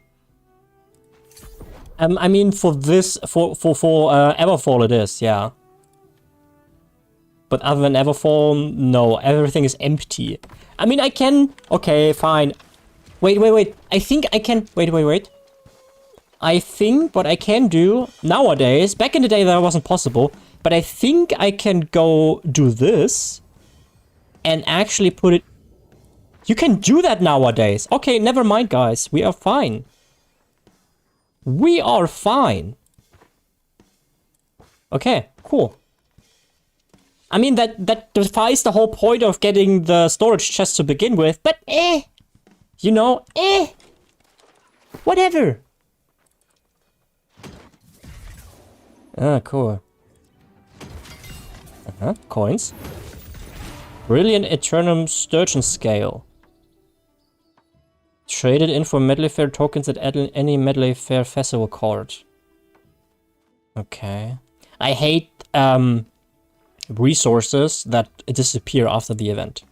I mean, for this, for Everfall it is, yeah. But other than Everfall, no, everything is empty. I mean, I can... Okay, fine. Wait. I think I can... Wait. I think what I can do nowadays... Back in the day that wasn't possible. But I think I can go do this. And actually put it... You can do that nowadays. Okay, never mind, guys. We are fine. We are fine. Okay, cool. I mean, that defies the whole point of getting the storage chest to begin with, but you know, whatever. Ah, cool. Coins. Brilliant Eternum Sturgeon Scale. Traded in for Medley Fair tokens at any Medley Fair festival card. Okay. I hate, resources that disappear after the event.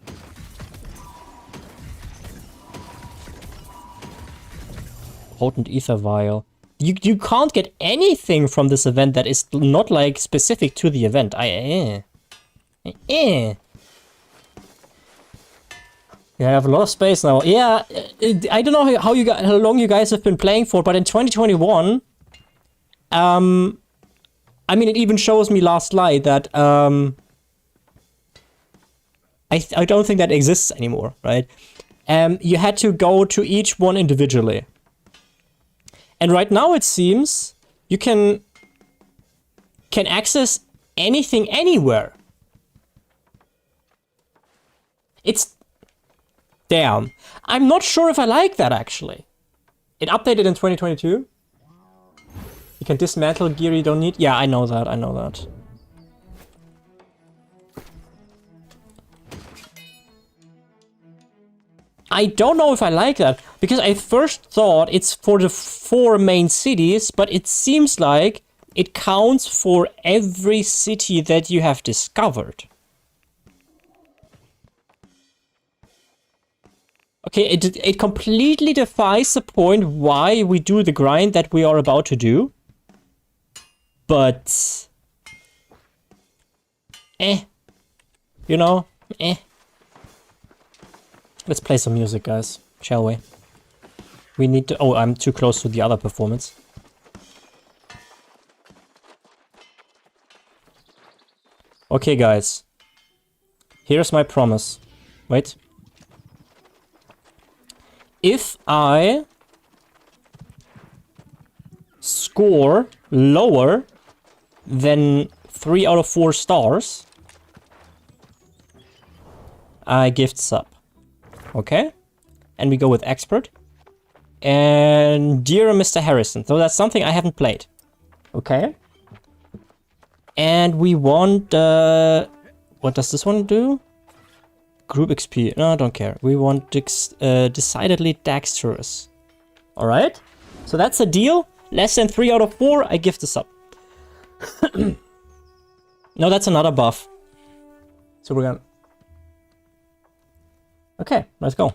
Potent ether vial. You can't get anything from this event that is not like specific to the event. Yeah, I have a lot of space now. Yeah, I don't know how long you guys have been playing for, but in 2021, I mean, it even shows me last night that I don't think that exists anymore, right? You had to go to each one individually. And right now it seems you can access anything anywhere. It's... Damn. I'm not sure if I like that, actually. It updated in 2022. You can dismantle gear you don't need. Yeah, I know that. I don't know if I like that, because I first thought it's for the 4 main cities, but it seems like it counts for every city that you have discovered. Okay, it completely defies the point why we do the grind that we are about to do. But... You know? Let's play some music, guys. Shall we? We need to... Oh, I'm too close to the other performance. Okay, guys. Here's my promise. Wait. If I score lower than 3 out of 4 stars, I gift sub. Okay? And we go with expert. And dear Mr. Harrison. So that's something I haven't played. Okay? And we want... what does this one do? Group XP. No, I don't care. We want decidedly dexterous. Alright? So that's a deal. Less than 3 out of 4, I gift this up. No, that's another buff. So we're gonna... Okay, let's go.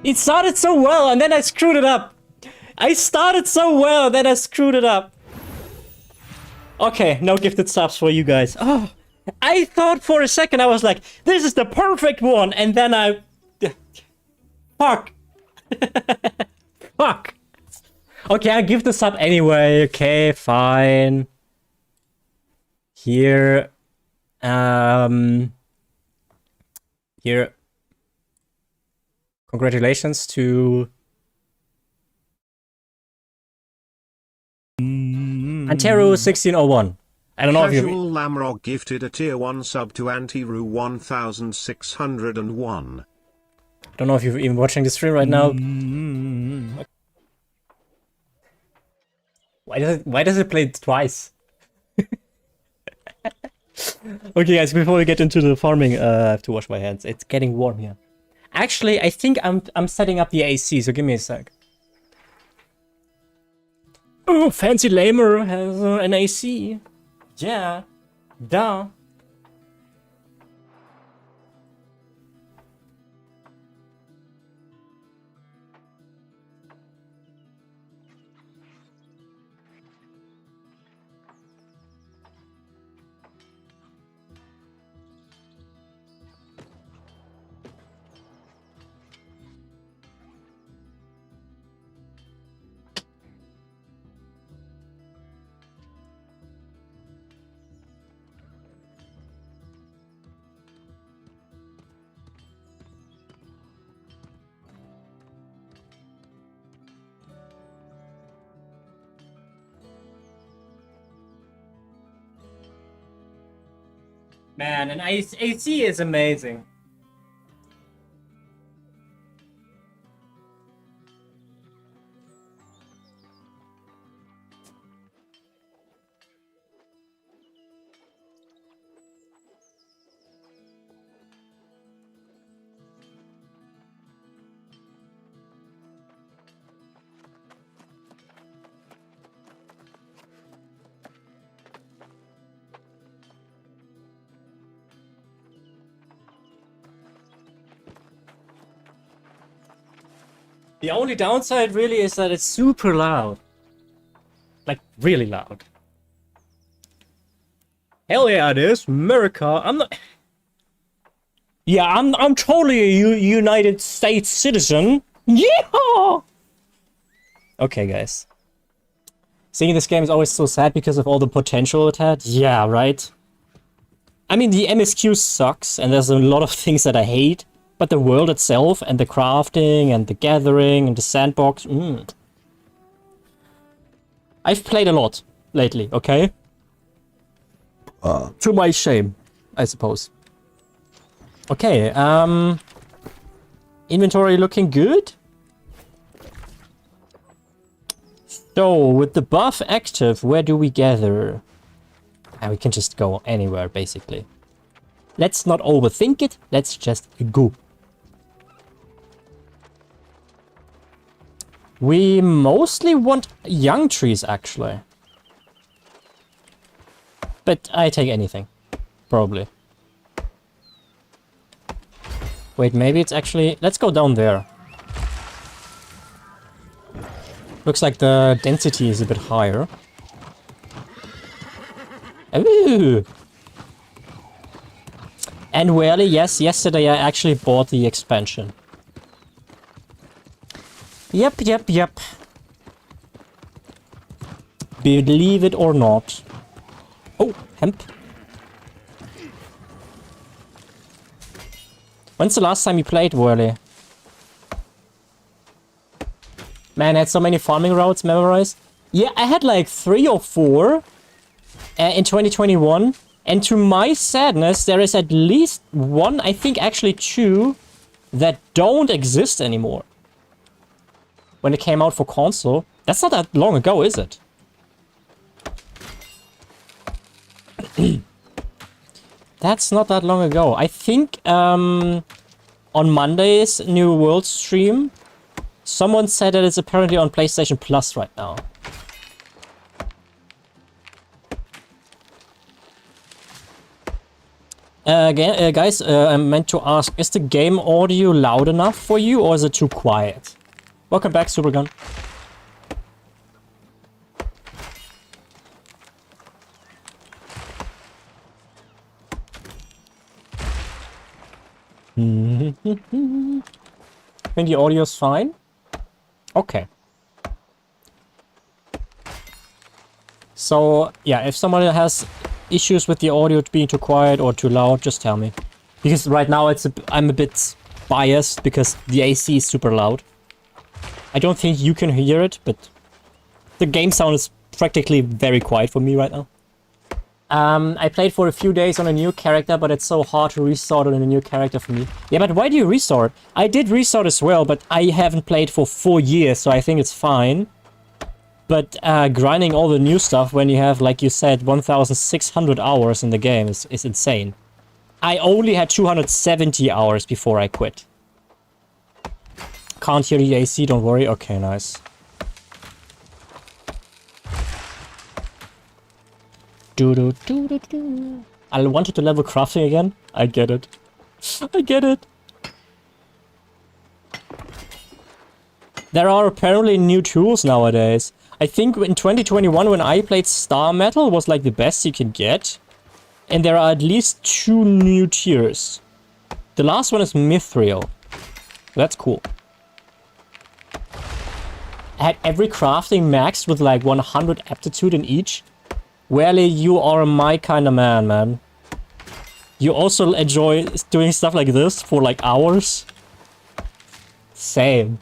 It started so well, and then I screwed it up. I started so well, and then I screwed it up. Okay, no gifted subs for you guys. Oh, I thought for a second, I was like, this is the perfect one, and then I... Fuck. Fuck. Okay, I'll give the sub anyway. Okay, fine. Here. Here. Congratulations to Antero1601. I don't know if you... Casual Lamrock gifted a tier 1 sub to Antiru 1601. I don't know if you're even watching the stream right now. Why does it play it twice? Okay, guys, before we get into the farming, I have to wash my hands. It's getting warm here. Actually, I think I'm setting up the AC, so give me a sec. Oh, Fancy Lamer has an AC. Yeah, duh. Man, an AC is amazing. The only downside really is that it's super loud. Like, really loud. Hell yeah, it is. America. I'm not... Yeah, I'm totally a United States citizen. Yeah! Okay, guys. Seeing this game is always so sad because of all the potential it had. Yeah, right? I mean, the MSQ sucks, and there's a lot of things that I hate. But the world itself, and the crafting, and the gathering, and the sandbox... I've played a lot lately, okay? To my shame, I suppose. Okay, inventory looking good? So, with the buff active, where do we gather? And we can just go anywhere, basically. Let's not overthink it, let's just go. We mostly want young trees, actually. But I take anything. Probably. Wait, maybe it's actually... Let's go down there. Looks like the density is a bit higher. Ooh! And really, yes, yesterday I actually bought the expansion. Yep. Believe it or not. Oh, hemp. When's the last time you played, Whirly? Man, I had so many farming routes memorized. Yeah, I had like 3 or 4 in 2021. And to my sadness, there is at least one, I think actually two, that don't exist anymore. When it came out for console. That's not that long ago, is it? That's not that long ago. I think on Monday's New World stream, someone said that it's apparently on PlayStation Plus right now. Guys, I meant to ask, is the game audio loud enough for you or is it too quiet? Welcome back, Supergun. I think the audio's fine. Okay. So, yeah, if someone has issues with the audio being too quiet or too loud, just tell me. Because right now I'm a bit biased because the AC is super loud. I don't think you can hear it, but the game sound is practically very quiet for me right now. I played for a few days on a new character, but it's so hard to restart on a new character for me. Yeah, but why do you restart? I did restart as well, but I haven't played for 4 years, so I think it's fine. But grinding all the new stuff when you have, like you said, 1,600 hours in the game is insane. I only had 270 hours before I quit. Can't hear the AC, don't worry. Okay, nice. I wanted to level crafting again. I get it. I get it. There are apparently new tools nowadays. I think in 2021 when I played Star Metal was like the best you can get. And there are at least 2 new tiers. The last one is Mithril. That's cool. I had every crafting maxed with like 100 aptitude in each. Welly, you are my kind of man. You also enjoy doing stuff like this for like hours? Same.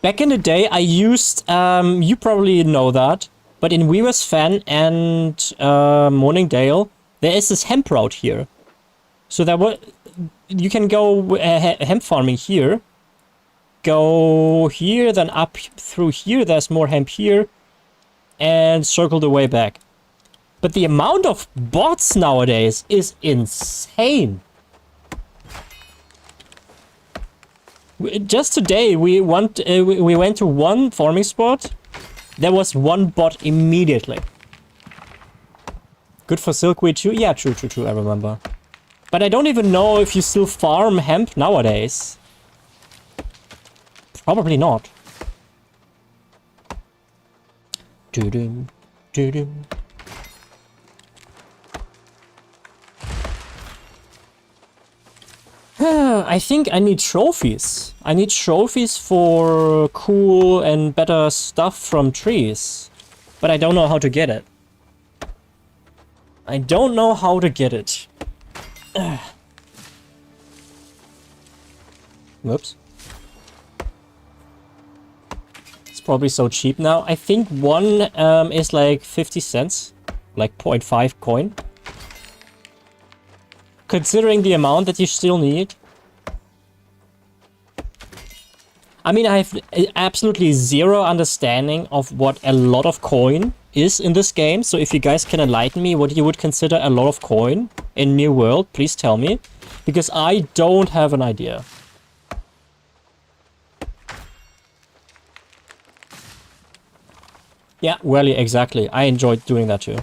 Back in the day, I used, you probably know that, but in Weaver's Fen and Morningdale, there is this hemp route here. So you can go hemp farming here. Go here, then up through here, there's more hemp here, and circle the way back. But the amount of bots nowadays is insane. Just today, we went to one farming spot. There was one bot immediately. Good for silkweed too? Yeah, true, I remember. But I don't even know if you still farm hemp nowadays. Probably not. Doo-doo, doo-doo. I think I need trophies. I need trophies for cool and better stuff from trees. But I don't know how to get it. I don't know how to get it. Whoops. Probably so cheap now. I think one is like 50 cents, like 0.5 coin. Considering the amount that you still need. I mean, I have absolutely zero understanding of what a lot of coin is in this game. So if you guys can enlighten me what you would consider a lot of coin in New World, please tell me. Because I don't have an idea. Yeah, well, yeah, exactly. I enjoyed doing that too.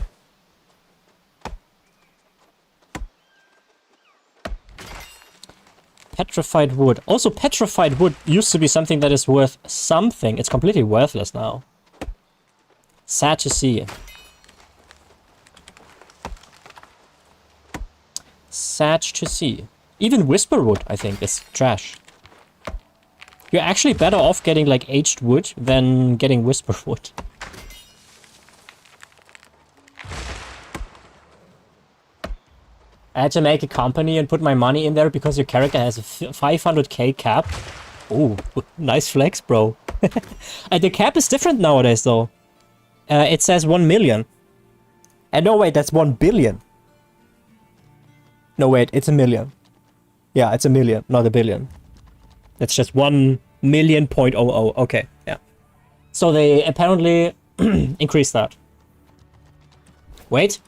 Petrified wood. Also, petrified wood used to be something that is worth something. It's completely worthless now. Sad to see. Sad to see. Even whisperwood, I think, is trash. You're actually better off getting like aged wood than getting whisperwood. I had to make a company and put my money in there because your character has a 500k cap. Oh, nice flex, bro. And the cap is different nowadays, though. It says 1 million. And no, wait, that's 1 billion. No, wait, it's a million. Yeah, it's a million, not a billion. That's just 1 million point oh oh. Okay, yeah. So they apparently increased that. Wait.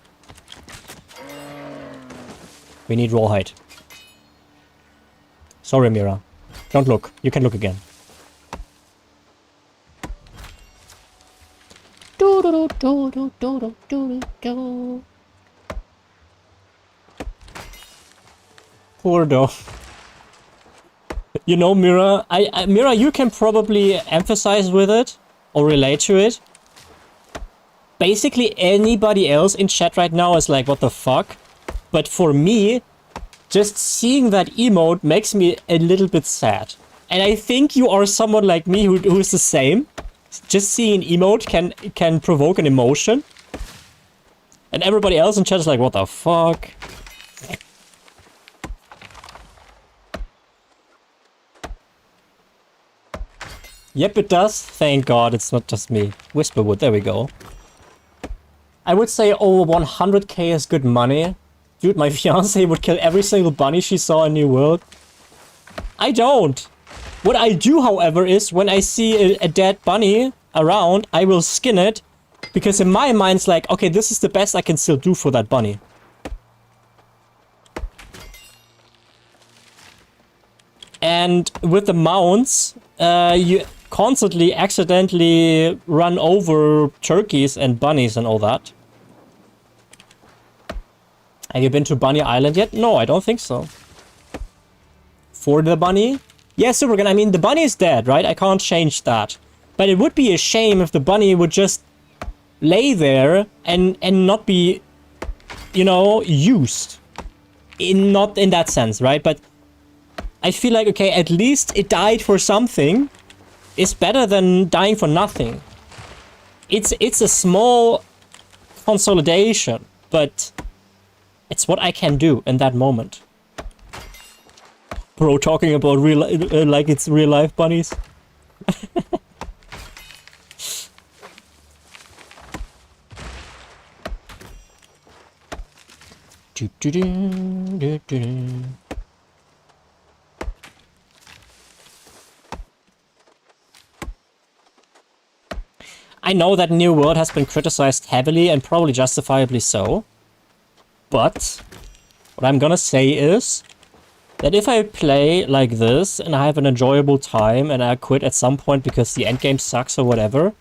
We need raw height. Sorry, Mira. Don't look. You can look again. Poor dog. You know, Mira, Mira, you can probably emphasize with it or relate to it. Basically, anybody else in chat right now is like, what the fuck? But for me, just seeing that emote makes me a little bit sad. And I think you are someone like me who is the same. Just seeing an emote can provoke an emotion. And everybody else in chat is like, what the fuck? Yep, it does. Thank God it's not just me. Whisperwood, there we go. I would say over 100k is good money. Dude, my fiance would kill every single bunny she saw in New World. I don't. What I do, however, is when I see a dead bunny around, I will skin it. Because in my mind, it's like, okay, this is the best I can still do for that bunny. And with the mounts, you constantly accidentally run over turkeys and bunnies and all that. Have you been to Bunny Island yet? No, I don't think so. For the bunny? Yeah, super good. I mean, the bunny is dead, right? I can't change that. But it would be a shame if the bunny would just lay there and not be, you know, used. Not in that sense, right? But I feel like, okay, at least it died for something. It's better than dying for nothing. It's a small consolidation, but it's what I can do in that moment. Bro, talking about real like it's real life bunnies. I know that New World has been criticized heavily and probably justifiably so. But what I'm gonna say is that if I play like this and I have an enjoyable time and I quit at some point because the endgame sucks or whatever,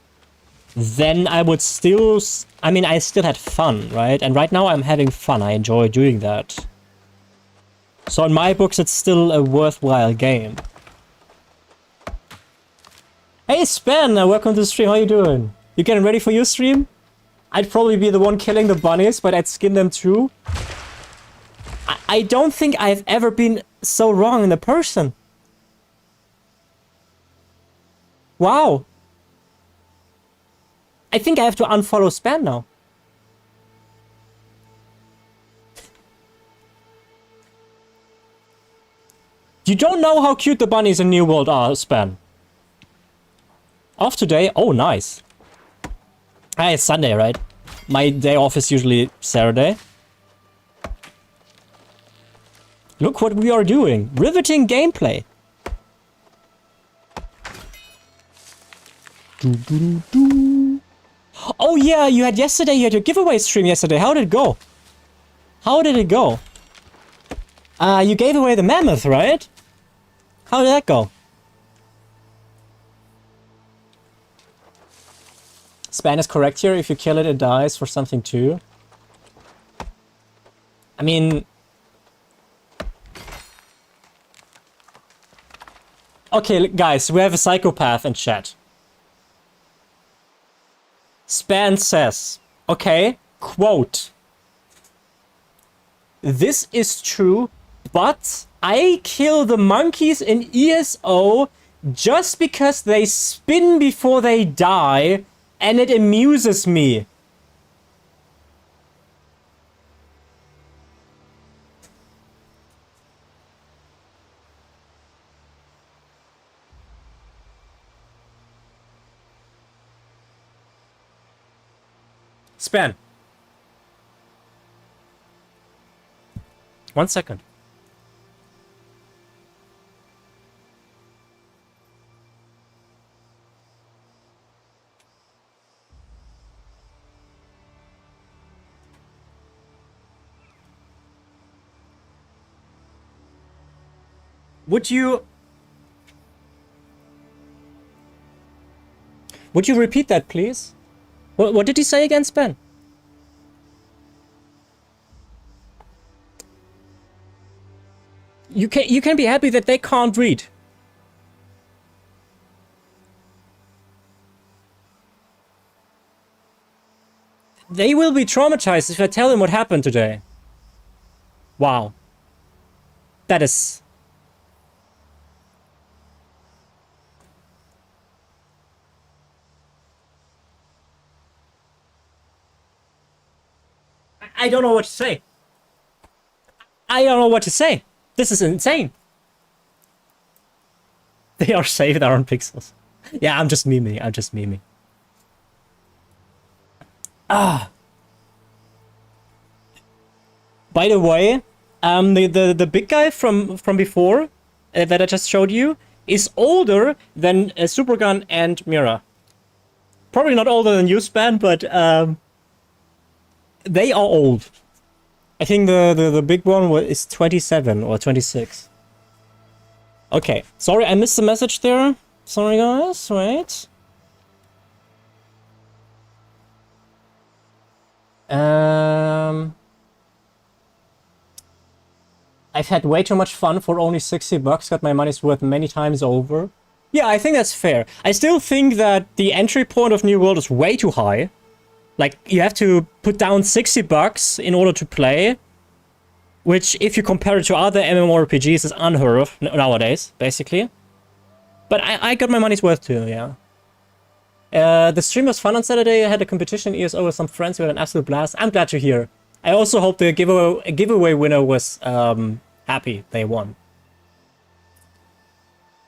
then I would still... I mean, I still had fun, right? And right now I'm having fun. I enjoy doing that. So in my books, it's still a worthwhile game. Hey, Span! Welcome to the stream. How you doing? You getting ready for your stream? I'd probably be the one killing the bunnies, but I'd skin them too. I don't think I've ever been so wrong in a person. Wow. I think I have to unfollow Span now. You don't know how cute the bunnies in New World are, Span. Off today? Oh, nice. Ah, it's Sunday, right? My day off is usually Saturday. Look what we are doing. Riveting gameplay. Oh yeah, you had your giveaway stream yesterday. How did it go? How did it go? You gave away the mammoth, right? How did that go? Span is correct here. If you kill it, it dies for something too. I mean... Okay, guys, we have a psychopath in chat. Span says, okay, quote, "This is true, but I kill the monkeys in ESO just because they spin before they die and it amuses me." Span. 1 second. Would you repeat that, please? What did he say again, Span? You can be happy that they can't read. They will be traumatized if I tell them what happened today. Wow. That is... I don't know what to say. I don't know what to say. This is insane. They are saved on pixels. Yeah, I'm just memeing. I'm just memeing. Ah. By the way, the big guy from before that I just showed you is older than Supergun and Mira. Probably not older than you, Span, but they are old. I think the big one is 27 or 26. Okay, sorry, I missed the message there. Sorry, guys. Wait. I've had way too much fun for only 60 bucks. Got my money's worth many times over. Yeah, I think that's fair. I still think that the entry point of New World is way too high. Like, you have to put down 60 bucks in order to play. Which, if you compare it to other MMORPGs, is unheard of nowadays, basically. But I got my money's worth too, yeah. The stream was fun on Saturday. I had a competition in ESO with some friends. We had an absolute blast. I'm glad to hear. I also hope the giveaway winner was happy they won.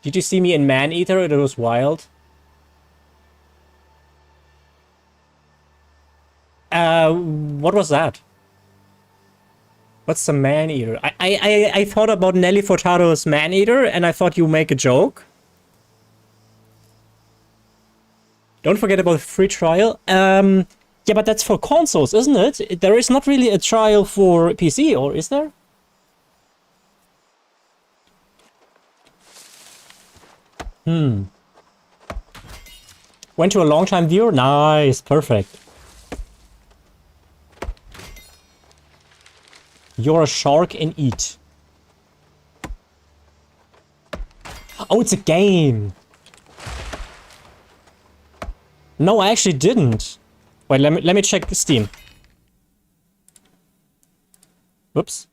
Did you see me in Man-Eater? It was wild. What was that? What's the Man-Eater? I thought about Nelly Furtado's Man-Eater, and I thought you make a joke. Don't forget about the free trial. Yeah, but that's for consoles, isn't it? There is not really a trial for PC, or is there? Went to a long-time viewer? Nice, perfect. You're a shark and eat. Oh, it's a game. No, I actually didn't. Wait, let me check Steam. Whoops.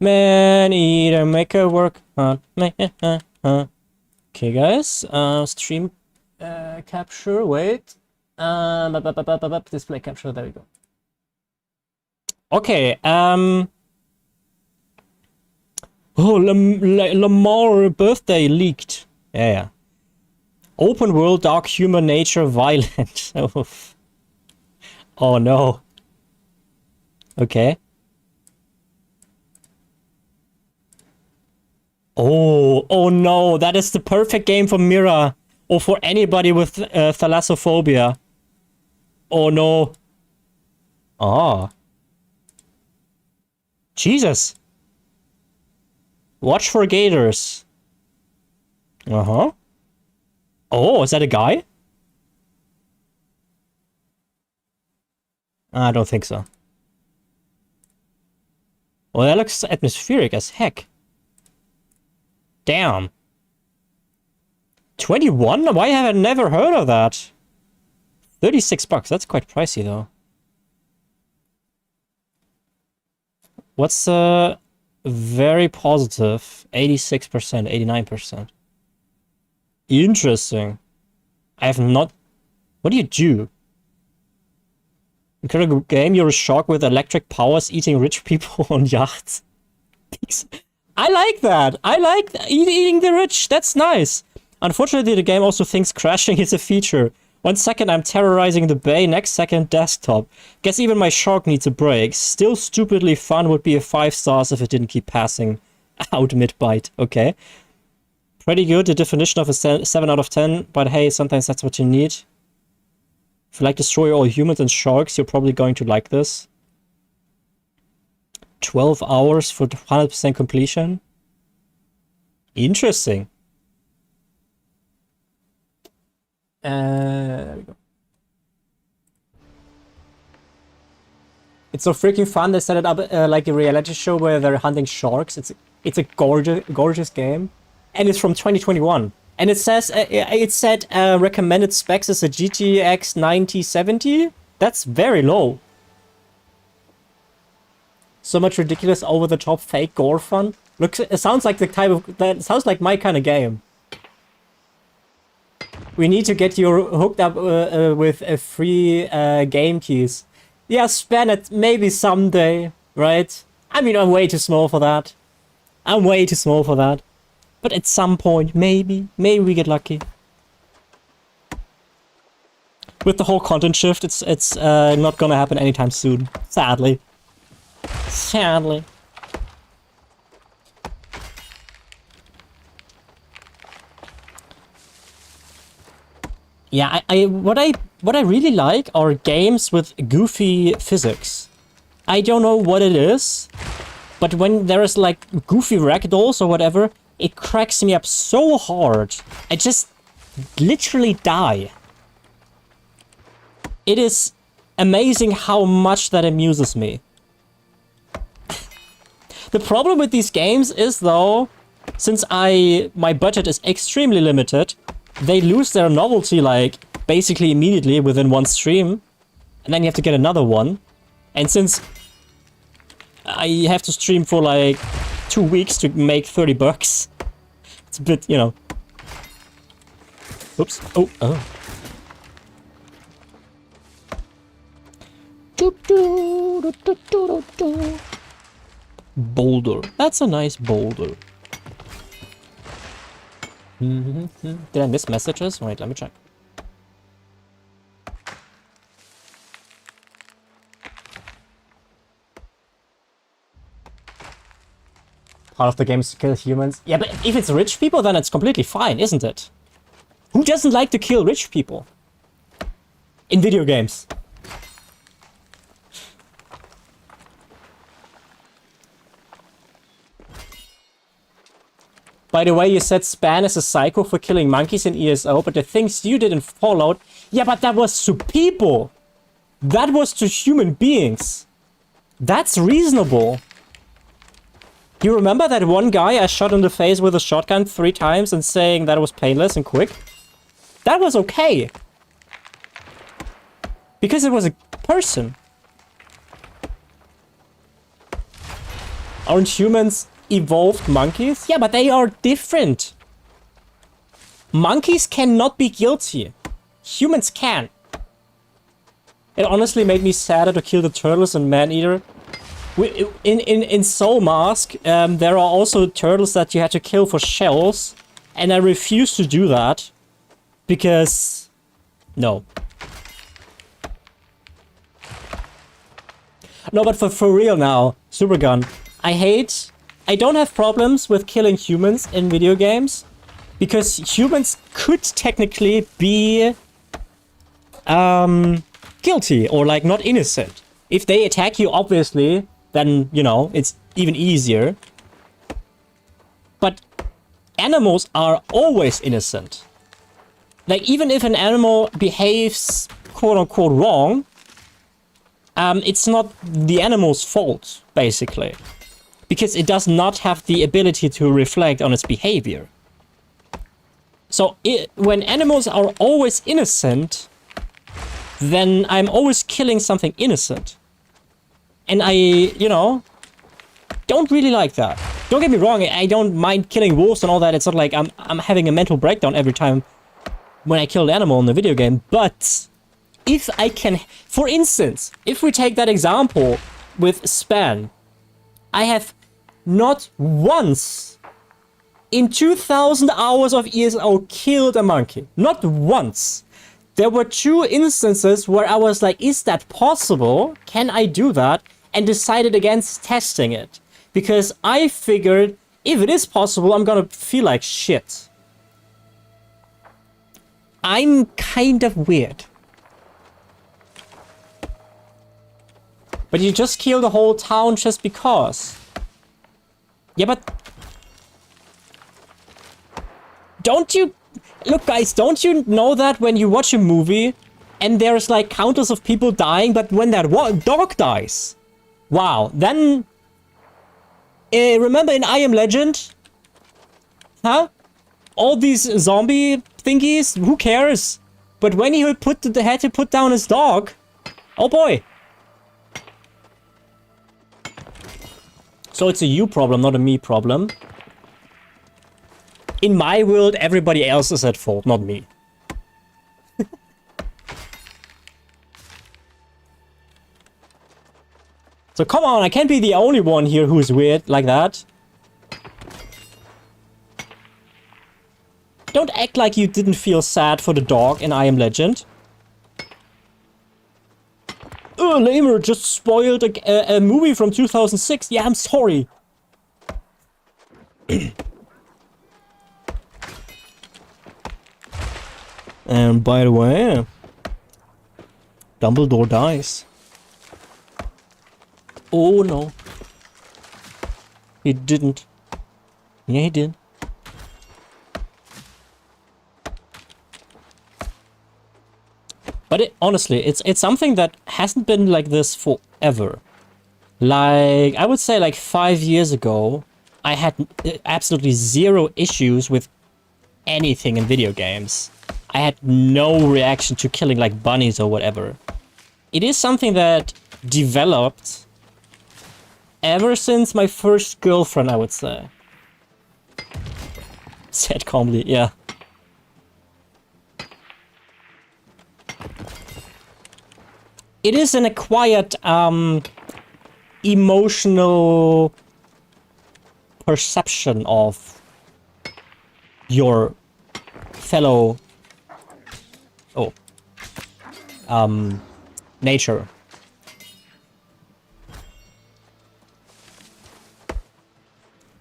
Man-Eater, make it work. Okay, guys. Stream capture. Wait. Display capture. There we go. Okay. Oh, Lamar birthday leaked. Yeah. Open world, dark humor, nature, violent. Oh no. Okay. Oh no, that is the perfect game for Mira. Or for anybody with thalassophobia. Oh no. Ah. Jesus. Watch for gators. Uh-huh. Oh, is that a guy? I don't think so. Well, that looks atmospheric as heck. Damn. 21? Why have I never heard of that? 36 bucks. That's quite pricey, though. What's very positive? 86%, 89%. Interesting. I have not... What do you do? Incredible game, you're a shark with electric powers eating rich people on yachts. I like that. I like eating the rich. That's nice. Unfortunately, the game also thinks crashing is a feature. 1 second I'm terrorizing the bay, next second desktop. Guess even my shark needs a break. Still stupidly fun, would be a 5 stars if it didn't keep passing out mid-bite. Okay. Pretty good, the definition of a 7 out of 10, but hey, sometimes that's what you need. If you like destroy all humans and sharks, you're probably going to like this. 12 hours for 100% completion. Interesting. There we go. It's so freaking fun. They set it up like a reality show where they're hunting sharks. It's a gorgeous game, and it's from 2021. And it says it said recommended specs is a GTX 9070. That's very low. So much ridiculous, over the top, fake gore fun. Looks, it sounds like the type of that sounds like my kind of game. We need to get you hooked up with a free game keys. Yeah, spend it maybe someday, right? I mean, I'm way too small for that. I'm way too small for that. But at some point, maybe we get lucky. With the whole content shift, it's not gonna happen anytime soon. Sadly. Sadly. Yeah, what I really like are games with goofy physics. I don't know what it is, but when there is like goofy ragdolls or whatever, it cracks me up so hard. I just literally die. It is amazing how much that amuses me. The problem with these games is though, since my budget is extremely limited, they lose their novelty like basically immediately within one stream, and then you have to get another one. And since I have to stream for like 2 weeks to make 30 bucks, it's a bit, you know. Oops. Oh. Boulder. That's a nice boulder. Did I miss messages? Wait, let me check. Part of the game is to kill humans. Yeah, but if it's rich people, then it's completely fine, isn't it? Who doesn't like to kill rich people? In video games. By the way, you said Span is a psycho for killing monkeys in ESO, but the things you did in Fallout... Yeah, but that was to people! That was to human beings! That's reasonable! You remember that one guy I shot in the face with a shotgun 3 times and saying that it was painless and quick? That was okay! Because it was a person. Aren't humans evolved monkeys? Yeah, but they are different. Monkeys cannot be guilty. Humans can. It honestly made me sadder to kill the turtles and man-eater. In Soul Mask, there are also turtles that you had to kill for shells, and I refuse to do that because no. No, but for real now, Supergun. I don't have problems with killing humans in video games because humans could technically be guilty or like not innocent. If they attack you, obviously, then, you know, it's even easier. But animals are always innocent. Like, even if an animal behaves quote-unquote wrong, it's not the animal's fault, basically. Because it does not have the ability to reflect on its behavior. So, when animals are always innocent, then I'm always killing something innocent. And I, you know, don't really like that. Don't get me wrong, I don't mind killing wolves and all that. It's not like I'm having a mental breakdown every time when I kill an animal in the video game. But if I can, for instance, if we take that example with Span, I have not once in 2000 hours of ESO killed a monkey. Not once. There were 2 instances where I was like, is that possible? Can I do that? And decided against testing it. Because I figured, if it is possible, I'm gonna feel like shit. I'm kind of weird. But you just kill the whole town just because. Yeah, but... Don't you... Look, guys, don't you know that when you watch a movie and there's like countless of people dying, but when that dog dies... Wow, then... remember in I Am Legend? Huh? All these zombie thingies, who cares? But when he had to put down his dog... Oh boy! So it's a you problem, not a me problem. In my world, everybody else is at fault, not me. So come on, I can't be the only one here who's weird like that. Don't act like you didn't feel sad for the dog in I Am Legend. Oh, Lamer just spoiled a movie from 2006. Yeah, I'm sorry. And by the way, Dumbledore dies. Oh no. He didn't. Yeah, he did. But honestly, it's something that hasn't been like this forever. Like, I would say like 5 years ago, I had absolutely 0 issues with anything in video games. I had no reaction to killing like bunnies or whatever. It is something that developed ever since my first girlfriend, I would say. Said calmly, yeah. It is an acquired emotional perception of your fellow nature.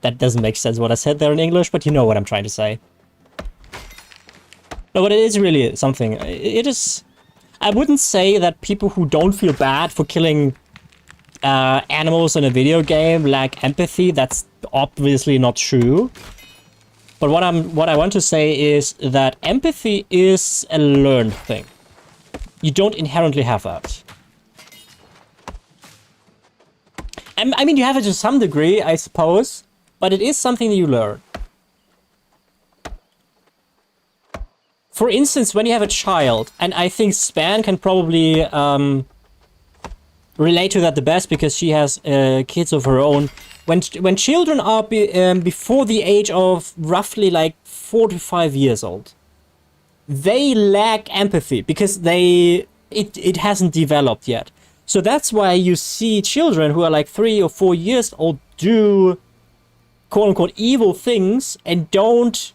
That doesn't make sense what I said there in English, but you know what I'm trying to say. No, but it is really something. It is... I wouldn't say that people who don't feel bad for killing animals in a video game lack empathy. That's obviously not true. But what I want to say is that empathy is a learned thing. You don't inherently have that. I mean, you have it to some degree, I suppose, but it is something that you learn. For instance, when you have a child, and I think Span can probably relate to that the best because she has kids of her own. When children are before the age of roughly like 4 to 5 years old, they lack empathy because it hasn't developed yet. So that's why you see children who are like 3 or 4 years old do quote-unquote evil things and don't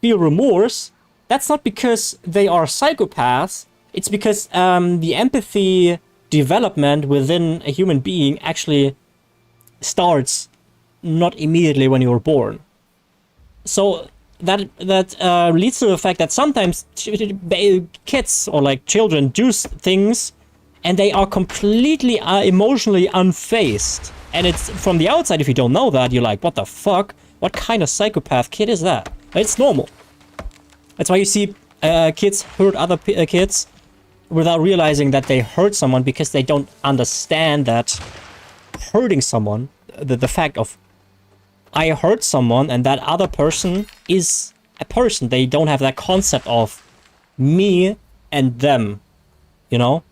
feel remorse. That's not because they are psychopaths. It's because the empathy development within a human being actually starts not immediately when you're born. So that leads to the fact that sometimes kids or like children do things and they are completely emotionally unfazed. And it's from the outside, if you don't know that, you're like, what the fuck? What kind of psychopath kid is that? It's normal. That's why you see kids hurt other kids without realizing that they hurt someone because they don't understand that hurting someone, the fact of I hurt someone and that other person is a person. They don't have that concept of me and them, you know?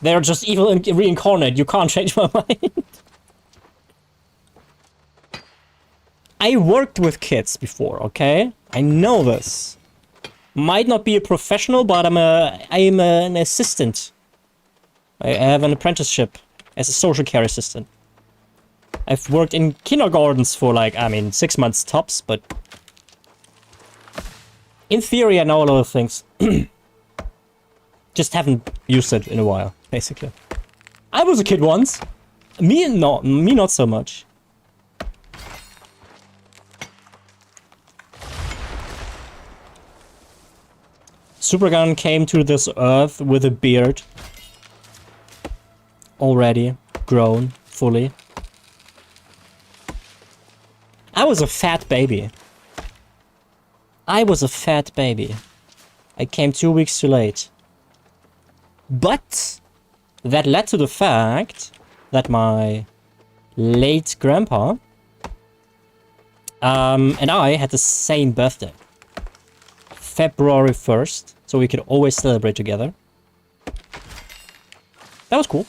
They're just evil and reincarnate. You can't change my mind. I worked with kids before, okay? I know this. Might not be a professional, but I am an assistant. I have an apprenticeship as a social care assistant. I've worked in kindergartens for like, 6 months tops, but In theory, I know a lot of things. Just haven't used it in a while, basically. I was a kid once. Me not so much. Supergun came to this earth with a beard. Already grown fully. I was a fat baby. I was a fat baby. I came 2 weeks too late. But that led to the fact that my late grandpa and I had the same birthday. February 1st, so we could always celebrate together. That was cool.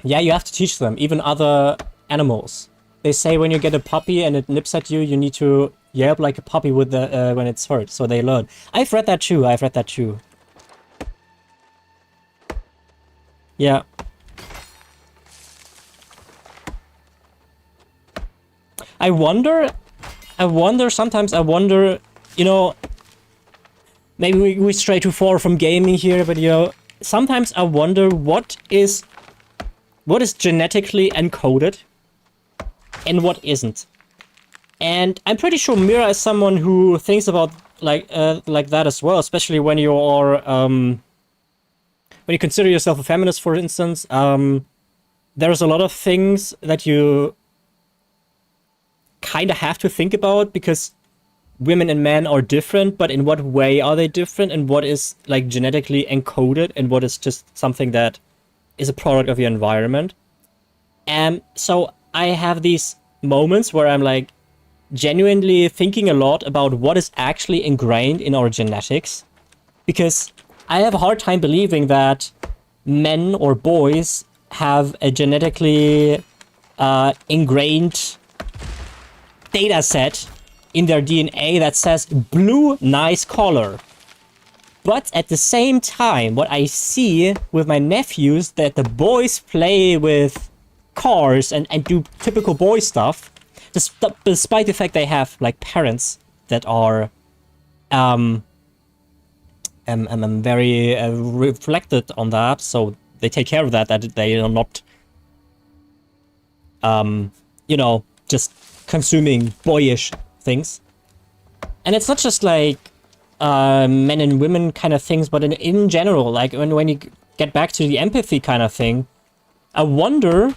Yeah, you have to teach them, even other animals. They say when you get a puppy and it nips at you, you need to yelp like a puppy with the when it's hurt, so they learn. I've read that too. Yeah. Sometimes I wonder, you know, maybe we stray too far from gaming here, but you know, sometimes I wonder what is genetically encoded and what isn't. And I'm pretty sure Mira is someone who thinks about like that as well, especially when you are when you consider yourself a feminist, for instance. There's a lot of things that you kind of have to think about because women and men are different, but in what way are they different, and what is like genetically encoded and what is just something that is a product of your environment. And so I have these moments where I'm like genuinely thinking a lot about what is actually ingrained in our genetics, because I have a hard time believing that men or boys have a genetically ingrained data set in their DNA that says blue, nice color. But at the same time, what I see with my nephews, that the boys play with cars and do typical boy stuff, despite the fact they have like parents that are very reflected on that, so they take care of that they are not you know, just consuming boyish things. And it's not just like men and women kind of things, but in general, like when you get back to the empathy kind of thing, I wonder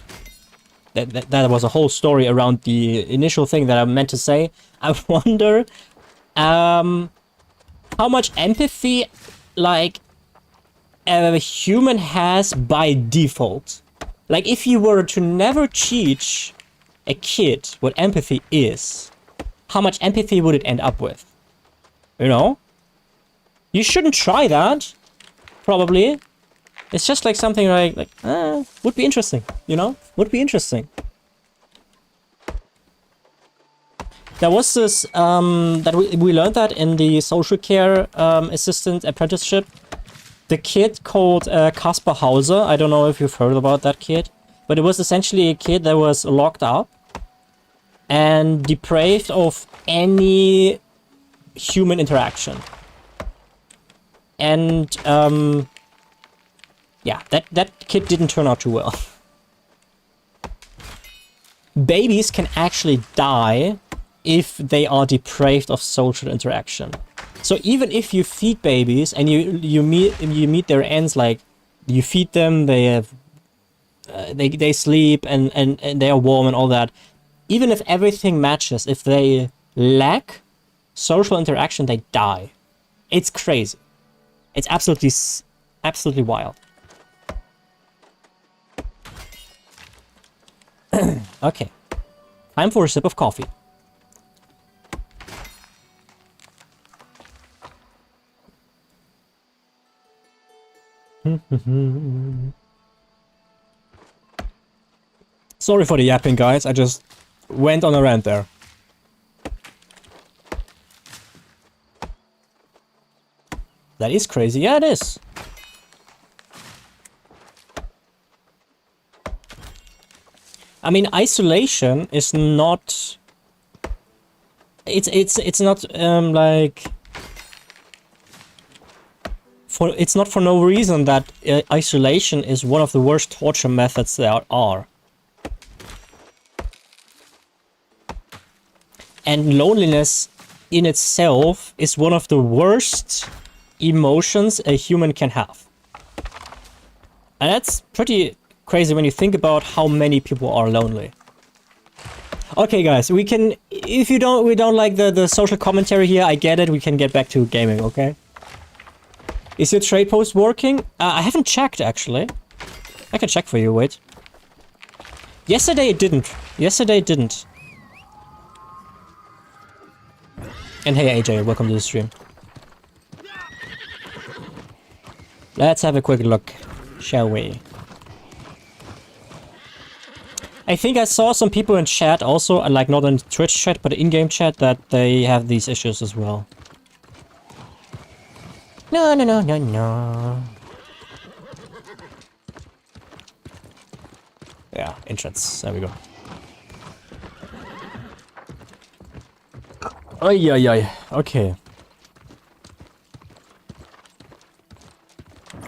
that was a whole story around the initial thing that I meant to say. I wonder how much empathy like a human has by default. Like if you were to never teach a kid what empathy is, how much empathy would it end up with? You know? You shouldn't try that, probably. It's just like something like would be interesting, you know? Would be interesting. There was this, that we learned that in the social care assistant apprenticeship. The kid called Kaspar Hauser, I don't know if you've heard about that kid, but it was essentially a kid that was locked up and deprived of any human interaction. And yeah, that kid didn't turn out too well. Babies can actually die if they are deprived of social interaction. So even if you feed babies and you meet their ends, like you feed them, they have they sleep and they are warm and all that, even if everything matches, if they lack social interaction, they die. It's crazy. It's absolutely wild. Okay, time for a sip of coffee. Sorry for the yapping, guys. I just went on a rant there. That is crazy. Yeah, it is. I mean, isolation is not it's not like it's not for no reason that isolation is one of the worst torture methods there are. And loneliness in itself is one of the worst emotions a human can have. And that's pretty crazy when you think about how many people are lonely. Okay, guys, we can... If we don't like the social commentary here, I get it. We can get back to gaming, okay? Is your trade post working? I haven't checked, actually. I can check for you, wait. Yesterday it didn't. Yesterday it didn't. And hey AJ, welcome to the stream. Let's have a quick look, shall we? I think I saw some people in chat also, like not in Twitch chat, but in-game chat, that they have these issues as well. No, no, no, no, no. Yeah, entrance. There we go. Ay, ay, ay. Okay.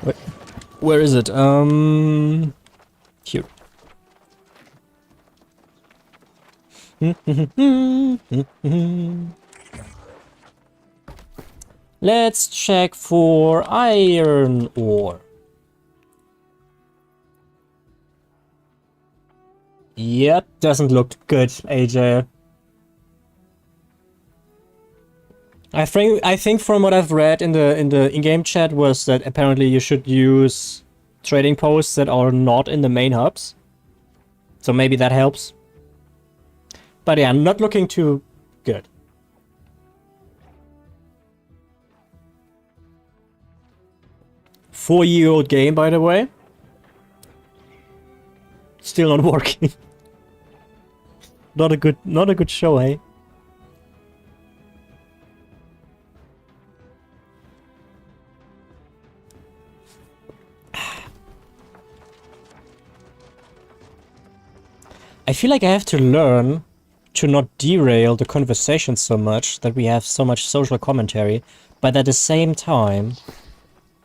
Wait, where is it? Here. Let's check for iron ore. Yep, doesn't look good, AJ. I think from what I've read in the in-game chat was that apparently you should use trading posts that are not in the main hubs. So maybe that helps. But yeah, not looking too good. Four-year-old game, by the way. Still not working. Not a good show, eh? I feel like I have to learn to not derail the conversation so much, that we have so much social commentary, but at the same time,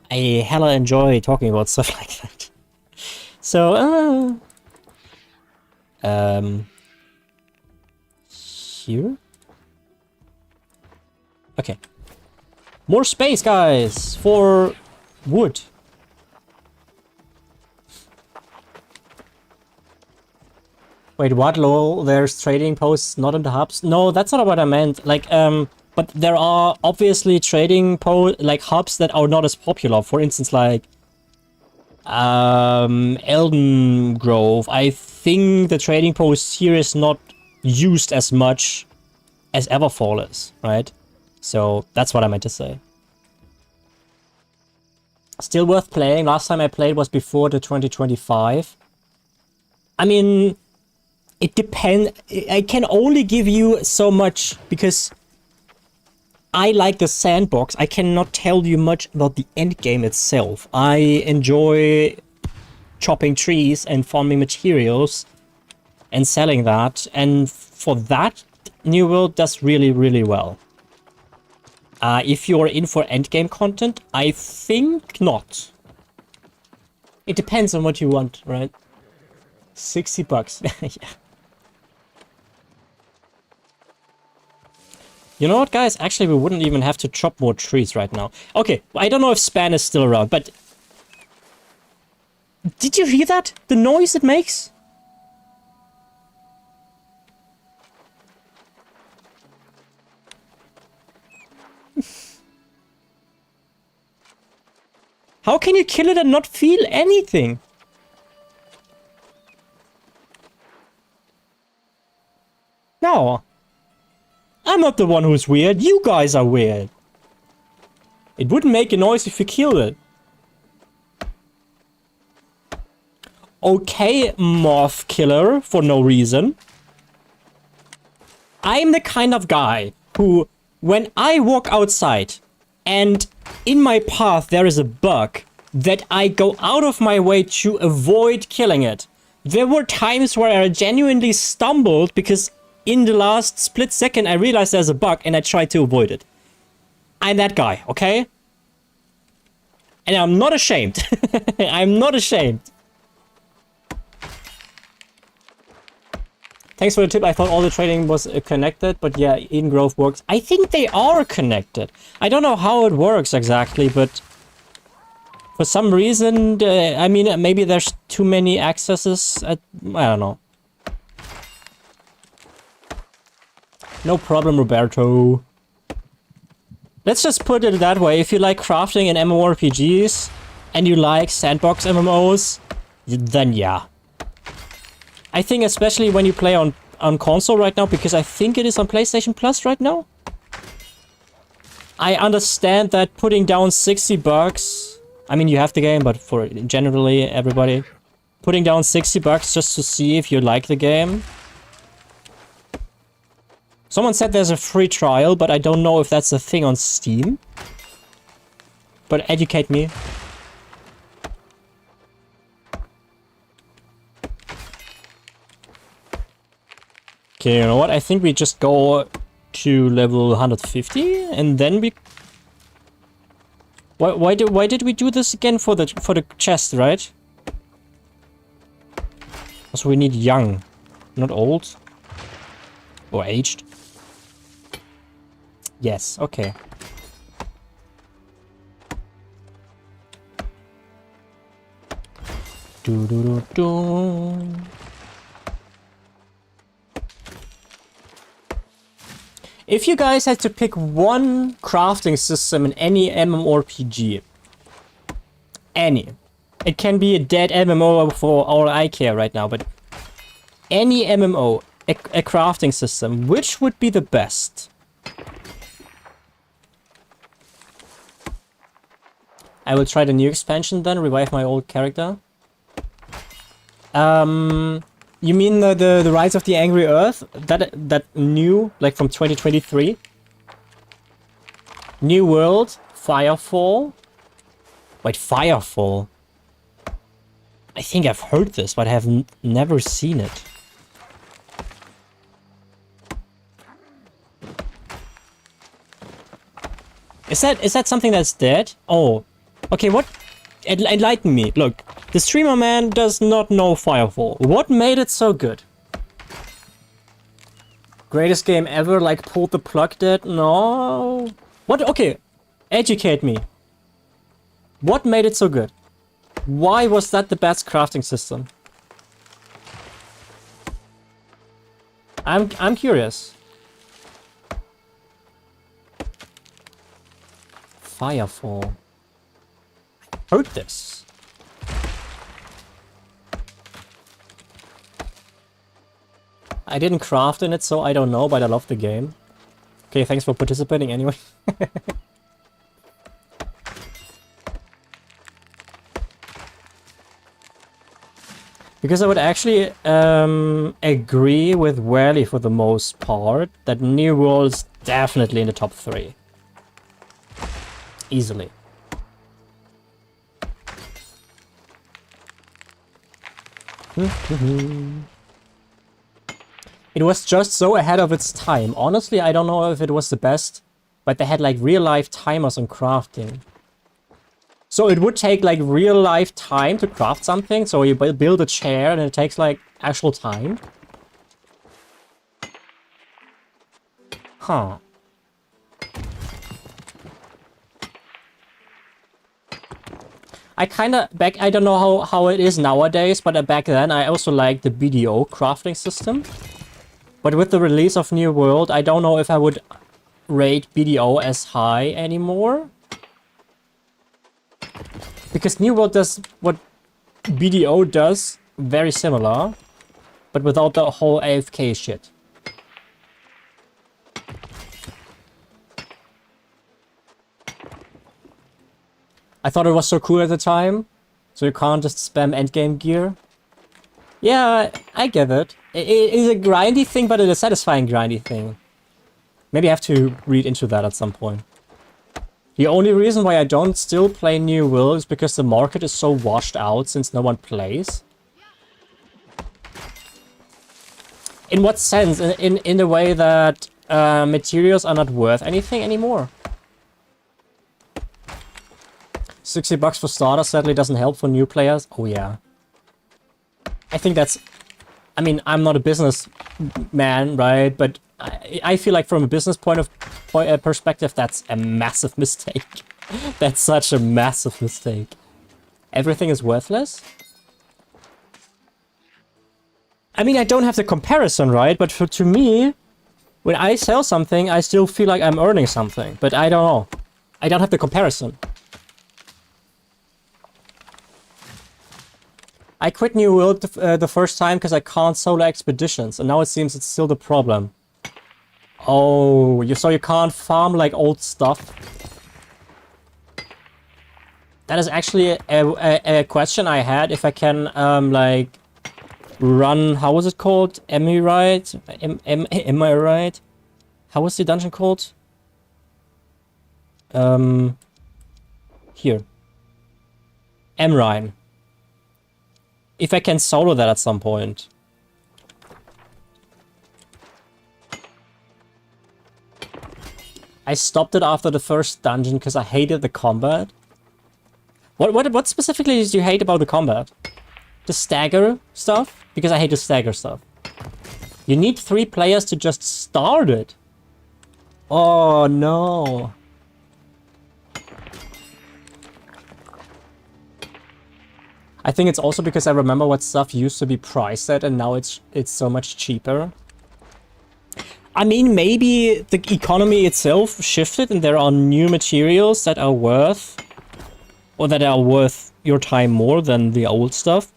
I hella enjoy talking about stuff like that. So, here? Okay. More space, guys, for wood. Wait, what? Lol, there's trading posts not in the hubs? No, that's not what I meant. Like, but there are obviously trading like hubs that are not as popular. For instance, like, Elden Grove. I think the trading post here is not used as much as Everfall is, right? So that's what I meant to say. Still worth playing. Last time I played was before the 2025. I mean, it depends. I can only give you so much because I like the sandbox. I cannot tell you much about the end game itself. I enjoy chopping trees and farming materials and selling that. And for that, New World does really, really well. If you're in for endgame content, I think not. It depends on what you want, right? 60 bucks. Yeah. You know what, guys? Actually, we wouldn't even have to chop more trees right now. Okay, I don't know if Span is still around, but... Did you hear that? The noise it makes? How can you kill it and not feel anything? No. I'm not the one who's weird. You guys are weird. It wouldn't make a noise if you killed it. Okay, moth killer, for no reason. I'm the kind of guy who, when I walk outside and in my path there is a bug, that I go out of my way to avoid killing it. There were times where I genuinely stumbled because in the last split second, I realized there's a bug and I tried to avoid it. I'm that guy, okay? And I'm not ashamed. I'm not ashamed. Thanks for the tip. I thought all the trading was connected, but yeah, Eden Grove works. I think they are connected. I don't know how it works exactly, but for some reason, I mean, maybe there's too many accesses. I don't know. No problem, Roberto. Let's just put it that way. If you like crafting in MMORPGs and you like sandbox MMOs, then yeah. I think especially when you play on console right now, because I think it is on PlayStation Plus right now. I understand that putting down $60, I mean, you have the game, but for generally everybody, putting down $60 just to see if you like the game. Someone said there's a free trial, but I don't know if that's a thing on Steam. But educate me. Okay, you know what? I think we just go to level 150 and then we... Why did we do this again for the chest, right? So we need young, not old or aged. Yes, okay. Do do do do. If you guys had to pick one crafting system in any MMORPG, any, it can be a dead MMO for all I care right now, but any MMO, a crafting system, which would be the best? I will try the new expansion then, revive my old character. You mean the Rise of the Angry Earth? That new, like from 2023? New World? Firefall? Wait, Firefall? I think I've heard this, but I have never seen it. Is that something that's dead? Oh. Okay, what? Enlighten me. Look, the streamer man does not know Firefall. What made it so good? Greatest game ever, like pulled the plug dead? No. What? Okay, educate me. What made it so good? Why was that the best crafting system? I'm curious. Firefall. I heard this. I didn't craft in it, so I don't know, but I love the game. Okay, thanks for participating anyway. Because I would actually agree with Wally for the most part that New World's definitely in the top 3. Easily. It was just so ahead of its time. Honestly, I don't know if it was the best, but they had like real-life timers on crafting. So it would take like real-life time to craft something. So you build a chair and it takes like actual time. Huh. I don't know how it is nowadays, but back then I also liked the BDO crafting system. But with the release of New World, I don't know if I would rate BDO as high anymore. Because New World does what BDO does, very similar, but without the whole AFK shit. I thought it was so cool at the time, so you can't just spam endgame gear. Yeah, I get it. It is a grindy thing, but it's a satisfying grindy thing. Maybe I have to read into that at some point. The only reason why I don't still play New World is because the market is so washed out since no one plays. In what sense? In the way that materials are not worth anything anymore? $60 for starters sadly doesn't help for new players. Oh yeah. I think that's... I mean, I'm not a business man, right? But I feel like from a business perspective, that's a massive mistake. That's such a massive mistake. Everything is worthless? I mean, I don't have the comparison, right? But to me, when I sell something, I still feel like I'm earning something. But I don't know. I don't have the comparison. I quit New World the first time because I can't solo expeditions, and now it seems it's still the problem. Oh, so you can't farm like old stuff? That is actually a question I had, if I can, like, run... How was it called? Emirate? Am I right? How was the dungeon called? Here. Emrine. If I can solo that at some point. I stopped it after the first dungeon because I hated the combat. What specifically did you hate about the combat? The stagger stuff? Because I hate the stagger stuff. You need 3 players to just start it. Oh no. I think it's also because I remember what stuff used to be priced at and now it's so much cheaper. I mean, maybe the economy itself shifted and there are new materials that are worth... or that are worth your time more than the old stuff.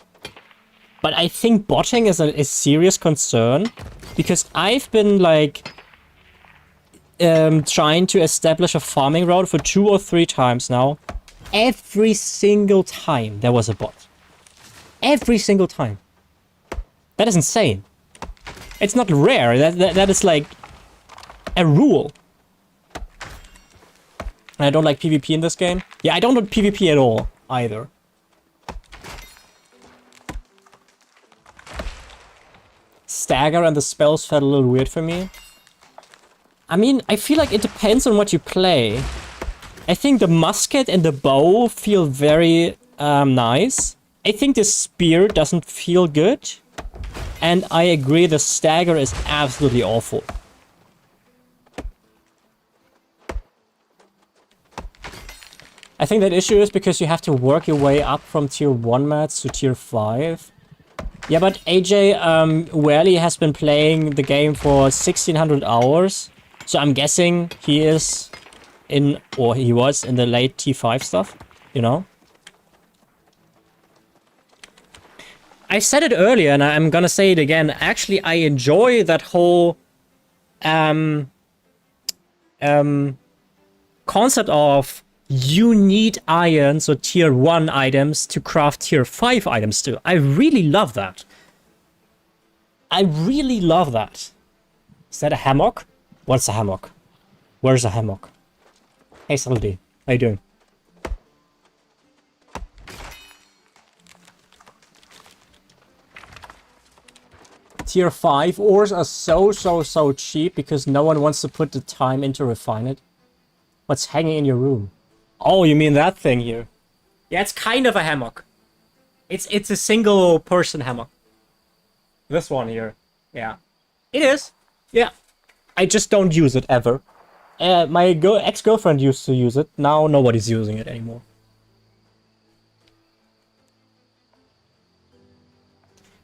But I think botting is a serious concern. Because I've been, like... trying to establish a farming route for 2 or 3 times now. Every single time there was a bot. Every single time. That is insane. It's not rare. That is like a rule. And I don't like PvP in this game. Yeah, I don't like PvP at all either. Stagger and the spells felt a little weird for me. I mean, I feel like it depends on what you play. I think the musket and the bow feel very nice. I think the spear doesn't feel good. And I agree the stagger is absolutely awful. I think that issue is because you have to work your way up from tier 1 mats to tier 5. Yeah, but AJ Werley has been playing the game for 1600 hours. So I'm guessing he is in, or he was in the late T5 stuff, you know? I said it earlier, and I'm gonna say it again. Actually, I enjoy that whole concept of you need irons or tier 1 items to craft tier 5 items too. I really love that. I really love that. Is that a hammock? What's a hammock? Where's a hammock? Hey, Saldi. How you doing? Tier 5 ores are so cheap because no one wants to put the time in to refine it. What's hanging in your room? Oh, you mean that thing here? Yeah, it's kind of a hammock. It's a single person hammock. This one here. Yeah. It is. Yeah. I just don't use it ever. My ex-girlfriend used to use it. Now nobody's using it anymore.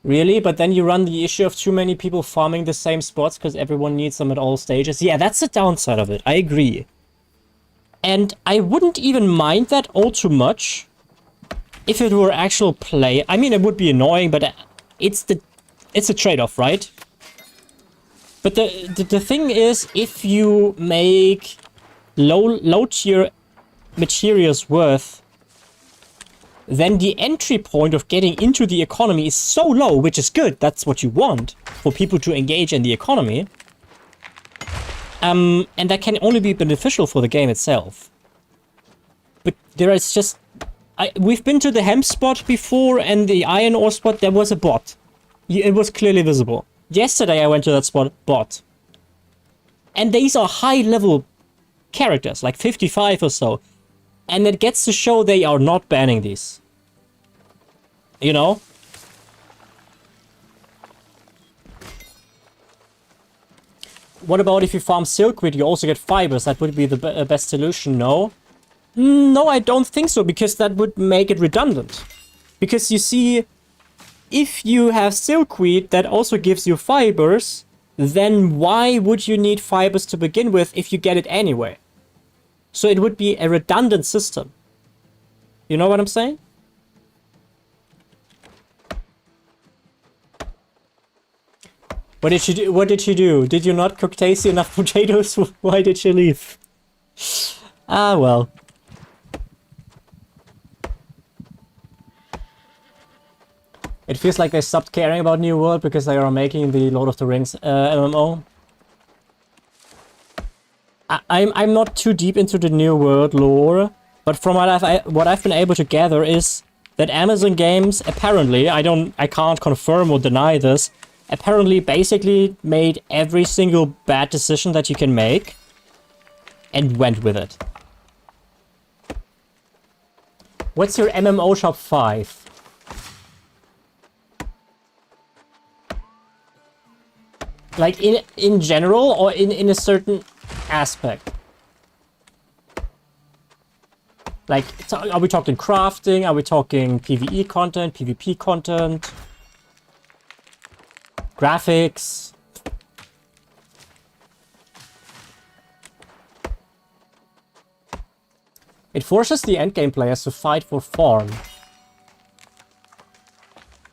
Really? But then you run the issue of too many people farming the same spots because everyone needs them at all stages. Yeah, that's the downside of it. I agree. And I wouldn't even mind that all too much if it were actual play. I mean, it would be annoying, but it's a trade-off, right? But the thing is, if you make low tier materials worth, then the entry point of getting into the economy is so low, which is good. That's what you want, for people to engage in the economy. And that can only be beneficial for the game itself. But there is just... we've been to the hemp spot before, and the iron ore spot, there was a bot. It was clearly visible. Yesterday I went to that spot bot. And these are high-level characters, like 55 or so. And it gets to show they are not banning these. You know? What about if you farm silkweed, you also get fibers? That would be the best solution, no? No, I don't think so, because that would make it redundant. Because you see, if you have silkweed that also gives you fibers, then why would you need fibers to begin with if you get it anyway? So it would be a redundant system. You know what I'm saying? What did she do? What did she do? Did you not cook tasty enough potatoes? Why did she leave? Ah, well. It feels like they stopped caring about New World because they are making the Lord of the Rings MMO. I'm not too deep into the New World lore, but from what I've been able to gather is that Amazon Games apparently, I can't confirm or deny this, apparently basically made every single bad decision that you can make and went with it. What's your MMO shop 5? Like in general or in a certain aspect? Like, are we talking crafting? Are we talking PvE content, PvP content? Graphics? It forces the endgame players to fight for farm.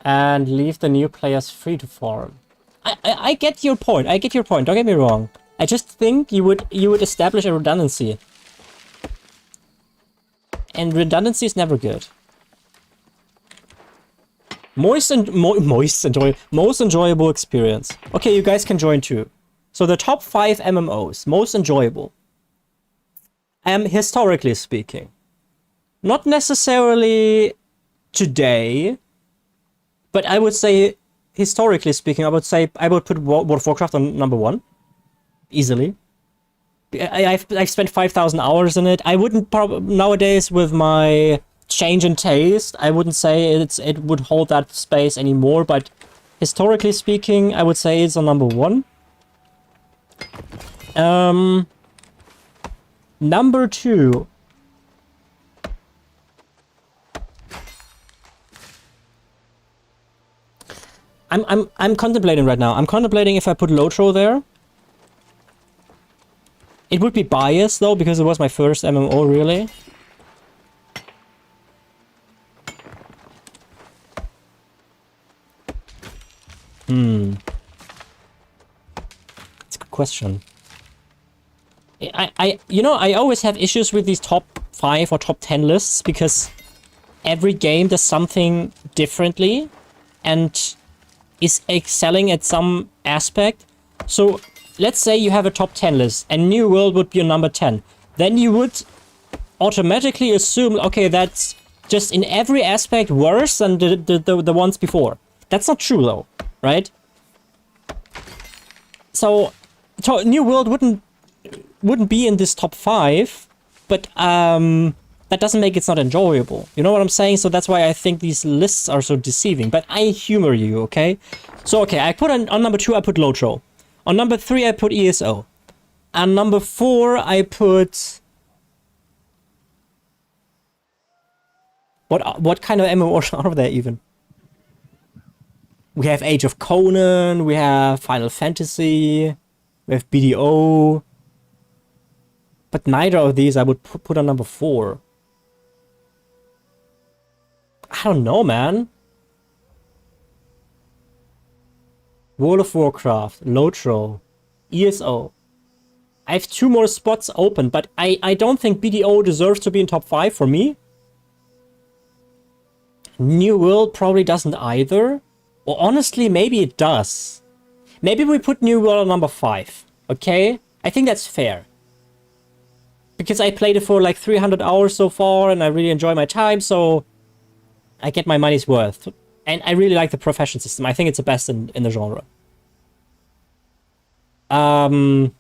And leave the new players free to farm. I get your point. I get your point. Don't get me wrong. I just think you would establish a redundancy. And redundancy is never good. Most enjoyable experience. Okay, you guys can join too. So the top 5 MMOs, most enjoyable. Historically speaking. Not necessarily today, but I would say, historically speaking, I would put World of Warcraft on number 1. Easily. I've spent 5,000 hours in it. I wouldn't nowadays, with my change in taste, I wouldn't say it would hold that space anymore, but historically speaking, I would say it's on number 1. Number 2. I'm contemplating right now. I'm contemplating if I put Lotro there. It would be biased though, because it was my first MMO, really. It's a good question. I always have issues with these top 5 or top 10 lists because every game does something differently and is excelling at some aspect. So let's say you have a top 10 list and New World would be on number 10. Then you would automatically assume, okay, that's just in every aspect worse than the ones before. That's not true though, right? So New World wouldn't be in this top 5, but that doesn't make it not enjoyable. You know what I'm saying? So that's why I think these lists are so deceiving. But I humor you, okay? So okay, I put on number 2, I put Lotro. On number 3, I put ESO. And number 4, I put... What kind of MMOs are there even? We have Age of Conan, we have Final Fantasy, we have BDO. But neither of these I would put on number 4. I don't know, man. World of Warcraft, Lotro, ESO. I have 2 more spots open, but I don't think BDO deserves to be in top 5 for me. New World probably doesn't either. Or honestly, maybe it does. Maybe we put New World on number 5. Okay? I think that's fair. Because I played it for like 300 hours so far and I really enjoy my time, so I get my money's worth. And I really like the profession system. I think it's the best in the genre. What's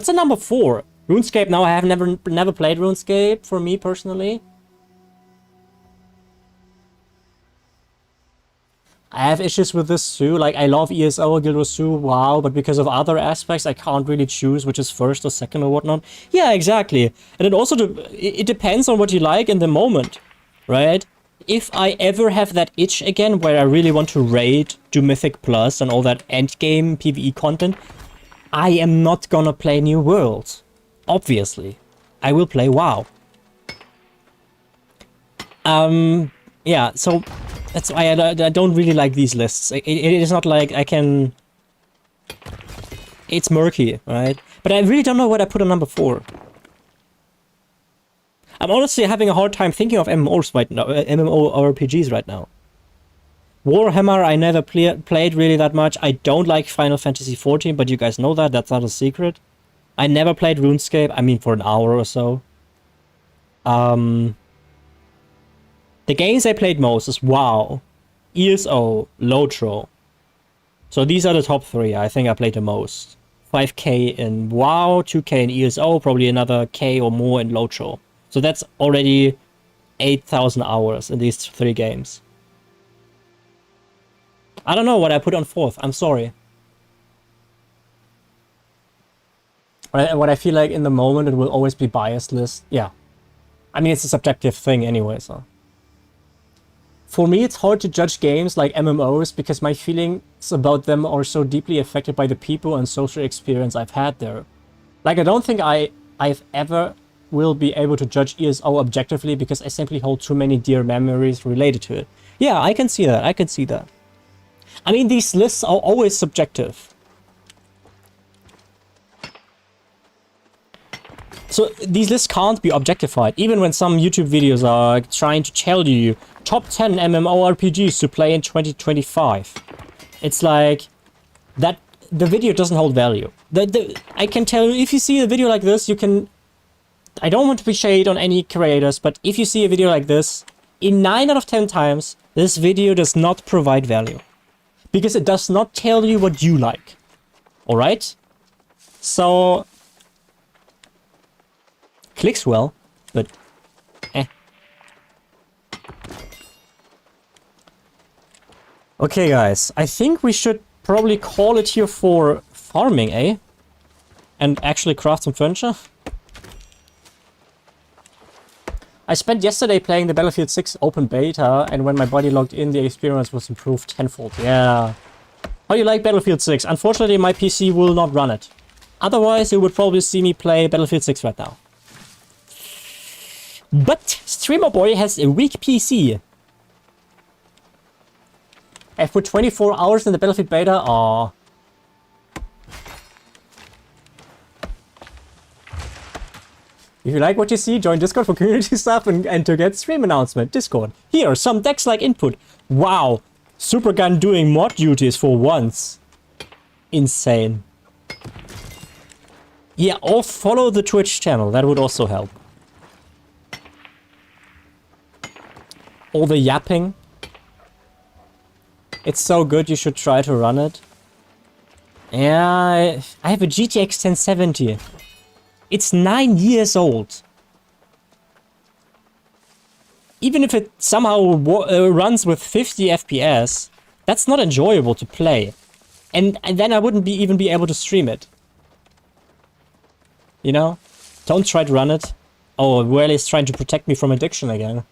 the number 4? RuneScape. Now I have never played RuneScape for me personally. I have issues with this too. Like, I love ESO, Guild Wars 2, wow, but because of other aspects, I can't really choose which is first or second or whatnot. Yeah, exactly. And it also it depends on what you like in the moment, right? If I ever have that itch again where I really want to raid, do Mythic Plus and all that endgame PvE content, I am not gonna play New Worlds. Obviously. I will play WoW. Yeah, so that's why I don't really like these lists. It is not like I can... It's murky, right? But I really don't know what I put on number 4. I'm honestly having a hard time thinking of MMOs right now, MMORPGs right now. Warhammer I never played really that much. I don't like Final Fantasy XIV, but you guys know that. That's not a secret. I never played RuneScape. I mean, for an hour or so. The games I played most is WoW, ESO, Lotro. So these are the top 3 I think I played the most. 5k in WoW, 2k in ESO, probably another k or more in Lotro. So that's already 8,000 hours in these 3 games. I don't know what I put on 4th, I'm sorry. What I feel like in the moment, it will always be biased list. Yeah. I mean, it's a subjective thing anyway, so. For me, it's hard to judge games like MMOs because my feelings about them are so deeply affected by the people and social experience I've had there. Like, I don't think I've ever will be able to judge ESO objectively because I simply hold too many dear memories related to it. Yeah, I can see that. I can see that. I mean, these lists are always subjective. So these lists can't be objectified, even when some YouTube videos are trying to tell you top 10 MMORPGs to play in 2025. It's like that the video doesn't hold value. I can tell you, if you see a video like this, you can... I don't want to be shade on any creators, but if you see a video like this, in 9 out of 10 times, this video does not provide value. Because it does not tell you what you like. Alright? So... Clicks well, but... eh. Okay, guys. I think we should probably call it here for farming, eh? And actually craft some furniture. I spent yesterday playing the Battlefield 6 open beta, and when my body logged in, the experience was improved tenfold. Yeah. How do you like Battlefield 6? Unfortunately, my PC will not run it. Otherwise, you would probably see me play Battlefield 6 right now. But Streamer Boy has a weak PC. I put 24 hours in the Battlefield beta. Aww. If you like what you see, join Discord for community stuff and to get stream announcement. Discord. Here, some Dex-like input. Wow. Supergun doing mod duties for once. Insane. Yeah, or follow the Twitch channel. That would also help. All the yapping. It's so good, you should try to run it. Yeah, I have a GTX 1070. It's 9 years old. Even if it somehow runs with 50 FPS, that's not enjoyable to play. And then I wouldn't even be able to stream it. You know? Don't try to run it. Oh, Wally is trying to protect me from addiction again.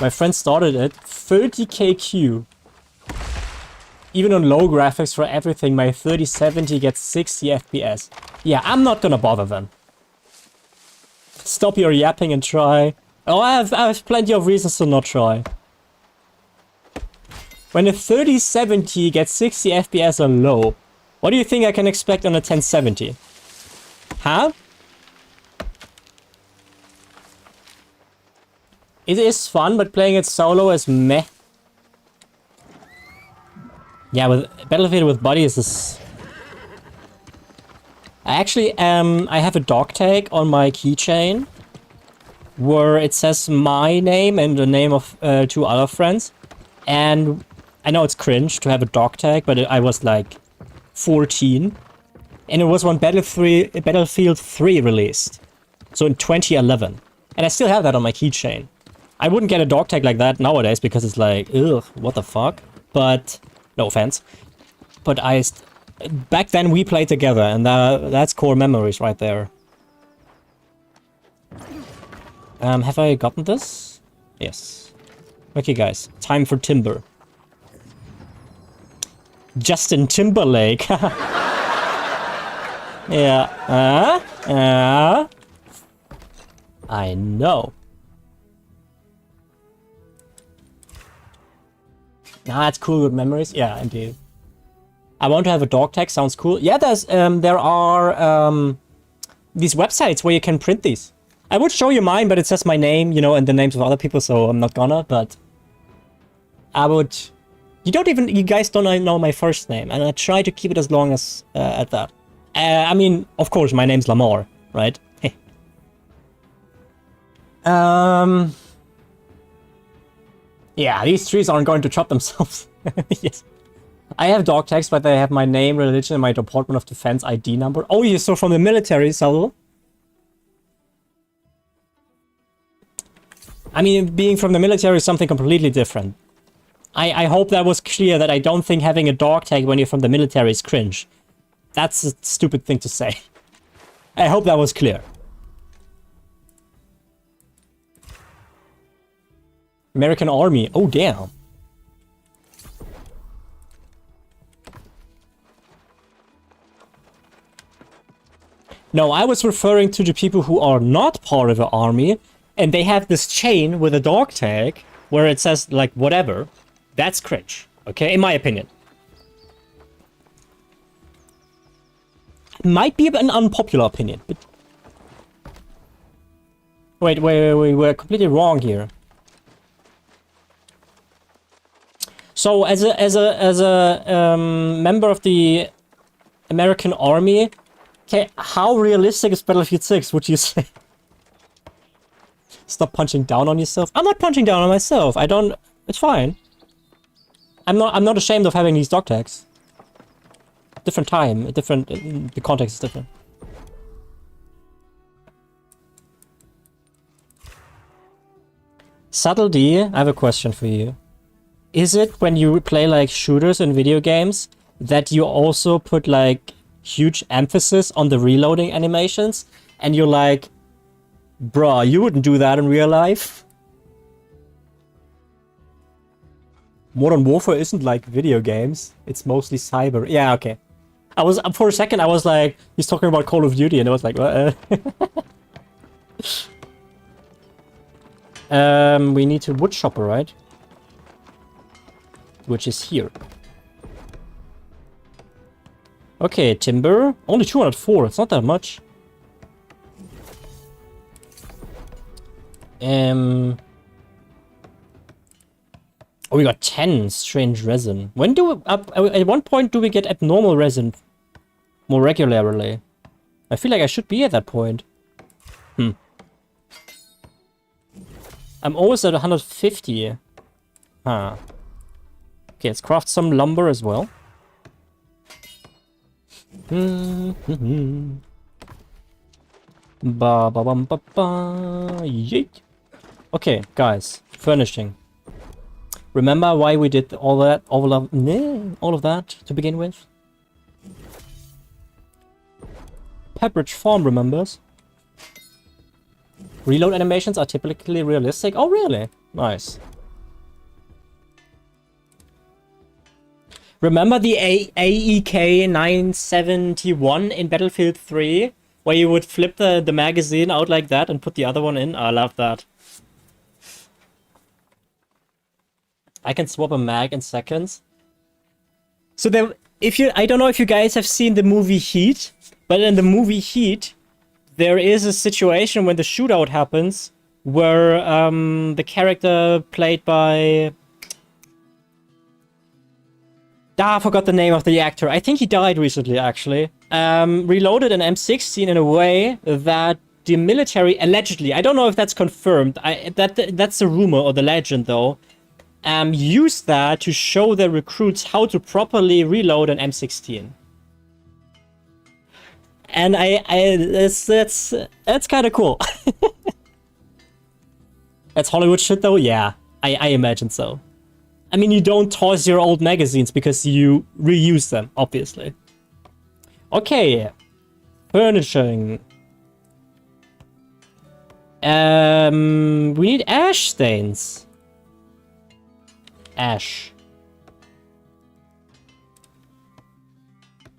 My friend started it, 30k Q. Even on low graphics for everything, my 3070 gets 60 FPS. Yeah, I'm not gonna bother then. Stop your yapping and try. Oh, I have plenty of reasons to not try. When a 3070 gets 60 FPS on low, what do you think I can expect on a 1070? Huh? It is fun, but playing it solo is meh. Yeah, with Battlefield with buddies is... I have a dog tag on my keychain where it says my name and the name of 2 other friends. And I know it's cringe to have a dog tag, but I was like 14. And it was when Battlefield 3 released. So in 2011. And I still have that on my keychain. I wouldn't get a dog tag like that nowadays because it's like, ugh, what the fuck? But, no offense. But back then we played together, and that's core memories right there. Have I gotten this? Yes. Okay, guys. Time for Timber. Justin Timberlake. Yeah. I know. Ah, that's cool with memories. Yeah, indeed. I want to have a dog tag. Sounds cool. Yeah, there are these websites where you can print these. I would show you mine, but it says my name, you know, and the names of other people, so I'm not gonna. But I would. You guys don't know my first name, and I try to keep it as long as at that. I mean, of course, my name's Lamar, right? Hey. Yeah, these trees aren't going to chop themselves. Yes. I have dog tags, but they have my name, religion, and my Department of Defense ID number. Oh, you're so from the military, Saul? I mean, being from the military is something completely different. I hope that was clear that I don't think having a dog tag when you're from the military is cringe. That's a stupid thing to say. I hope that was clear. American Army. Oh, damn. No, I was referring to the people who are not part of the army, and they have this chain with a dog tag where it says, like, whatever. That's cringe, okay? In my opinion. Might be an unpopular opinion, but... Wait, we're completely wrong here. So, as a member of the American Army, okay, how realistic is Battlefield 6, would you say? Stop punching down on yourself. I'm not punching down on myself. I don't... It's fine. I'm not ashamed of having these dog tags. Different time, the context is different. Subtlety, I have a question for you. Is it when you play like shooters in video games that you also put like huge emphasis on the reloading animations and you're like, bruh, you wouldn't do that in real life? Modern Warfare isn't like video games. It's mostly cyber. Yeah, okay. For a second, I was like, he's talking about Call of Duty, and I was like, what? We need to wood chopper, right? Which is here. Okay, timber. Only 204. It's not that much. Oh, we got 10 strange resin. When do we... at one point, do we get abnormal resin more regularly? I feel like I should be at that point. I'm always at 150. Huh. Okay, let's craft some lumber as well. Ba ba bum ba ba. Yeet. Okay, guys, furnishing. Remember why we did all of that to begin with? Pepperidge Farm remembers. Reload animations are typically realistic. Oh, really? Nice. Remember the AEK 971 in Battlefield 3? Where you would flip the magazine out like that and put the other one in? I love that. I can swap a mag in seconds. So there, I don't know if you guys have seen the movie Heat, but in the movie Heat, there is a situation when the shootout happens where the character played by... I forgot the name of the actor. I think he died recently, actually. Reloaded an M16 in a way that the military allegedly, I don't know if that's confirmed. That's the rumor or the legend, though. use that to show their recruits how to properly reload an M16. And that's kind of cool. That's Hollywood shit though? Yeah, I imagine so. I mean, you don't toss your old magazines because you reuse them, obviously. Okay. Furnishing. We need ash stains. Ash.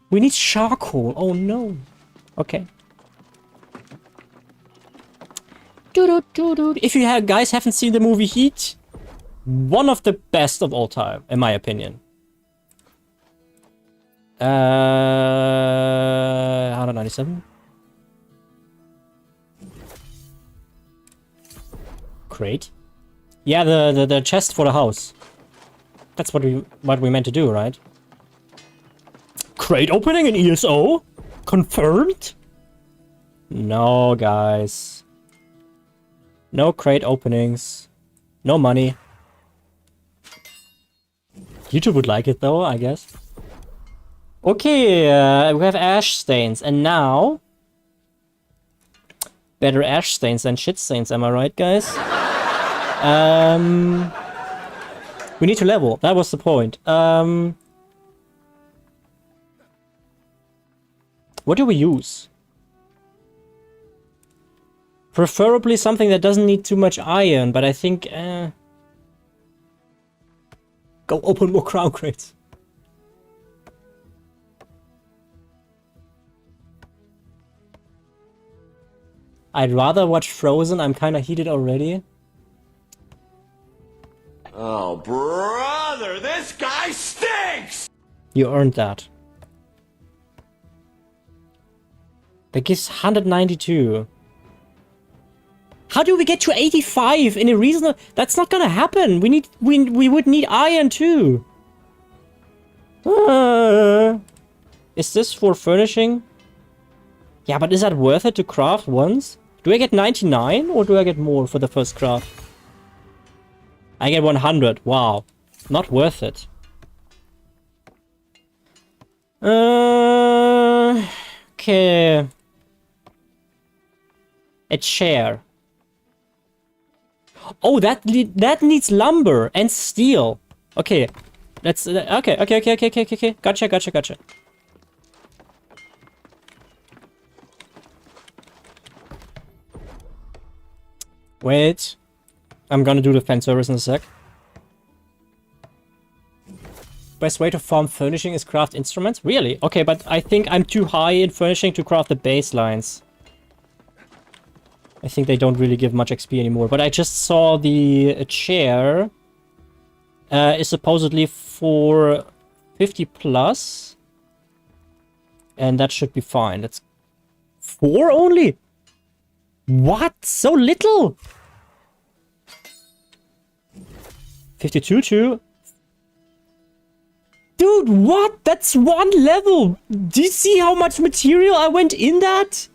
We need charcoal. Oh no. Okay. If you guys haven't seen the movie Heat, one of the best of all time, in my opinion. 197. Crate. Yeah, the chest for the house. That's what we meant to do, right? Crate opening in ESO? Confirmed? No, guys. No crate openings. No money. YouTube would like it though, I guess. Okay, we have ash stains, and now... Better ash stains than shit stains, am I right, guys? We need to level, that was the point. What do we use? Preferably something that doesn't need too much iron, but I think... Go open more crown crates. I'd rather watch Frozen, I'm kinda heated already. Oh, brother, this guy stinks! You earned that. That gives 192. How do we get to 85 in a reasonable... That's not gonna happen. We would need iron too. Is this for furnishing? Yeah, but is that worth it to craft once? Do I get 99 or do I get more for the first craft? I get 100. Wow. Not worth it. Okay. A chair. Oh, that needs lumber and steel. Okay. That's okay. Gotcha. Wait. I'm gonna do the fan service in a sec. Best way to farm furnishing is craft instruments? Really? Okay, but I think I'm too high in furnishing to craft the baselines. I think they don't really give much XP anymore. But I just saw the chair is supposedly for 50 plus. And that should be fine. That's 4 only? What? So little? 52 too? Dude, what? That's 1 level! Do you see how much material I went in that?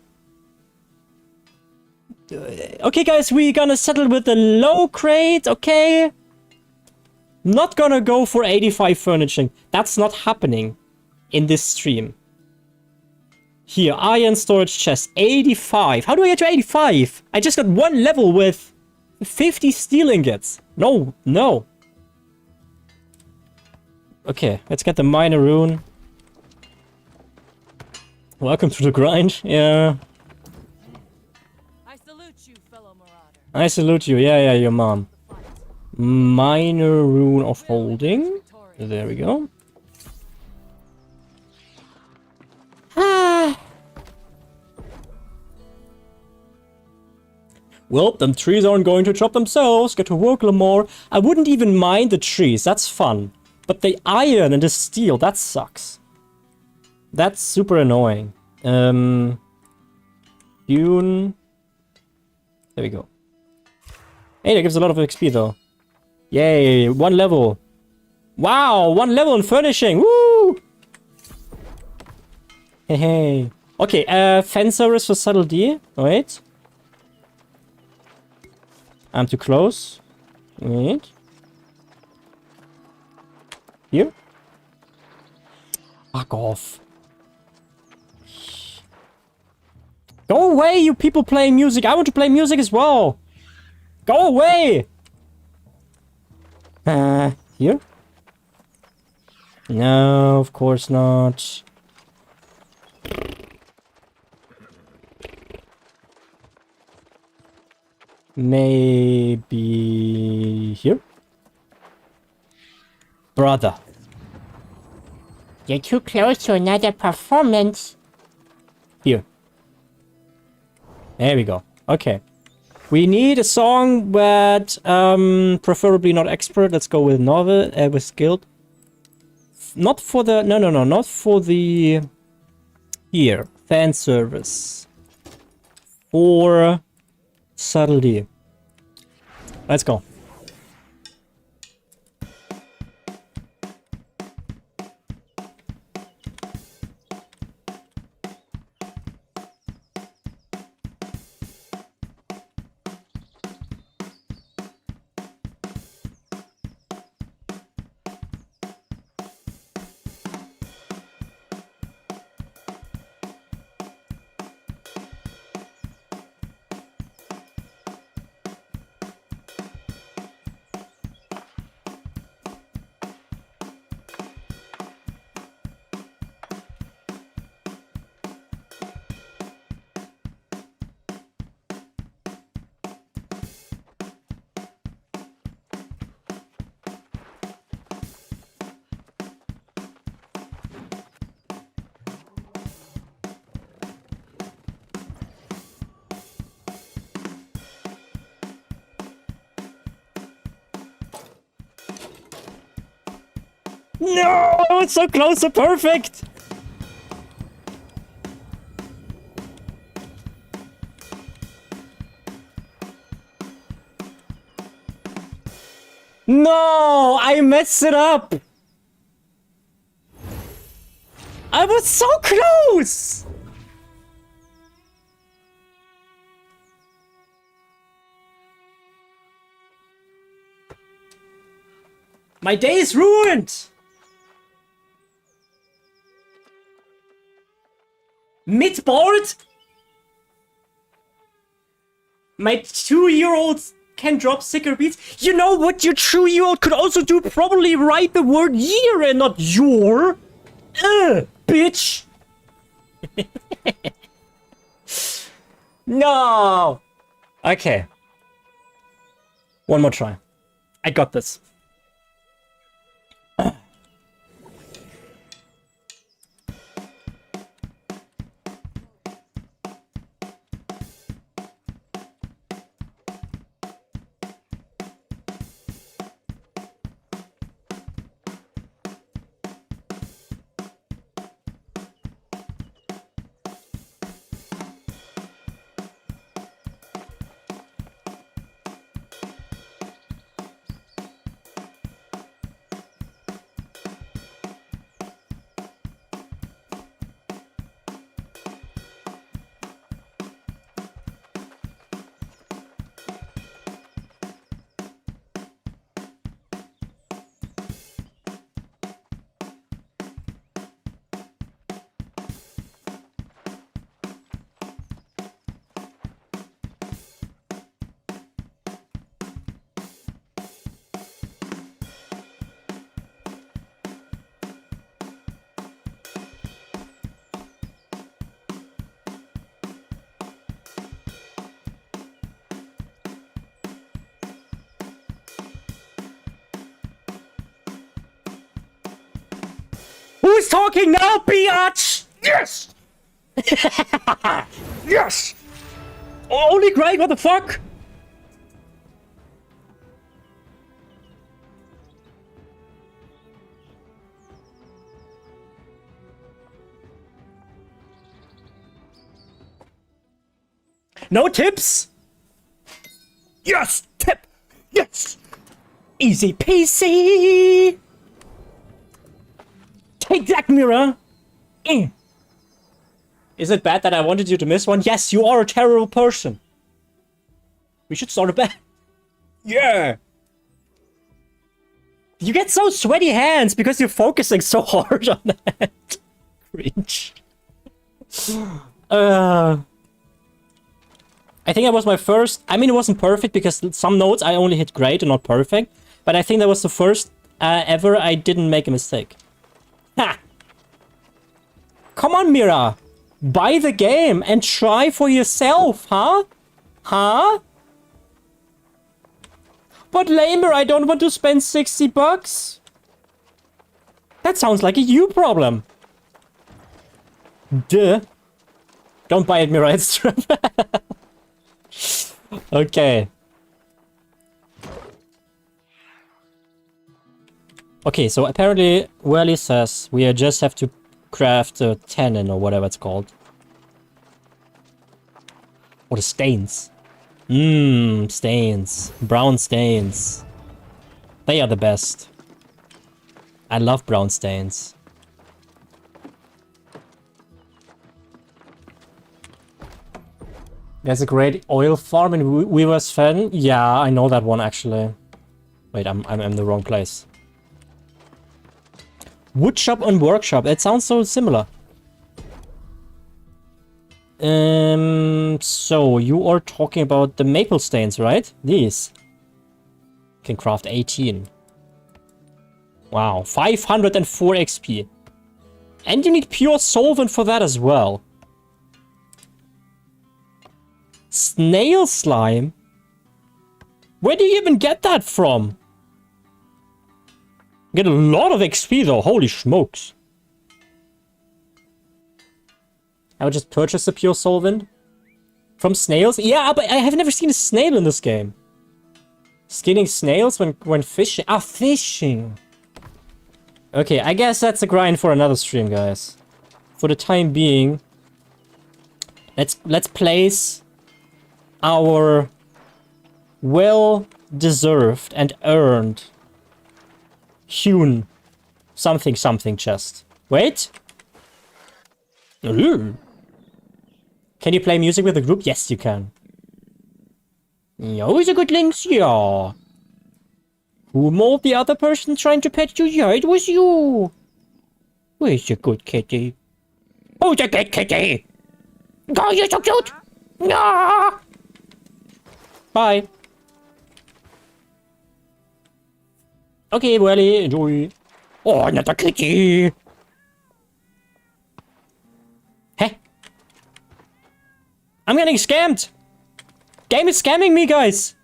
Okay, guys, we're gonna settle with the low crate, okay? Not gonna go for 85 furnishing. That's not happening in this stream. Here, iron storage chest, 85. How do I get to 85? I just got 1 level with 50 steel ingots. No. Okay, let's get the minor rune. Welcome to the grind, yeah. I salute you, fellow marauder. I salute you, yeah, your mom. Minor rune of holding. There we go. Well, them trees aren't going to chop themselves. Get to work, Lamar. I wouldn't even mind the trees. That's fun. But the iron and the steel, that sucks. That's super annoying. Dune. There we go. Hey, that gives a lot of XP though. Yay, 1 level. Wow, 1 level in furnishing. Woo! Hey. Okay, fencerers for subtle D. Wait. I'm too close. Wait. Here? Fuck off. Go away, you people playing music. I want to play music as well. Go away. Here? No, of course not. Maybe here? Brother. You're too close to another performance. Here. There we go. Okay. We need a song that, preferably not expert. Let's go with novel, with skilled. Not for the, no, not for the, here, fan service. For subtlety. Let's go. No, it's so close to perfect. No, I messed it up. I was so close. My day is ruined. Mid-board? My 2-year-old can drop sicker beats. You know what your 2-year-old could also do? Probably write the word year and not your. Bitch. No. Okay. One more try. I got this. Who's talking now, biatch? Yes! Yes! Only great, what the fuck? No tips? Yes! Tip! Yes! Easy peasy! Take that, mirror! Is it bad that I wanted you to miss one? Yes, you are a terrible person. We should start a bet. Yeah! You get so sweaty hands because you're focusing so hard on that. Cringe. I think that was my first... I mean, it wasn't perfect because some notes I only hit great and not perfect. But I think that was the first ever I didn't make a mistake. Ha! Come on, Mira. Buy the game and try for yourself, huh? Huh? But Lamer, I don't want to spend 60 bucks. That sounds like a you problem. Duh. Don't buy it, Mira. It's true. Okay. Okay, so apparently Welly says we just have to craft a tannin or whatever it's called. Or the stains. Stains. Brown stains. They are the best. I love brown stains. There's a great oil farm in Weaver's Fen. Yeah, I know that one actually. Wait, I'm in the wrong place. Wood shop and workshop. It sounds so similar. So you are talking about the maple stains, right? These. Can craft 18. Wow, 504 XP. And you need pure solvent for that as well. Snail slime? Where do you even get that from? Get a lot of XP though, holy smokes. I would just purchase the pure solvent. From snails? Yeah, but I have never seen a snail in this game. Skinning snails when fishing? Ah, fishing! Okay, I guess that's a grind for another stream, guys. For the time being, let's place our well-deserved and earned hewn something chest. Wait. Ooh. Can you play music with a group? Yes, you can. Yo, is a good links, yeah. Who mauled the other person trying to pet you? Yeah, it was you. Where's your good kitty? Who's a good kitty? Oh, you're so cute. Yeah. Bye. Okay, Welly, enjoy. Oh, another kitty. Hey. I'm getting scammed. Game is scamming me, guys.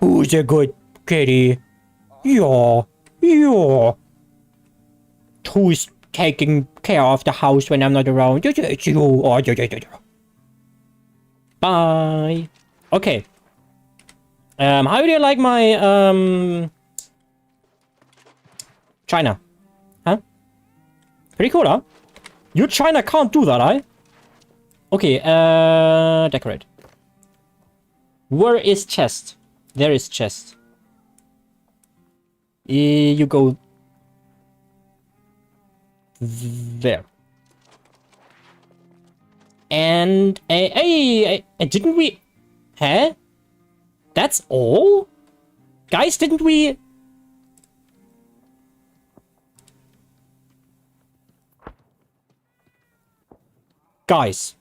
Who's a good kitty? Yeah. Who's taking care of the house when I'm not around? It's you. Oh, bye. Okay. How do you like my, China? Huh? Pretty cool, huh? You China can't do that, eh? Okay, decorate. Where is chest? There is chest. You go... there. And... hey, didn't we... Huh? That's all? Guys, didn't we... Guys.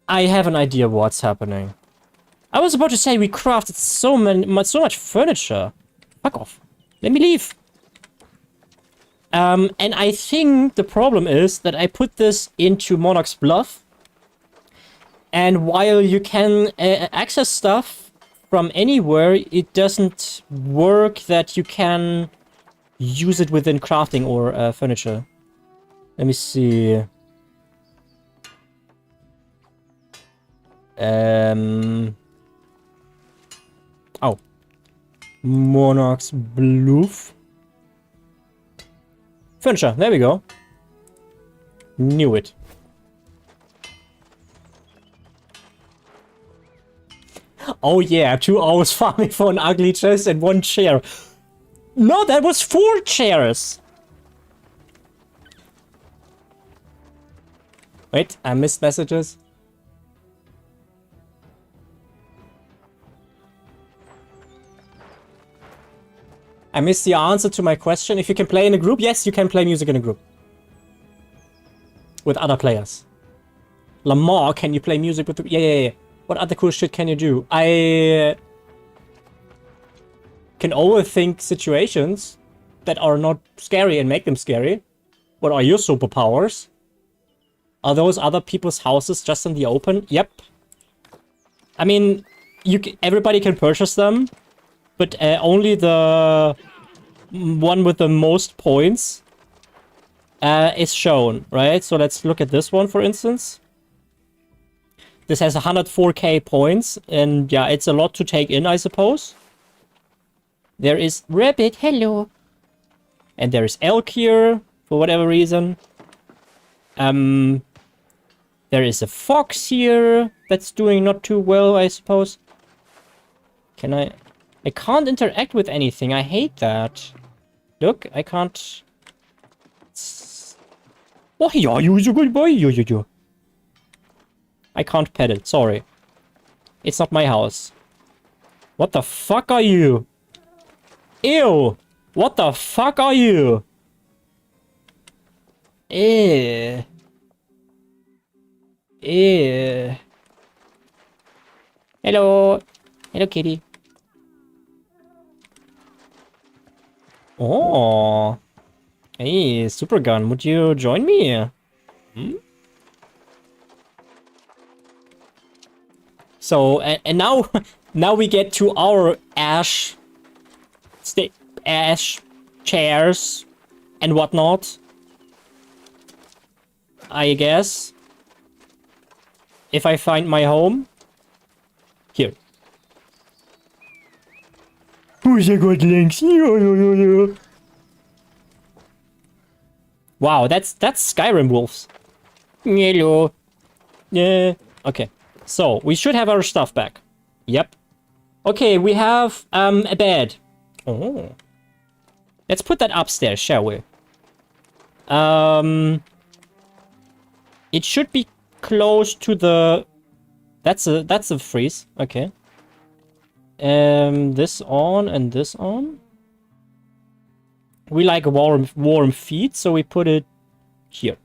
I have an idea what's happening. I was about to say we crafted so much furniture. Fuck off. Let me leave. And I think the problem is that I put this into Monarch's Bluff. And while you can access stuff from anywhere, it doesn't work that you can use it within crafting or furniture. Let me see. Oh. Monarch's Bluff. Furniture, there we go. Knew it. Oh yeah, 2 hours farming for an ugly chest and 1 chair. No, that was 4 chairs. Wait, I missed messages. I missed the answer to my question. If you can play in a group, yes, you can play music in a group. With other players. Lamar, can you play music with... Yeah. What other cool shit can you do? I can overthink situations that are not scary and make them scary. What are your superpowers? Are those other people's houses just in the open? Yep. I mean, everybody can purchase them, but only the one with the most points is shown, right? So let's look at this one, for instance. This has 104k points, and yeah, it's a lot to take in, I suppose. There is Rabbit, hello. And there is Elk here, for whatever reason. There is a Fox here, that's doing not too well, I suppose. Can I can't interact with anything, I hate that. Look, I can't... Oh, yeah, you're a good boy, yo. I can't pet it, sorry. It's not my house. What the fuck are you? Ew! What the fuck are you? Ew. Ew. Hello. Hello, kitty. Oh. Hey, Supergun, would you join me? Hmm? So, and now, now we get to our ash chairs and whatnot. I guess. If I find my home. Here. Who's a good links? Wow, that's Skyrim wolves. Hello. Yeah. Okay. So, we should have our stuff back. Yep. Okay, we have a bed. Oh. Let's put that upstairs, shall we? It should be close to the... That's a freeze. Okay. This on and this on. We like warm feet, so we put it here.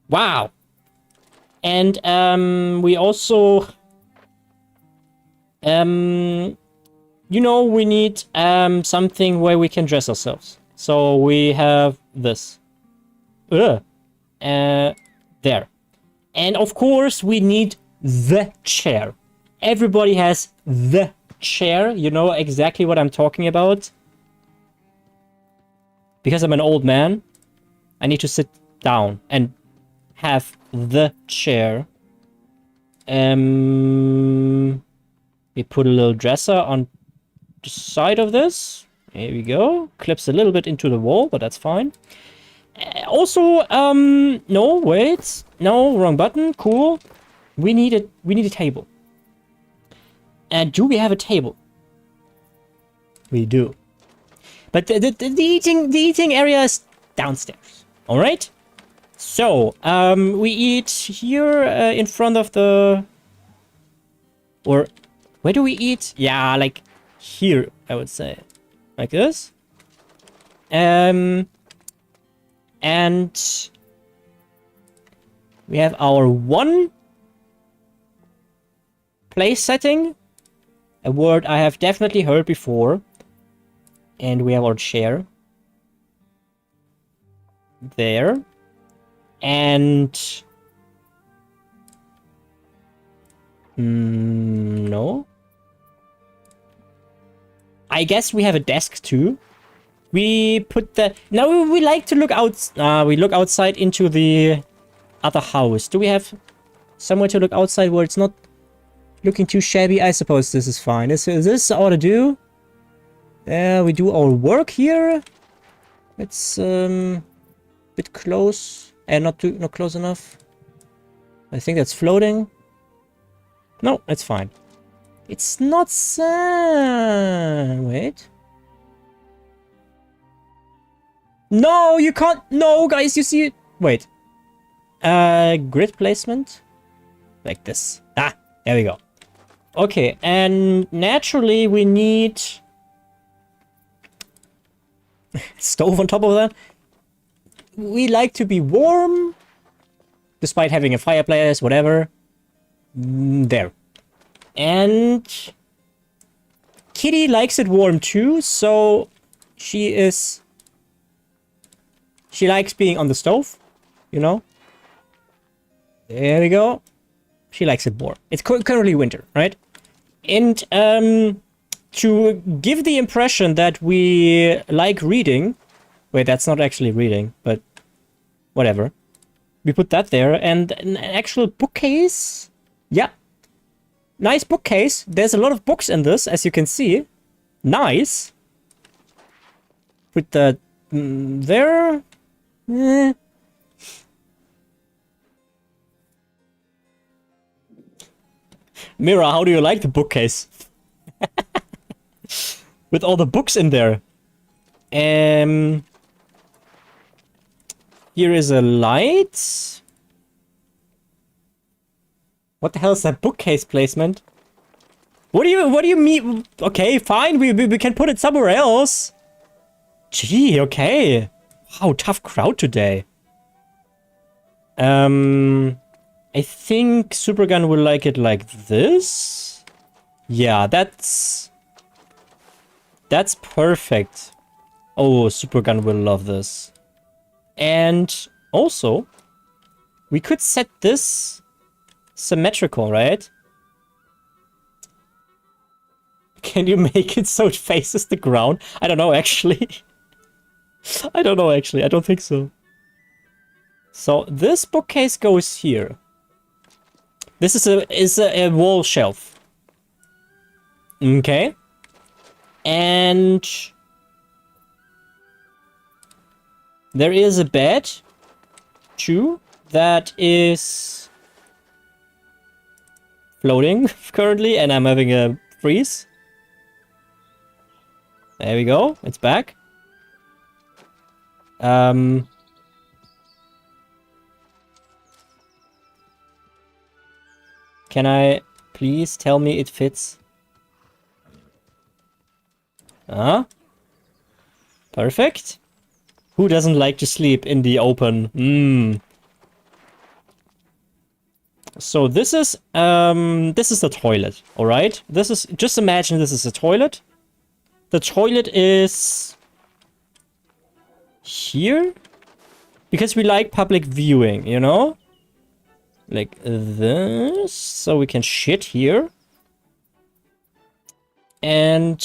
Wow. And we also you know, we need something where we can dress ourselves. So we have this. There. And of course we need the chair. Everybody has the chair. You know exactly what I'm talking about. Because I'm an old man, I need to sit down and have the chair. We put a little dresser on the side of this. Here we go. Clips a little bit into the wall, but that's fine. Also, no, wait. No, wrong button. Cool. We need a table. And do we have a table? We do. But the eating area is downstairs. All right. So we eat here in front of the. Or where do we eat? Yeah, like here, I would say, like this. And we have our one place setting, a word I have definitely heard before. And we have our chair there. And no. I guess we have a desk too. We put the... Now we like to look out... we look outside into the other house. Do we have somewhere to look outside where it's not looking too shabby? I suppose this is fine. Is this all to do? We do our work here. It's bit close and not close enough. I think that's floating. No, it's fine. It's not wait. No, you can't. No, guys, you see it. Wait. grid placement. Like this. Ah, there we go. Okay, and naturally we need stove on top of that. We like to be warm, despite having a fireplace, whatever. There. And Kitty likes it warm too, so she likes being on the stove, you know? There we go. She likes it warm. It's currently winter, right? And to give the impression that we like reading... Wait, that's not actually reading, but whatever. We put that there, and an actual bookcase. Yeah. Nice bookcase. There's a lot of books in this, as you can see. Nice. Put that there. Mira, how do you like the bookcase? With all the books in there. Here is a light. What the hell is that bookcase placement? What do you mean? Okay, fine, we can put it somewhere else. Gee, okay. Wow, tough crowd today. I think Supergun will like it like this. Yeah, that's perfect. Oh, Supergun will love this. And also, we could set this symmetrical, right? Can you make it so it faces the ground? I don't know, actually. I don't know, actually. I don't think so. So this bookcase goes here. This is a wall shelf. Okay. And there is a bed, too, that is floating currently, and I'm having a freeze. There we go. It's back. Can I please tell me it fits? Perfect. Who doesn't like to sleep in the open? So this is the toilet, all right? This is, just imagine this is a toilet. The toilet is here because we like public viewing, you know? Like this, so we can shit here. And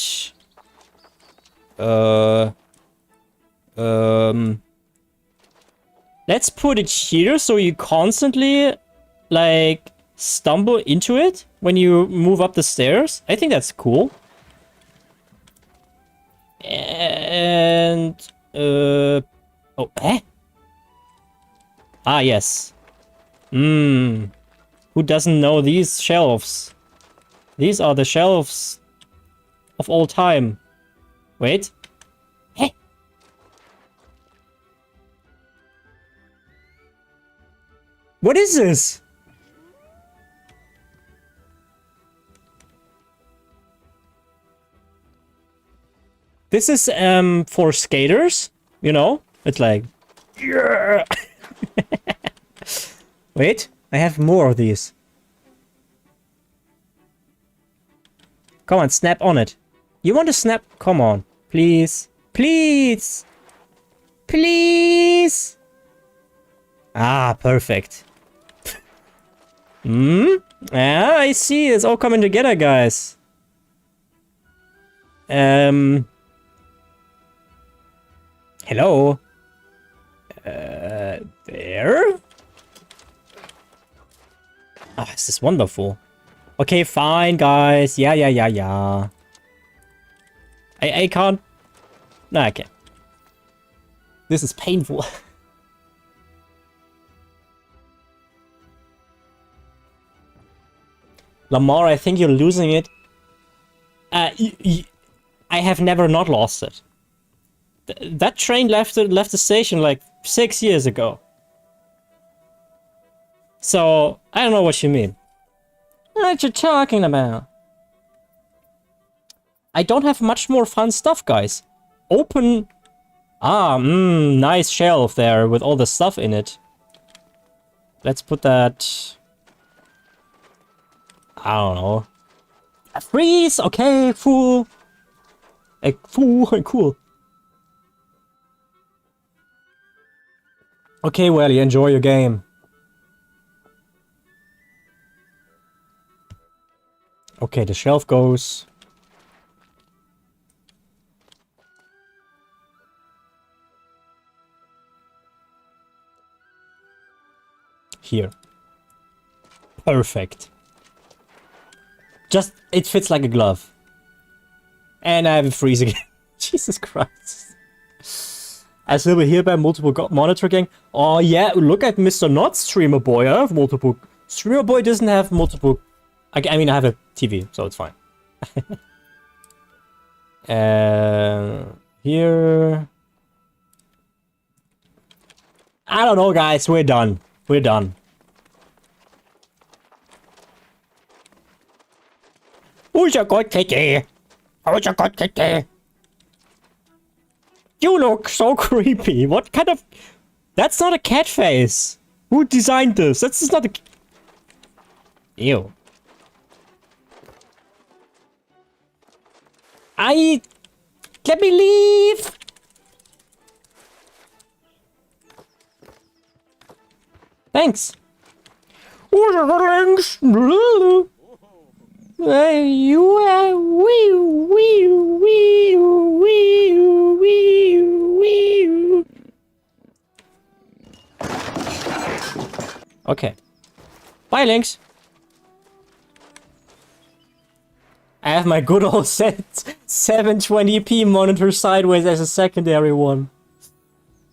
let's put it here so you constantly like stumble into it when you move up the stairs. I think that's cool. And oh, eh? Ah, yes. Who doesn't know these shelves? These are the shelves of all time. Wait. Hey. What is this? This is for skaters, you know? It's like, yeah. Wait, I have more of these. Come on, snap on it. You want to snap? Come on, please. Please. Please. Ah, perfect. Yeah, I see. It's all coming together, guys. Hello? There? Ah, this is wonderful. Okay, fine, guys. Yeah. I can't... No, I can't. This is painful. Lamar, I think you're losing it. I have never not lost it. That train left the station like 6 years ago. So, I don't know what you mean. What you talking about? I don't have much more fun stuff, guys. Open... nice shelf there with all the stuff in it. Let's put that... I don't know. A freeze! Okay, fool. Cool. Okay, well, you enjoy your game. Okay, the shelf goes... here. Perfect. Just, it fits like a glove. And I have a freeze again. Jesus Christ. I still be here by multiple monitor gang. Oh yeah, look at Mr. Not Streamer Boy. I have multiple. Streamer Boy doesn't have multiple. I mean, I have a TV, so it's fine. Here. I don't know, guys. We're done. We're done. Who's a good kitty? Who's a good kitty? You look so creepy. What kind of... That's not a cat face. Who designed this? That's just not a... Ew. Let me leave! Thanks. Okay. Bye, Lynx. I have my good old set 720p monitor sideways as a secondary one.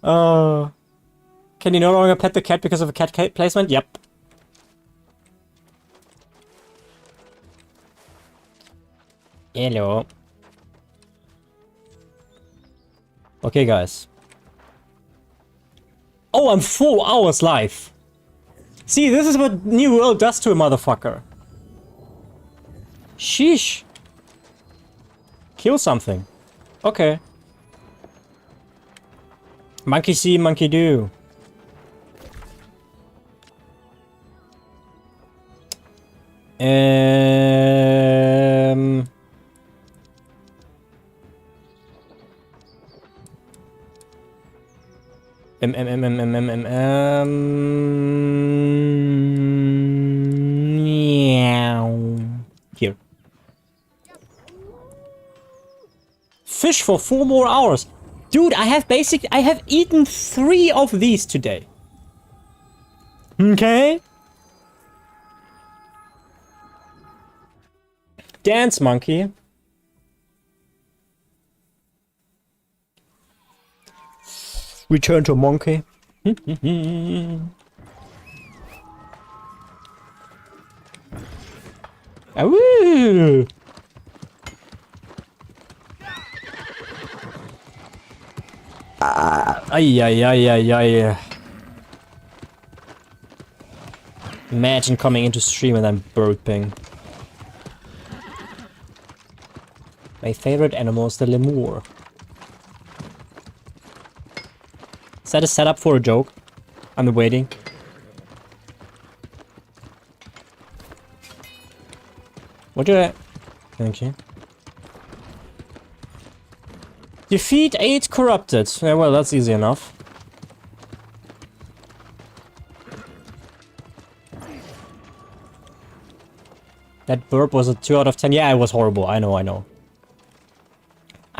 Can you no longer pet the cat because of a cat placement? Yep. Hello. Okay, guys. Oh, I'm 4 hours live. See, this is what New World does to a motherfucker. Sheesh. Kill something. Okay. Monkey see, monkey do. Here. Fish for 4 more hours. Dude, I have eaten 3 of these today. Okay? Dance, monkey. Return to monkey. Awoo! Ay. Imagine coming into stream and then burping. My favorite animal is the lemur. Is that a setup for a joke? I'm waiting. What do I... Thank you. Defeat 8 corrupted. Yeah, well, that's easy enough. That burp was a 2 out of 10. Yeah, it was horrible. I know.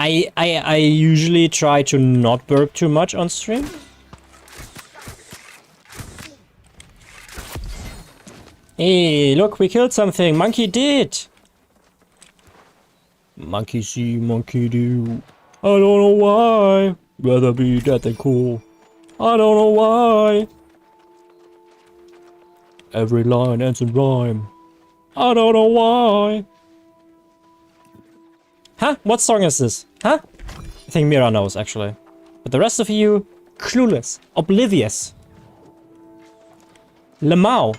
I usually try to not burp too much on stream. Hey, look, we killed something. Monkey did. Monkey see, monkey do. I don't know why. Rather be dead than cool. I don't know why. Every line ends in rhyme. I don't know why. Huh? What song is this? Huh? I think Mira knows, actually. But the rest of you, clueless, oblivious. Lamau.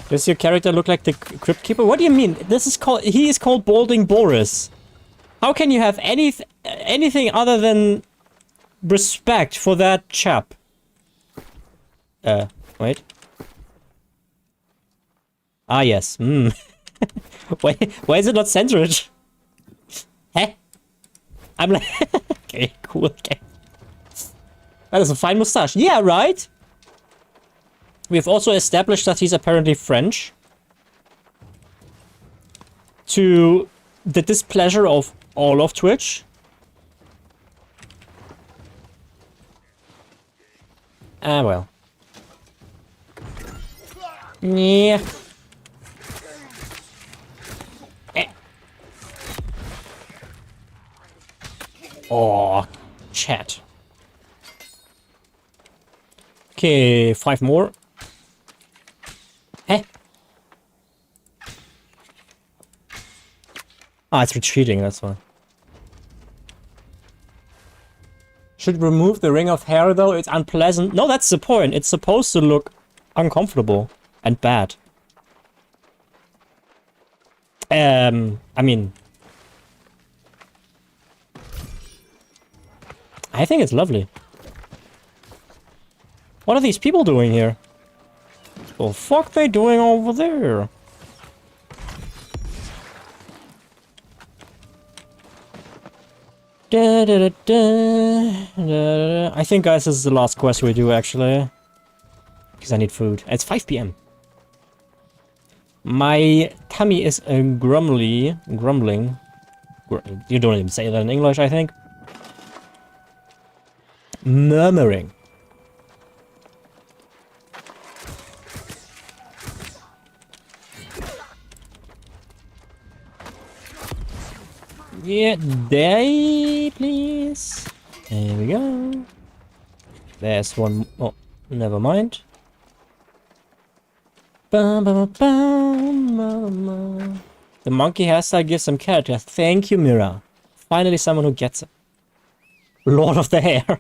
Does your character look like the Crypt Keeper? What do you mean? This is called... He is called Balding Boris. How can you have anything other than respect for that chap? Wait. Ah, yes. Why is it not centered? Heh? I'm like... Okay, cool. Okay. That is a fine mustache. Yeah, right? We've also established that he's apparently French. To the displeasure of all of Twitch. Ah, well. Yeah. Oh, chat. Okay, 5 more. Eh? Ah, it's retreating, that's why. Should remove the ring of hair though, it's unpleasant. No, that's the point. It's supposed to look uncomfortable and bad. I mean... I think it's lovely. What are these people doing here? What the fuck they doing over there? Da, da, da, da, da. I think, guys, this is the last quest we do, actually. Because I need food. It's 5 PM. My tummy is grumbling. You don't even say that in English, I think. Murmuring. Yeah, die, please. There we go. There's one. Oh, never mind. Bum, bum, bum, bum, bum. The monkey hairstyle gives some character. Thank you, Mira. Finally, someone who gets it. Lord of the Hair.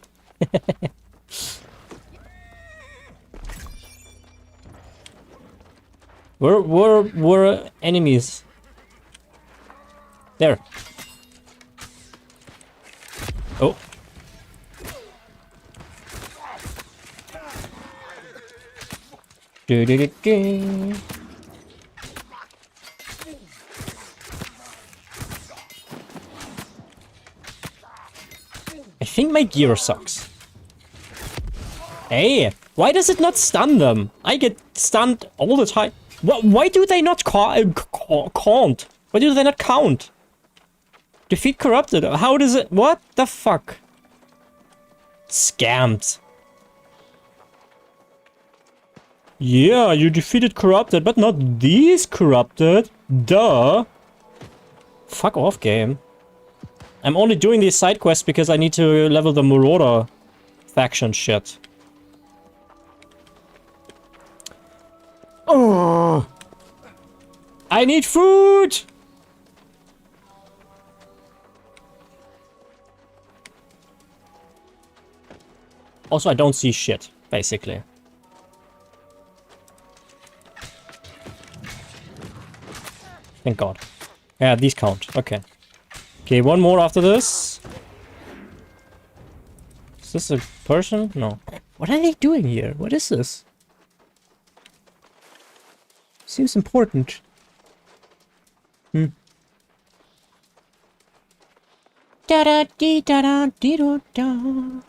We're enemies. There. Oh. Do do do do. I think my gear sucks. Hey, why does it not stun them? I get stunned all the time. Why do they not count? Why do they not count? Defeat corrupted. How does it? What the fuck? Scammed. Yeah, you defeated corrupted, but not these corrupted. Duh. Fuck off, game. I'm only doing these side quests because I need to level the Marauder faction shit. Oh, I need food. Also, I don't see shit, basically. Thank God. Yeah, these count. Okay. Okay, one more after this. Is this a person? No. What are they doing here? What is this? Seems important. Da da dee da da dee do da.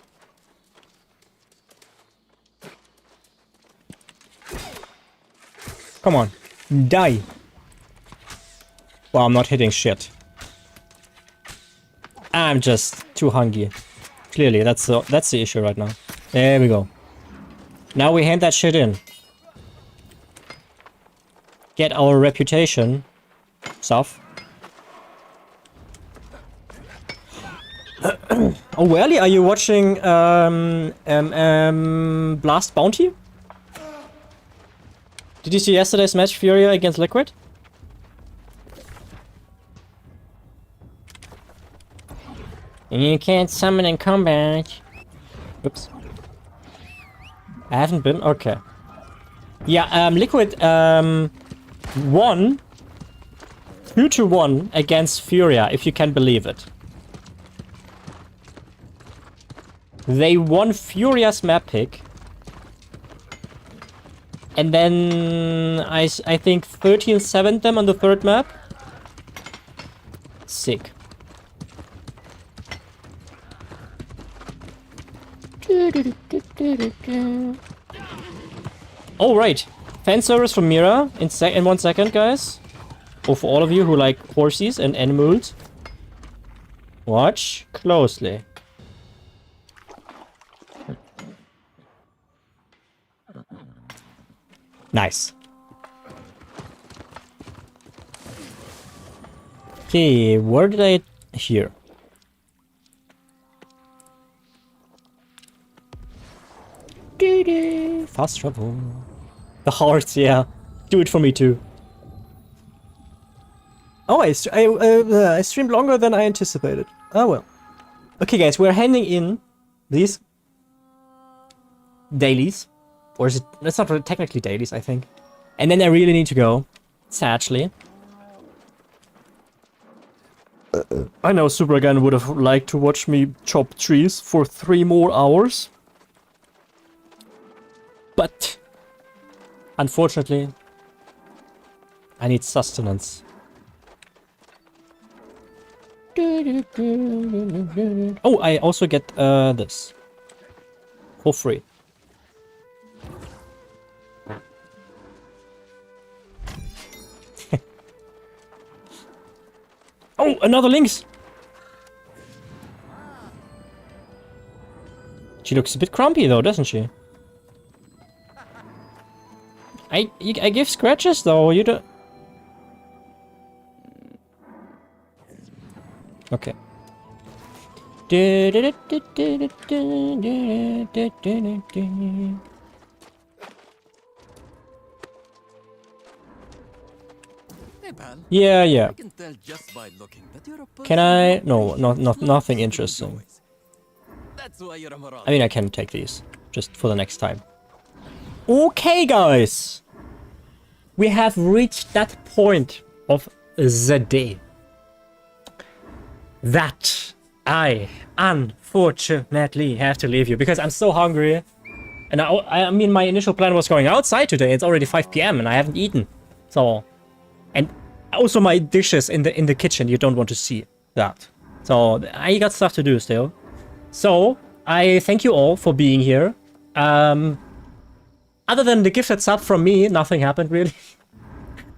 Come on, die. Well, I'm not hitting shit. I'm just too hungry. Clearly, that's the issue right now. There we go. Now we hand that shit in. Get our reputation stuff. Oh, really? Are you watching Blast Bounty? Did you see yesterday's match, Furia against Liquid? You can't summon in combat. Oops. I haven't been? Okay. Yeah, Liquid, 2-1 against Furia, if you can believe it. They won Furia's map pick. And then I think 13-7 them on the third map. Sick. Oh, right. Fan service from Mira in 1 second, guys. Or for all of you who like horses and animals. Watch closely. Nice. Okay, where did I... Here. Fast travel. The hearts, yeah. Do it for me too. Oh, I streamed longer than I anticipated. Oh well. Okay, guys, we're handing in these dailies. Or is it... It's not really technically dailies, I think. And then I really need to go. Sadly. I know Supergan would have liked to watch me chop trees for 3 more hours. But... Unfortunately... I need sustenance. Oh, I also get this. For free. Oh, another Lynx! She looks a bit grumpy though, doesn't she? I give scratches though, you don't... Okay. Hey, pal. Yeah. I can tell just by looking that you're a person. Can I? No, nothing interesting. That's why you're a marauder. I mean, I can take these, just for the next time. Okay, guys! We have reached that point of the day. That I, unfortunately, have to leave you, because I'm so hungry. And I mean, my initial plan was going outside today. It's already 5 PM and I haven't eaten. So... And also my dishes in the kitchen, you don't want to see that. So I got stuff to do still. So I thank you all for being here. Other than the gifted sub from me, nothing happened really.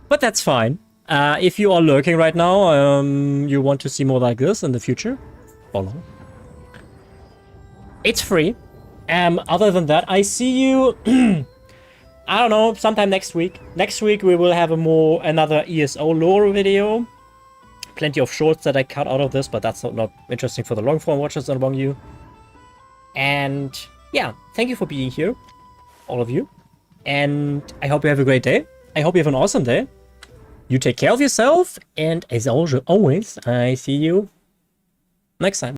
But that's fine. If you are lurking right now, you want to see more like this in the future, follow. It's free. Other than that, I see you... I don't know, sometime next week. Next week we will have another ESO lore video. Plenty of shorts that I cut out of this, but that's not interesting for the long form watchers among you. And yeah, thank you for being here, all of you. And I hope you have a great day. I hope you have an awesome day. You take care of yourself, and as always, I see you next time.